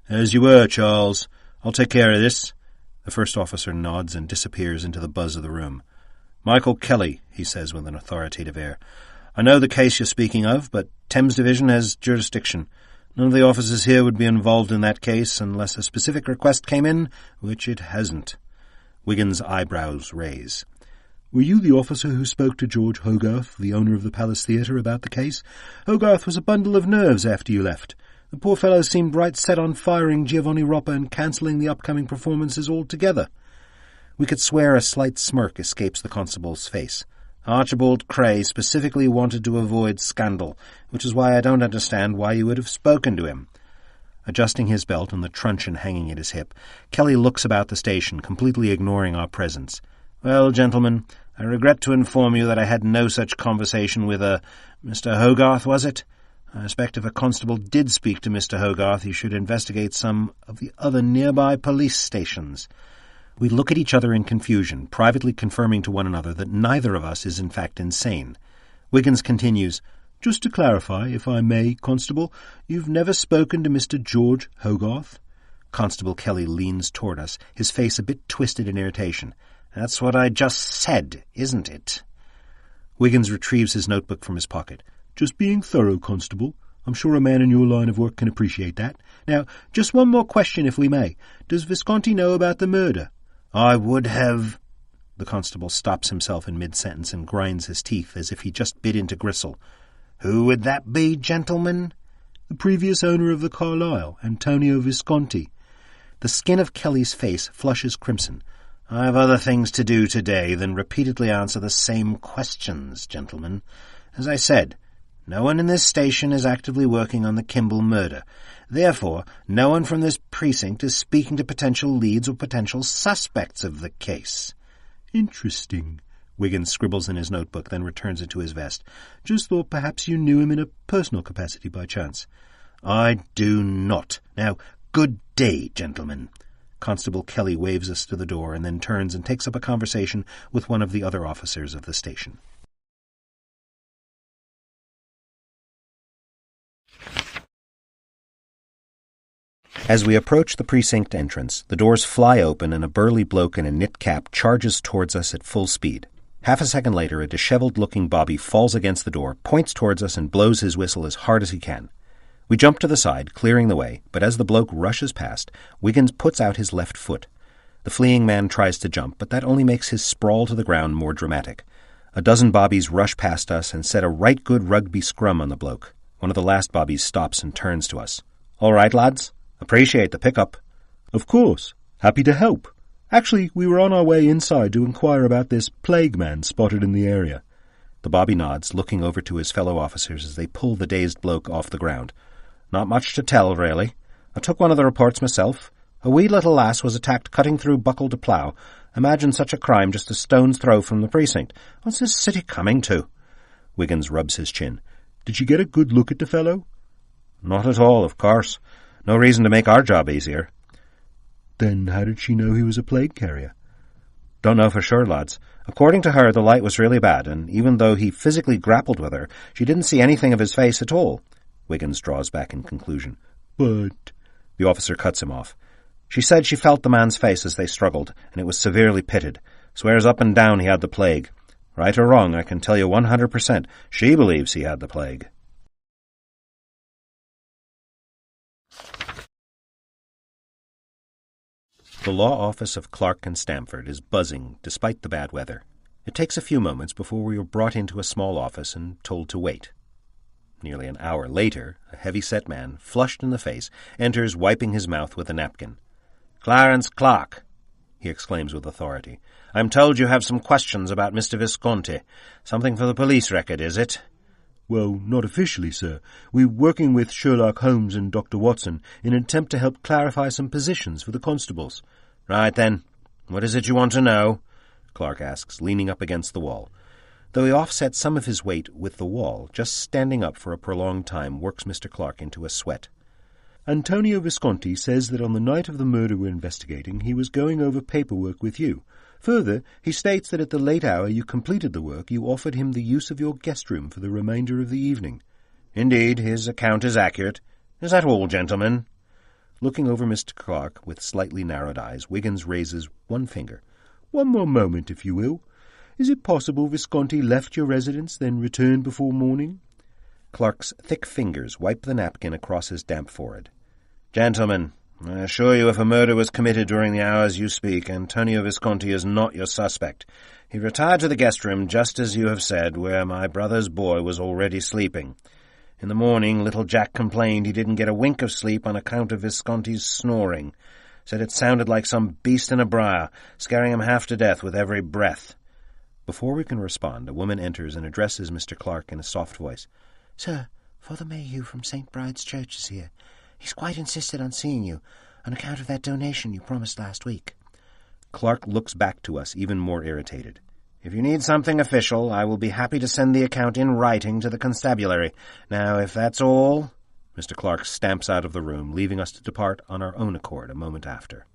"As you were, Charles. I'll take care of this." The first officer nods and disappears into the buzz of the room. "Michael Kelly," he says with an authoritative air. "I know the case you're speaking of, but Thames Division has jurisdiction. None of the officers here would be involved in that case unless a specific request came in, which it hasn't." Wiggins' eyebrows raise. "Were you the officer who spoke to George Hogarth, the owner of the Palace Theatre, about the case? Hogarth was a bundle of nerves after you left. The poor fellow seemed right set on firing Giovanni Roppa and cancelling the upcoming performances altogether." We could swear a slight smirk escapes the constable's face. "Archibald Cray specifically wanted to avoid scandal, which is why I don't understand why you would have spoken to him." Adjusting his belt and the truncheon hanging at his hip, Kelly looks about the station, completely ignoring our presence. "Well, gentlemen, I regret to inform you that I had no such conversation with Mr. Hogarth, was it? I suspect if a constable did speak to Mr. Hogarth, he should investigate some of the other nearby police stations." We look at each other in confusion, privately confirming to one another that neither of us is in fact insane. Wiggins continues, "Just to clarify, if I may, Constable, you've never spoken to Mr. George Hogarth?" Constable Kelly leans toward us, his face a bit twisted in irritation. "That's what I just said, isn't it?" Wiggins retrieves his notebook from his pocket. "Just being thorough, Constable. I'm sure a man in your line of work can appreciate that. Now, just one more question, if we may. Does Visconti know about the murder?" "I would have—" The constable stops himself in mid-sentence and grinds his teeth as if he just bit into gristle. "Who would that be, gentlemen?" "The previous owner of the Carlyle, Antonio Visconti." The skin of Kelly's face flushes crimson. "I have other things to do today than repeatedly answer the same questions, gentlemen. As I said, no one in this station is actively working on the Kimball murder. Therefore, no one from this precinct is speaking to potential leads or potential suspects of the case." Interesting. Wiggins scribbles in his notebook, then returns it to his vest. Just thought perhaps you knew him in a personal capacity by chance. I do not. Now, good day, gentlemen. Constable Kelly waves us to the door and then turns and takes up a conversation with one of the other officers of the station. As we approach the precinct entrance, the doors fly open and a burly bloke in a knit cap charges towards us at full speed. Half a second later, a disheveled-looking bobby falls against the door, points towards us, and blows his whistle as hard as he can. We jump to the side, clearing the way, but as the bloke rushes past, Wiggins puts out his left foot. The fleeing man tries to jump, but that only makes his sprawl to the ground more dramatic. A dozen bobbies rush past us and set a right good rugby scrum on the bloke. One of the last bobbies stops and turns to us. "All right, lads? Appreciate the pickup." "Of course. Happy to help. Actually, we were on our way inside to inquire about this plague man spotted in the area." The bobby nods, looking over to his fellow officers as they pull the dazed bloke off the ground. "Not much to tell, really. I took one of the reports myself. A wee little lass was attacked cutting through buckle to plough. Imagine such a crime just a stone's throw from the precinct. What's this city coming to?" Wiggins rubs his chin. "Did you get a good look at the fellow?" "Not at all, of course. No reason to make our job easier." "Then how did she know he was a plague carrier?" "Don't know for sure, lads. According to her, the light was really bad, and even though he physically grappled with her, she didn't see anything of his face at all." Wiggins draws back in conclusion. "But—" The officer cuts him off. "She said she felt the man's face as they struggled, and it was severely pitted. Swears up and down he had the plague. Right or wrong, I can tell you 100%, she believes he had the plague." The law office of Clark and Stamford is buzzing despite the bad weather. It takes a few moments before we are brought into a small office and told to wait. Nearly an hour later, a heavy-set man, flushed in the face, enters wiping his mouth with a napkin. "Clarence Clark," he exclaims with authority. "I'm told you have some questions about Mr. Visconti. Something for the police record, is it?" "Well, not officially, sir. We're working with Sherlock Holmes and Dr. Watson in an attempt to help clarify some positions for the constables." "Right then. What is it you want to know?" Clark asks, leaning up against the wall. Though he offsets some of his weight with the wall, just standing up for a prolonged time works Mr. Clark into a sweat. "Antonio Visconti says that on the night of the murder we're investigating, he was going over paperwork with you. Further, he states that at the late hour you completed the work, you offered him the use of your guest room for the remainder of the evening." "Indeed, his account is accurate. Is that all, gentlemen?" Looking over Mr. Clark with slightly narrowed eyes, Wiggins raises one finger. "One more moment, if you will. Is it possible Visconti left your residence, then returned before morning?" Clark's thick fingers wipe the napkin across his damp forehead. "Gentlemen, I assure you if a murder was committed during the hours you speak, Antonio Visconti is not your suspect. He retired to the guest room, just as you have said, where my brother's boy was already sleeping. In the morning, little Jack complained he didn't get a wink of sleep on account of Visconti's snoring. Said it sounded like some beast in a briar, scaring him half to death with every breath." Before we can respond, a woman enters and addresses Mr. Clark in a soft voice. "Sir, Father Mayhew from St. Bride's Church is here. He's quite insisted on seeing you, on account of that donation you promised last week." Clark looks back to us, even more irritated. "If you need something official, I will be happy to send the account in writing to the constabulary. Now, if that's all—" Mr. Clark stamps out of the room, leaving us to depart on our own accord a moment after.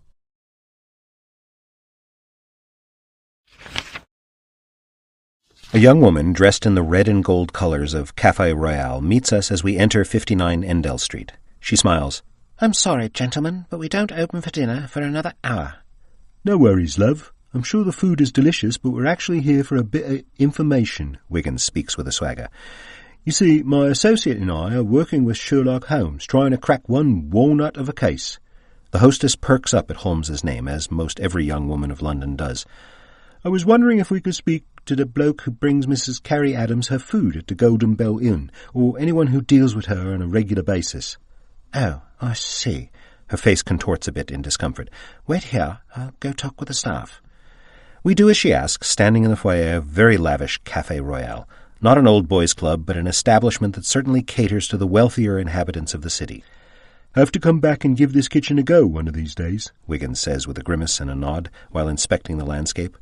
A young woman dressed in the red and gold colors of Café Royal meets us as we enter 59 Endell Street. She smiles. "I'm sorry, gentlemen, but we don't open for dinner for another hour." "No worries, love. I'm sure the food is delicious, but we're actually here for a bit of information," Wiggins speaks with a swagger. "You see, my associate and I are working with Sherlock Holmes, trying to crack one walnut of a case." The hostess perks up at Holmes's name, as most every young woman of London does. "I was wondering if we could speak to the bloke who brings Mrs. Carrie Adams her food at the Golden Bell Inn, or anyone who deals with her on a regular basis." "Oh, I see." Her face contorts a bit in discomfort. "Wait here. I'll go talk with the staff." We do as she asks, standing in the foyer of a very lavish Café Royal. Not an old boys' club, but an establishment that certainly caters to the wealthier inhabitants of the city. "Have to come back and give this kitchen a go one of these days," Wiggins says with a grimace and a nod, while inspecting the landscape.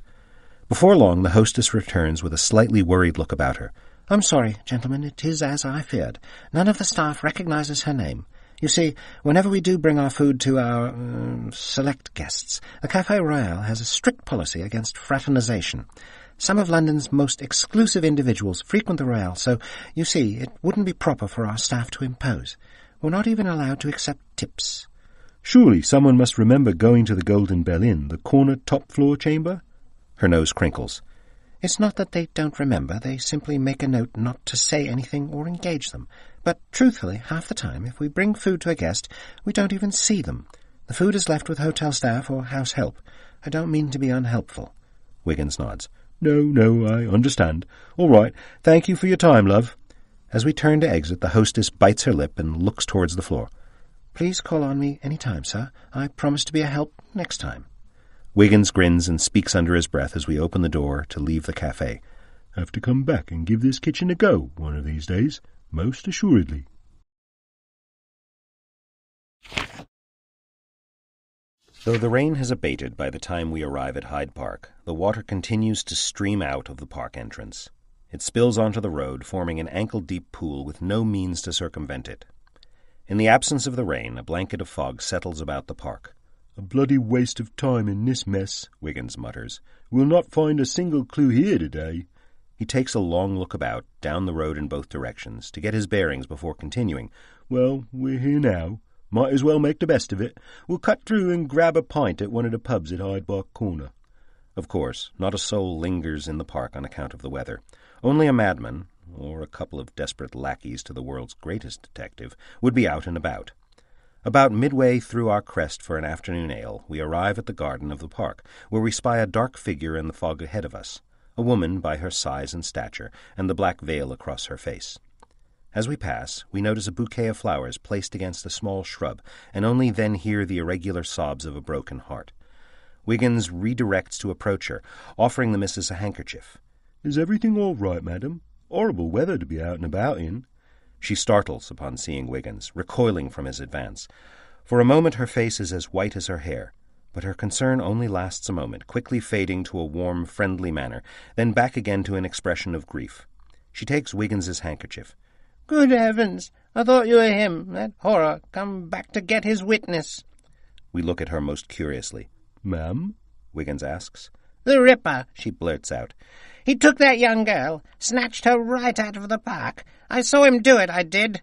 Before long, the hostess returns with a slightly worried look about her. "I'm sorry, gentlemen, it is as I feared. None of the staff recognizes her name. You see, whenever we do bring our food to our select guests, the Café Royal has a strict policy against fraternization. Some of London's most exclusive individuals frequent the Royal, so, you see, it wouldn't be proper for our staff to impose. We're not even allowed to accept tips." Surely someone must remember going to the Golden Bell Inn, the corner top-floor chamber? Her nose crinkles. It's not that they don't remember, they simply make a note not to say anything or engage them. But, truthfully, half the time, if we bring food to a guest, we don't even see them. The food is left with hotel staff or house help. I don't mean to be unhelpful. Wiggins nods. No, I understand. All right, thank you for your time, love. As we turn to exit, the hostess bites her lip and looks towards the floor. Please call on me any time, sir. I promise to be a help next time. Wiggins grins and speaks under his breath as we open the door to leave the cafe. Have to come back and give this kitchen a go one of these days, most assuredly. Though the rain has abated by the time we arrive at Hyde Park, the water continues to stream out of the park entrance. It spills onto the road, forming an ankle-deep pool with no means to circumvent it. In the absence of the rain, a blanket of fog settles about the park. A bloody waste of time in this mess, Wiggins mutters. We'll not find a single clue here today. He takes a long look about, down the road in both directions, to get his bearings before continuing. Well, we're here now. Might as well make the best of it. We'll cut through and grab a pint at one of the pubs at Hyde Park Corner. Of course, not a soul lingers in the park on account of the weather. Only a madman, or a couple of desperate lackeys to the world's greatest detective, would be out and about. About midway through our crest for an afternoon ale, we arrive at the garden of the park, where we spy a dark figure in the fog ahead of us, a woman by her size and stature, and the black veil across her face. As we pass, we notice a bouquet of flowers placed against a small shrub, and only then hear the irregular sobs of a broken heart. Wiggins redirects to approach her, offering the missus a handkerchief. Is everything all right, madam? Horrible weather to be out and about in. She startles upon seeing Wiggins, recoiling from his advance. For a moment her face is as white as her hair, but her concern only lasts a moment, quickly fading to a warm, friendly manner, then back again to an expression of grief. She takes Wiggins's handkerchief. Good heavens! I thought you were him, that horror, come back to get his witness. We look at her most curiously. Ma'am? Wiggins asks. The Ripper, she blurts out. He took that young girl, snatched her right out of the park. I saw him do it, I did.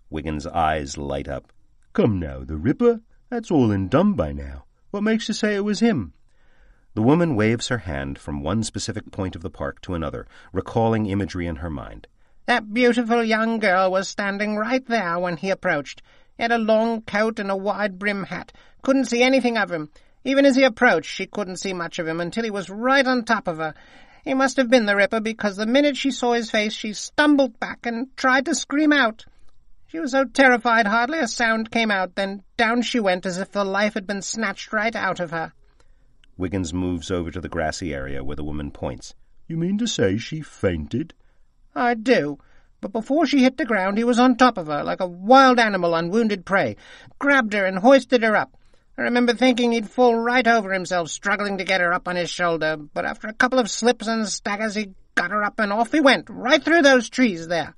Wiggins' eyes light up. Come now, the Ripper? That's all and done by now. What makes you say it was him? The woman waves her hand from one specific point of the park to another, recalling imagery in her mind. That beautiful young girl was standing right there when he approached. He had a long coat and a wide-brim hat. Couldn't see anything of him. Even as he approached, she couldn't see much of him until he was right on top of her. He must have been the Ripper, because the minute she saw his face, she stumbled back and tried to scream out. She was so terrified hardly a sound came out, then down she went as if the life had been snatched right out of her. Wiggins moves over to the grassy area where the woman points. You mean to say she fainted? I do. But before she hit the ground, he was on top of her, like a wild animal on wounded prey, grabbed her and hoisted her up. I remember thinking he'd fall right over himself, struggling to get her up on his shoulder, but after a couple of slips and staggers, he got her up and off he went, right through those trees there.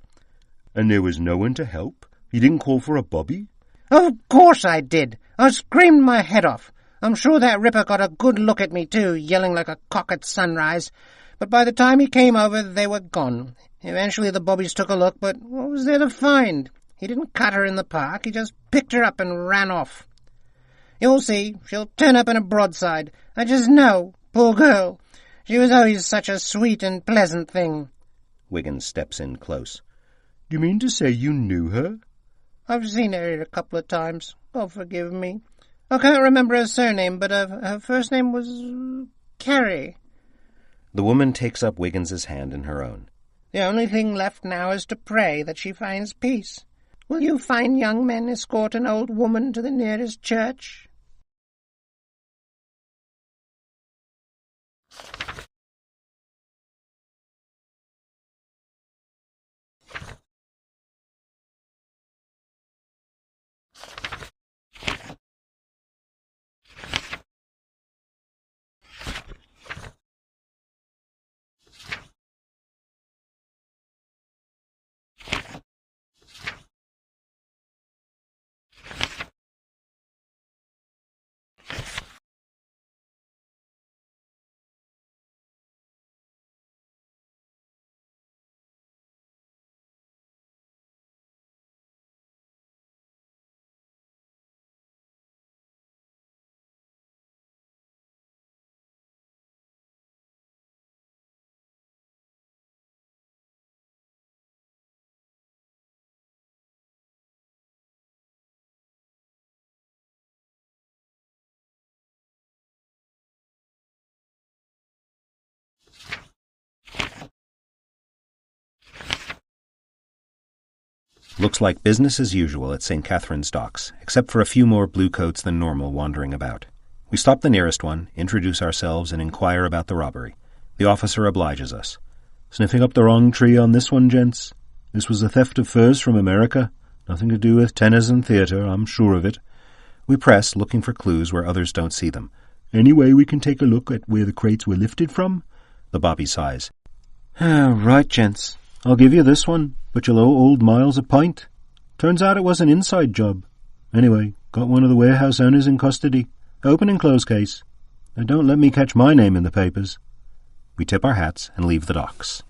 And there was no one to help? He didn't call for a bobby? Of course I did. I screamed my head off. I'm sure that Ripper got a good look at me, too, yelling like a cock at sunrise. But by the time he came over, they were gone. Eventually the bobbies took a look, but what was there to find? He didn't cut her in the park. He just picked her up and ran off. You'll see. She'll turn up in a broadside. I just know. Poor girl. She was always such a sweet and pleasant thing. Wiggins steps in close. Do you mean to say you knew her? I've seen her a couple of times. God forgive me. I can't remember her surname, but her first name was Carrie. The woman takes up Wiggins's hand in her own. The only thing left now is to pray that she finds peace. Will you fine young men escort an old woman to the nearest church? Looks like business as usual at St. Catherine's Docks, except for a few more bluecoats than normal wandering about. We stop the nearest one, introduce ourselves, and inquire about the robbery. The officer obliges us. Sniffing up the wrong tree on this one, gents. This was a theft of furs from America. Nothing to do with tenors and theatre, I'm sure of it. We press, looking for clues where others don't see them. Any way we can take a look at where the crates were lifted from? The bobby sighs. Right, gents. I'll give you this one, but you'll owe old Miles a pint. Turns out it was an inside job. Anyway, got one of the warehouse owners in custody. Open and close case. Now don't let me catch my name in the papers. We tip our hats and leave the docks.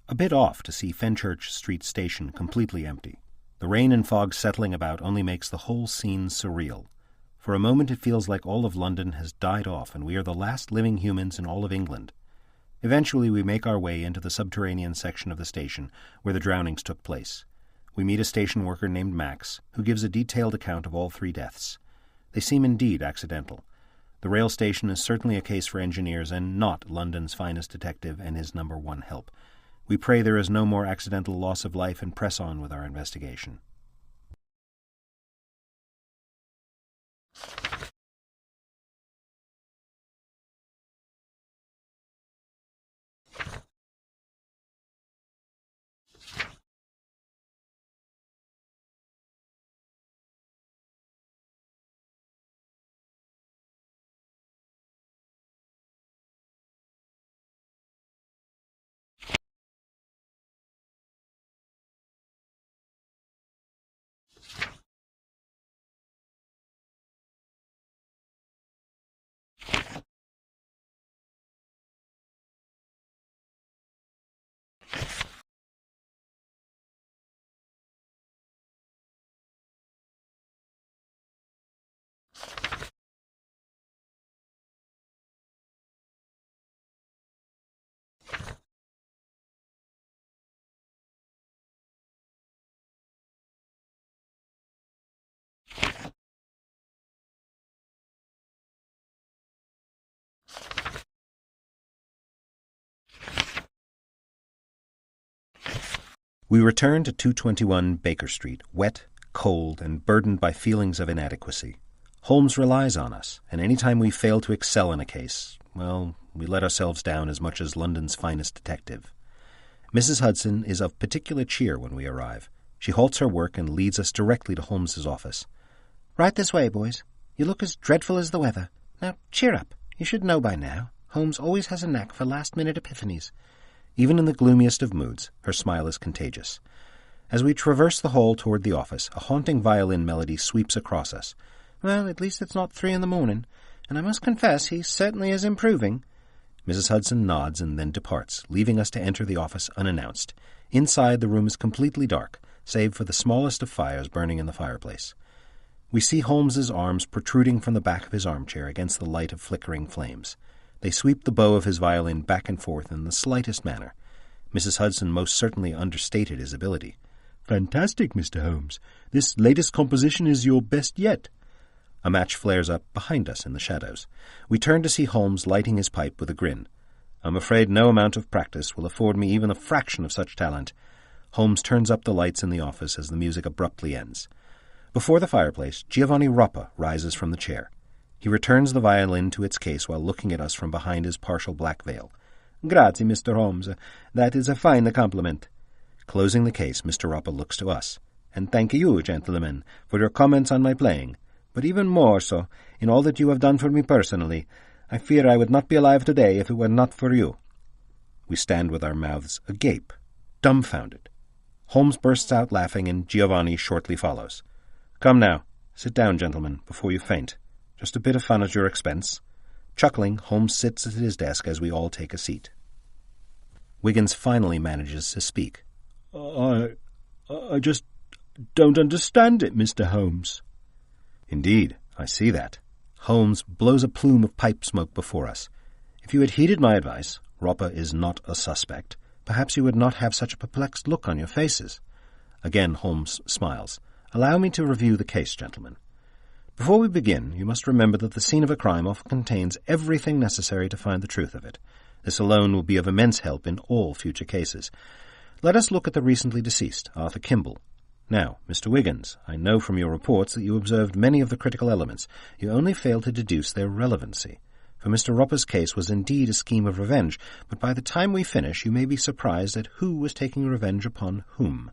A bit off to see Fenchurch Street Station completely empty. The rain and fog settling about only makes the whole scene surreal. For a moment it feels like all of London has died off and we are the last living humans in all of England. Eventually we make our way into the subterranean section of the station where the drownings took place. We meet a station worker named Max, who gives a detailed account of all 3 deaths. They seem indeed accidental. The rail station is certainly a case for engineers and not London's finest detective and his number 1 help. We pray there is no more accidental loss of life and press on with our investigation. We return to 221 Baker Street, wet, cold, and burdened by feelings of inadequacy. Holmes relies on us, and any time we fail to excel in a case, well, we let ourselves down as much as London's finest detective. Mrs. Hudson is of particular cheer when we arrive. She halts her work and leads us directly to Holmes's office. Right this way, boys. You look as dreadful as the weather. Now, cheer up. You should know by now. Holmes always has a knack for last-minute epiphanies. Even in the gloomiest of moods, her smile is contagious. As we traverse the hall toward the office, a haunting violin melody sweeps across us. Well, at least it's not 3 a.m, and I must confess he certainly is improving. Mrs. Hudson nods and then departs, leaving us to enter the office unannounced. Inside, the room is completely dark, save for the smallest of fires burning in the fireplace. We see Holmes's arms protruding from the back of his armchair against the light of flickering flames. They sweep the bow of his violin back and forth in the slightest manner. Mrs. Hudson most certainly understated his ability. Fantastic, Mr. Holmes. This latest composition is your best yet. A match flares up behind us in the shadows. We turn to see Holmes lighting his pipe with a grin. I'm afraid no amount of practice will afford me even a fraction of such talent. Holmes turns up the lights in the office as the music abruptly ends. Before the fireplace, Giovanni Roppa rises from the chair. He returns the violin to its case while looking at us from behind his partial black veil. Grazie, Mr. Holmes. That is a fine compliment. Closing the case, Mr. Roppa looks to us. And thank you, gentlemen, for your comments on my playing. But even more so, in all that you have done for me personally. I fear I would not be alive today if it were not for you. We stand with our mouths agape, dumbfounded. Holmes bursts out laughing, and Giovanni shortly follows. Come now, Sit down, gentlemen, before you faint. Just a bit of fun at your expense. Chuckling, Holmes sits at his desk as we all take a seat. Wiggins finally manages to speak. I just don't understand it, Mr. Holmes. Indeed, I see that. Holmes blows a plume of pipe smoke before us. If you had heeded my advice, Roper is not a suspect. Perhaps you would not have such a perplexed look on your faces. Again Holmes smiles. Allow me to review the case, gentlemen. Before we begin, you must remember that the scene of a crime often contains everything necessary to find the truth of it. This alone will be of immense help in all future cases. Let us look at the recently deceased, Arthur Kimball. Now, Mr. Wiggins, I know from your reports that you observed many of the critical elements. You only failed to deduce their relevancy. For Mr. Roper's case was indeed a scheme of revenge, but by the time we finish you may be surprised at who was taking revenge upon whom.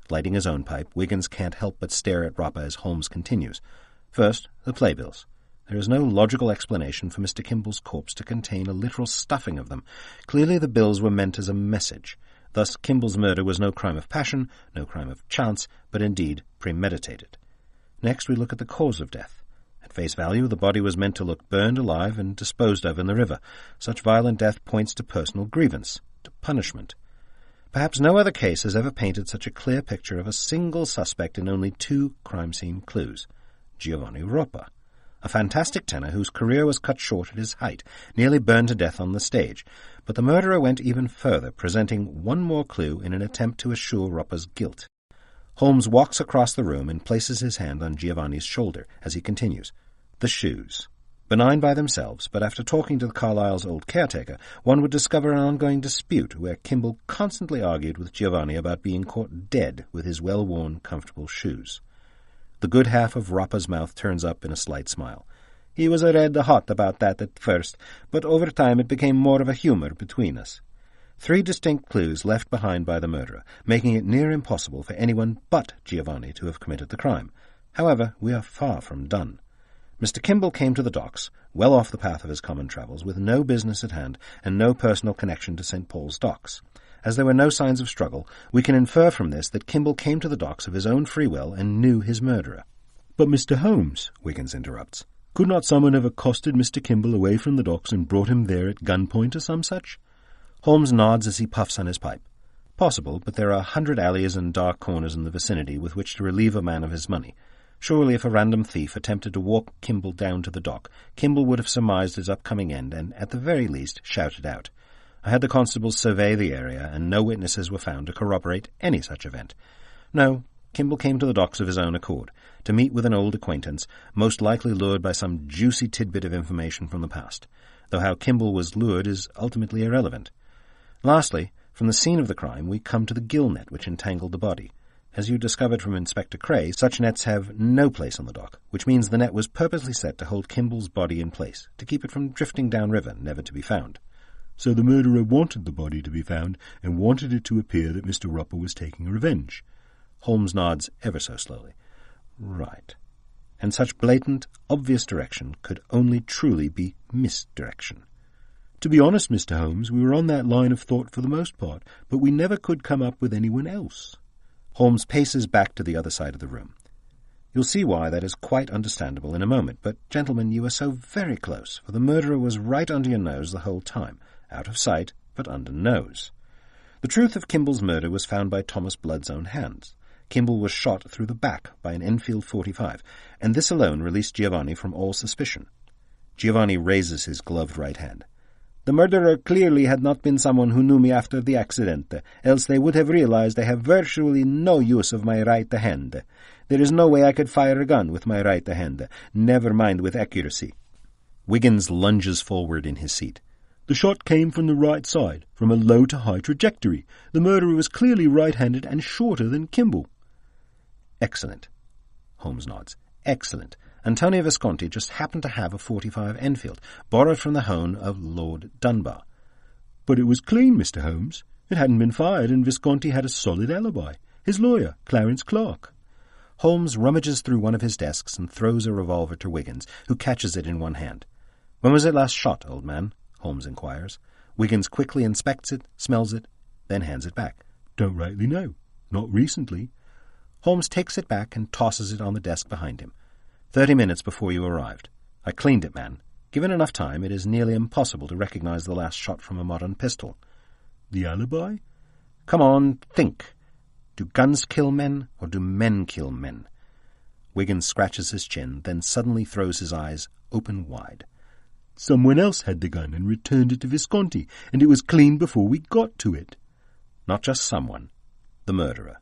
Lighting his own pipe, Wiggins can't help but stare at Roper as Holmes continues. First, the playbills. There is no logical explanation for Mr. Kimball's corpse to contain a literal stuffing of them. Clearly the bills were meant as a message. Thus Kimball's murder was no crime of passion, no crime of chance, but indeed premeditated. Next we look at the cause of death. At face value, the body was meant to look burned alive and disposed of in the river. Such violent death points to personal grievance, to punishment. Perhaps no other case has ever painted such a clear picture of a single suspect in only 2 crime scene clues. Giovanni Roper, a fantastic tenor whose career was cut short at his height, nearly burned to death on the stage. But the murderer went even further, presenting one more clue in an attempt to assure Roper's guilt. Holmes walks across the room and places his hand on Giovanni's shoulder as he continues. The shoes. Benign by themselves, but after talking to the Carlyle's old caretaker, one would discover an ongoing dispute where Kimball constantly argued with Giovanni about being caught dead with his well-worn, comfortable shoes. The good half of Roper's mouth turns up in a slight smile. He was red-hot about that at first, but over time it became more of a humour between us. 3 distinct clues left behind by the murderer, making it near impossible for anyone but Giovanni to have committed the crime. However, we are far from done. Mr. Kimball came to the docks, well off the path of his common travels, with no business at hand and no personal connection to St. Paul's docks. As there were no signs of struggle, we can infer from this that Kimball came to the docks of his own free will and knew his murderer. But Mr. Holmes, Wiggins interrupts, could not someone have accosted Mr. Kimball away from the docks and brought him there at gunpoint or some such? Holmes nods as he puffs on his pipe. Possible, but there are 100 alleys and dark corners in the vicinity with which to relieve a man of his money. Surely if a random thief attempted to walk Kimball down to the dock, Kimball would have surmised his upcoming end and, at the very least, shouted out. I had the constables survey the area, and no witnesses were found to corroborate any such event. No, Kimball came to the docks of his own accord, to meet with an old acquaintance, most likely lured by some juicy tidbit of information from the past, though how Kimball was lured is ultimately irrelevant. Lastly, from the scene of the crime we come to the gill net which entangled the body. As you discovered from Inspector Cray, such nets have no place on the dock, which means the net was purposely set to hold Kimball's body in place, to keep it from drifting downriver, never to be found. So the murderer wanted the body to be found, and wanted it to appear that Mr. Roper was taking revenge. Holmes nods ever so slowly. Right. And such blatant, obvious direction could only truly be misdirection. To be honest, Mr. Holmes, we were on that line of thought for the most part, but we never could come up with anyone else. Holmes paces back to the other side of the room. You'll see why that is quite understandable in a moment, but, gentlemen, you are so very close, for the murderer was right under your nose the whole time, out of sight, but under nose. The truth of Kimball's murder was found by Thomas Blood's own hands. Kimball was shot through the back by an Enfield .45, and this alone released Giovanni from all suspicion. Giovanni raises his gloved right hand. The murderer clearly had not been someone who knew me after the accident, else they would have realized I have virtually no use of my right hand. There is no way I could fire a gun with my right hand, never mind with accuracy. Wiggins lunges forward in his seat. The shot came from the right side, from a low to high trajectory. The murderer was clearly right-handed and shorter than Kimball. Excellent. Holmes nods. Excellent. Antonio Visconti just happened to have a .45 Enfield, borrowed from the home of Lord Dunbar. But it was clean, Mr. Holmes. It hadn't been fired, and Visconti had a solid alibi. His lawyer, Clarence Clark. Holmes rummages through one of his desks and throws a revolver to Wiggins, who catches it in one hand. When was it last shot, old man? Holmes inquires. Wiggins quickly inspects it, smells it, then hands it back. Don't rightly know. Not recently. Holmes takes it back and tosses it on the desk behind him. 30 minutes before you arrived. I cleaned it, man. Given enough time, it is nearly impossible to recognize the last shot from a modern pistol. The alibi? Come on, think. Do guns kill men, or do men kill men? Wiggins scratches his chin, then suddenly throws his eyes open wide. Someone else had the gun and returned it to Visconti, and it was cleaned before we got to it. Not just someone. The murderer.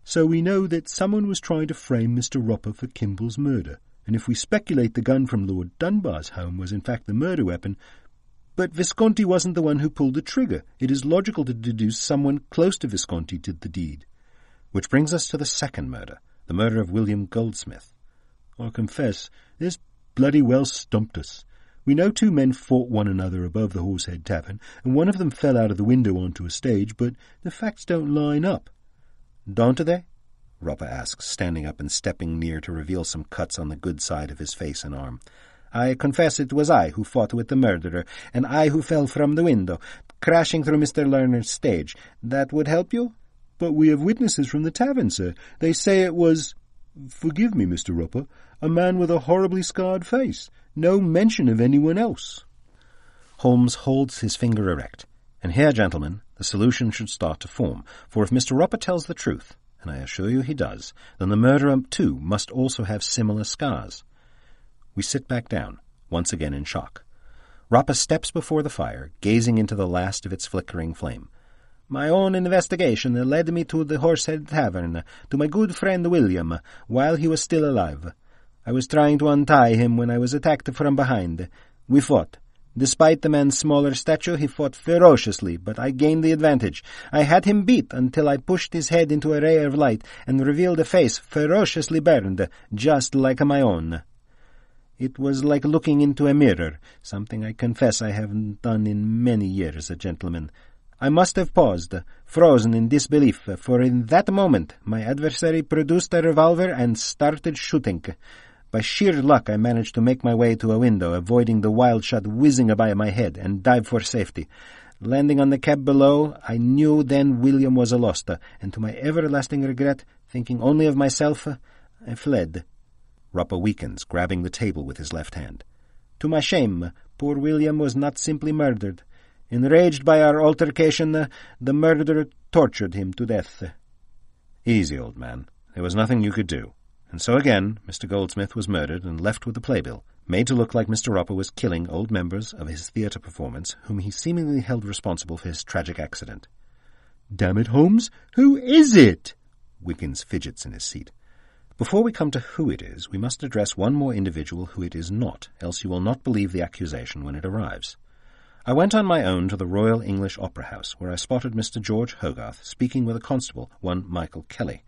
So we know that someone was trying to frame Mr. Roper for Kimball's murder, and if we speculate the gun from Lord Dunbar's home was in fact the murder weapon, but Visconti wasn't the one who pulled the trigger, it is logical to deduce someone close to Visconti did the deed. Which brings us to the second murder, the murder of William Goldsmith. I confess, this bloody well stumped us. We know 2 men fought one another above the Horsehead Tavern, and one of them fell out of the window onto a stage, but the facts don't line up. Don't they? Roper asks, standing up and stepping near to reveal some cuts on the good side of his face and arm. I confess it was I who fought with the murderer, and I who fell from the window, crashing through Mr. Lerner's stage. That would help you? But we have witnesses from the tavern, sir. They say it was, forgive me, Mr. Roper, a man with a horribly scarred face. No mention of anyone else. Holmes holds his finger erect. And here, gentlemen, the solution should start to form, for if Mr. Roper tells the truth, and I assure you he does, then the murderer, too, must also have similar scars. We sit back down, once again in shock. Roper steps before the fire, gazing into the last of its flickering flame. My own investigation led me to the Horsehead Tavern, to my good friend William, while he was still alive. I was trying to untie him when I was attacked from behind. We fought. Despite the man's smaller stature, he fought ferociously, but I gained the advantage. I had him beat until I pushed his head into a ray of light and revealed a face ferociously burned, just like my own. It was like looking into a mirror, something I confess I haven't done in many years, gentlemen. I must have paused, frozen in disbelief, for in that moment my adversary produced a revolver and started shooting. By sheer luck I managed to make my way to a window, avoiding the wild shot whizzing by my head, and dive for safety. Landing on the cab below, I knew then William was lost, and to my everlasting regret, thinking only of myself, I fled. Roper weakens, grabbing the table with his left hand. To my shame, poor William was not simply murdered. Enraged by our altercation, the murderer tortured him to death. Easy, old man. There was nothing you could do. And so again, Mr. Goldsmith was murdered and left with the playbill, made to look like Mr. Roper was killing old members of his theatre performance, whom he seemingly held responsible for his tragic accident. Damn it, Holmes, who is it? Wiggins fidgets in his seat. Before we come to who it is, we must address one more individual who it is not, else you will not believe the accusation when it arrives. I went on my own to the Royal English Opera House, where I spotted Mr. George Hogarth speaking with a constable, one Michael Kelly.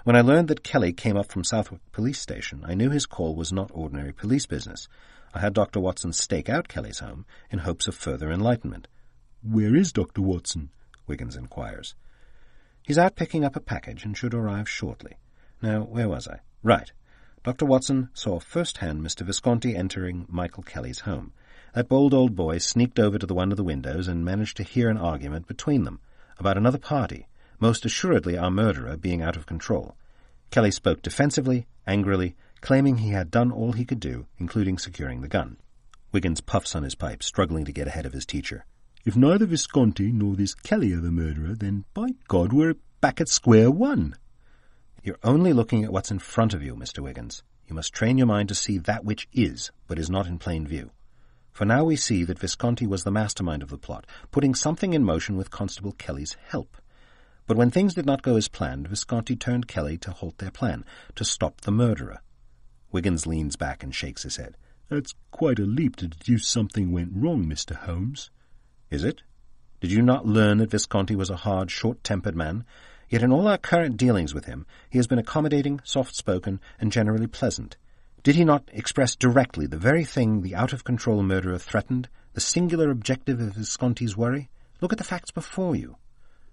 When I learned that Kelly came up from Southwark Police Station, I knew his call was not ordinary police business. I had Dr. Watson stake out Kelly's home in hopes of further enlightenment. Where is Dr. Watson? Wiggins inquires. He's out picking up a package and should arrive shortly. Now, where was I? Right. Dr. Watson saw firsthand Mr. Visconti entering Michael Kelly's home. That bold old boy sneaked over to the one of the windows and managed to hear an argument between them about another party, most assuredly our murderer being out of control. Kelly spoke defensively, angrily, claiming he had done all he could do, including securing the gun. Wiggins puffs on his pipe, struggling to get ahead of his teacher. If neither Visconti nor this Kelly are the murderer, then by God we're back at square one. You're only looking at what's in front of you, Mr. Wiggins. You must train your mind to see that which is, but is not in plain view. For now we see that Visconti was the mastermind of the plot, putting something in motion with Constable Kelly's help. But when things did not go as planned, Visconti turned Kelly to halt their plan, to stop the murderer. Wiggins leans back and shakes his head. That's quite a leap to deduce something went wrong, Mr. Holmes. Is it? Did you not learn that Visconti was a hard, short-tempered man? Yet in all our current dealings with him, he has been accommodating, soft-spoken, and generally pleasant. Did he not express directly the very thing the out-of-control murderer threatened, the singular objective of Visconti's worry? Look at the facts before you.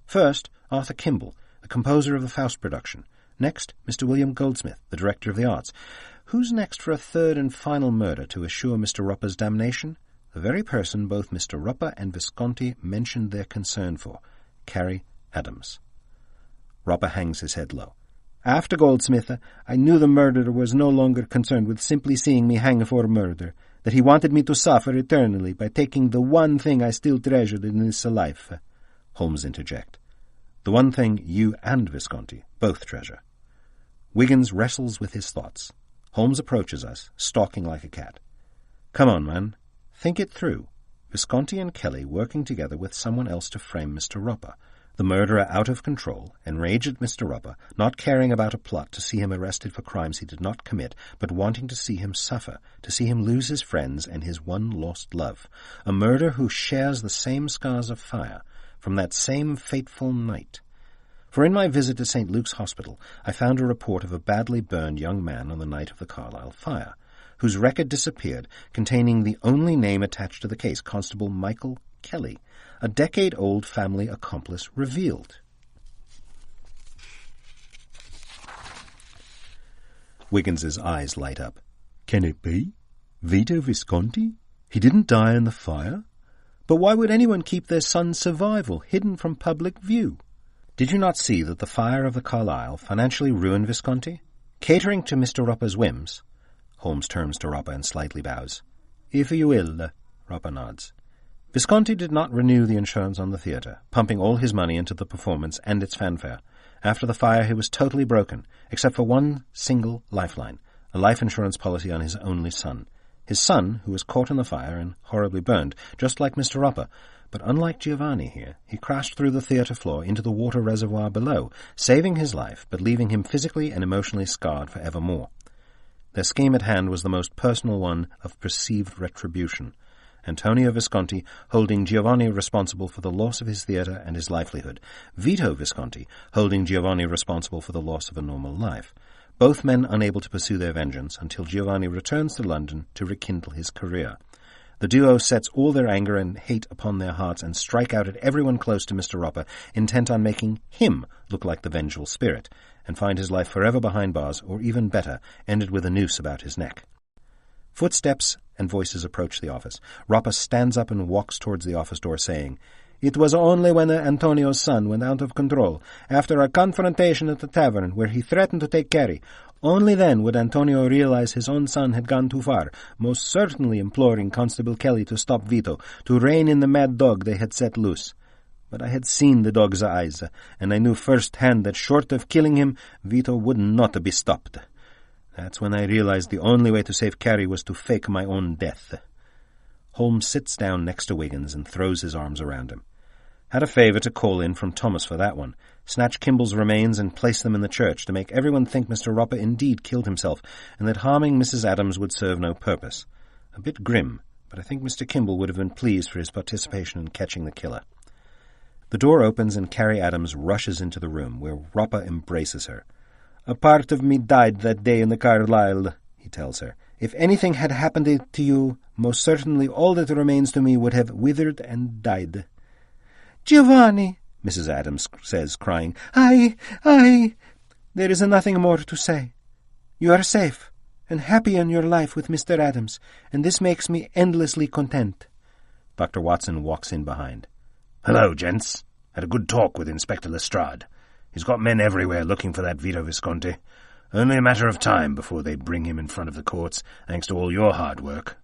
First, Arthur Kimball, the composer of the Faust production. Next, Mr. William Goldsmith, the director of the arts. Who's next for a third and final murder to assure Mr. Roper's damnation? The very person both Mr. Roper and Visconti mentioned their concern for, Carrie Adams. Roper hangs his head low. After Goldsmith, I knew the murderer was no longer concerned with simply seeing me hang for murder, that he wanted me to suffer eternally by taking the one thing I still treasured in this life. Holmes interject. The one thing you and Visconti both treasure. Wiggins wrestles with his thoughts. Holmes approaches us, stalking like a cat. Come on, man. Think it through. Visconti and Kelly working together with someone else to frame Mr. Roper. The murderer out of control, enraged at Mr. Roper, not caring about a plot to see him arrested for crimes he did not commit, but wanting to see him suffer, to see him lose his friends and his one lost love. A murderer who shares the same scars of fire from that same fateful night. For in my visit to St. Luke's Hospital, I found a report of a badly burned young man on the night of the Carlisle fire, whose record disappeared, containing the only name attached to the case, Constable Michael Kelly, a decade-old family accomplice revealed. Wiggins's eyes light up. Can it be? Vito Visconti? He didn't die in the fire? But why would anyone keep their son's survival hidden from public view? Did you not see that the fire of the Carlisle financially ruined Visconti? Catering to Mr. Roper's whims, Holmes turns to Roper and slightly bows. If you will, Roper nods. Visconti did not renew the insurance on the theatre, pumping all his money into the performance and its fanfare. After the fire he was totally broken, except for one single lifeline, a life insurance policy on his only son. His son, who was caught in the fire and horribly burned, just like Mr. Roper, but unlike Giovanni here, he crashed through the theatre floor into the water reservoir below, saving his life, but leaving him physically and emotionally scarred for evermore. Their scheme at hand was the most personal one of perceived retribution. Antonio Visconti holding Giovanni responsible for the loss of his theatre and his livelihood, Vito Visconti holding Giovanni responsible for the loss of a normal life, both men unable to pursue their vengeance until Giovanni returns to London to rekindle his career. The duo sets all their anger and hate upon their hearts and strike out at everyone close to Mr. Roper, intent on making him look like the vengeful spirit, and find his life forever behind bars, or even better, ended with a noose about his neck. Footsteps and voices approach the office. Roper stands up and walks towards the office door, saying, "It was only when Antonio's son went out of control, after a confrontation at the tavern where he threatened to take Carrie, only then would Antonio realize his own son had gone too far, most certainly imploring Constable Kelly to stop Vito, to rein in the mad dog they had set loose. But I had seen the dog's eyes, and I knew firsthand that short of killing him, Vito would not be stopped. That's when I realized the only way to save Carrie was to fake my own death." Holmes sits down next to Wiggins and throws his arms around him. "Had a favour to call in from Thomas for that one. Snatch Kimball's remains and place them in the church to make everyone think Mr. Roper indeed killed himself, and that harming Mrs. Adams would serve no purpose. A bit grim, but I think Mr. Kimball would have been pleased for his participation in catching the killer." The door opens and Carrie Adams rushes into the room, where Roper embraces her. "A part of me died that day in the Carlisle," he tells her. "If anything had happened to you, most certainly all that remains to me would have withered and died." "Giovanni," Mrs. Adams says, crying, I... There is nothing more to say. You are safe and happy in your life with Mr. Adams, and this makes me endlessly content." Dr. Watson walks in behind. "Hello, gents. Had a good talk with Inspector Lestrade. He's got men everywhere looking for that Vito Visconti. Only a matter of time before they bring him in front of the courts, thanks to all your hard work."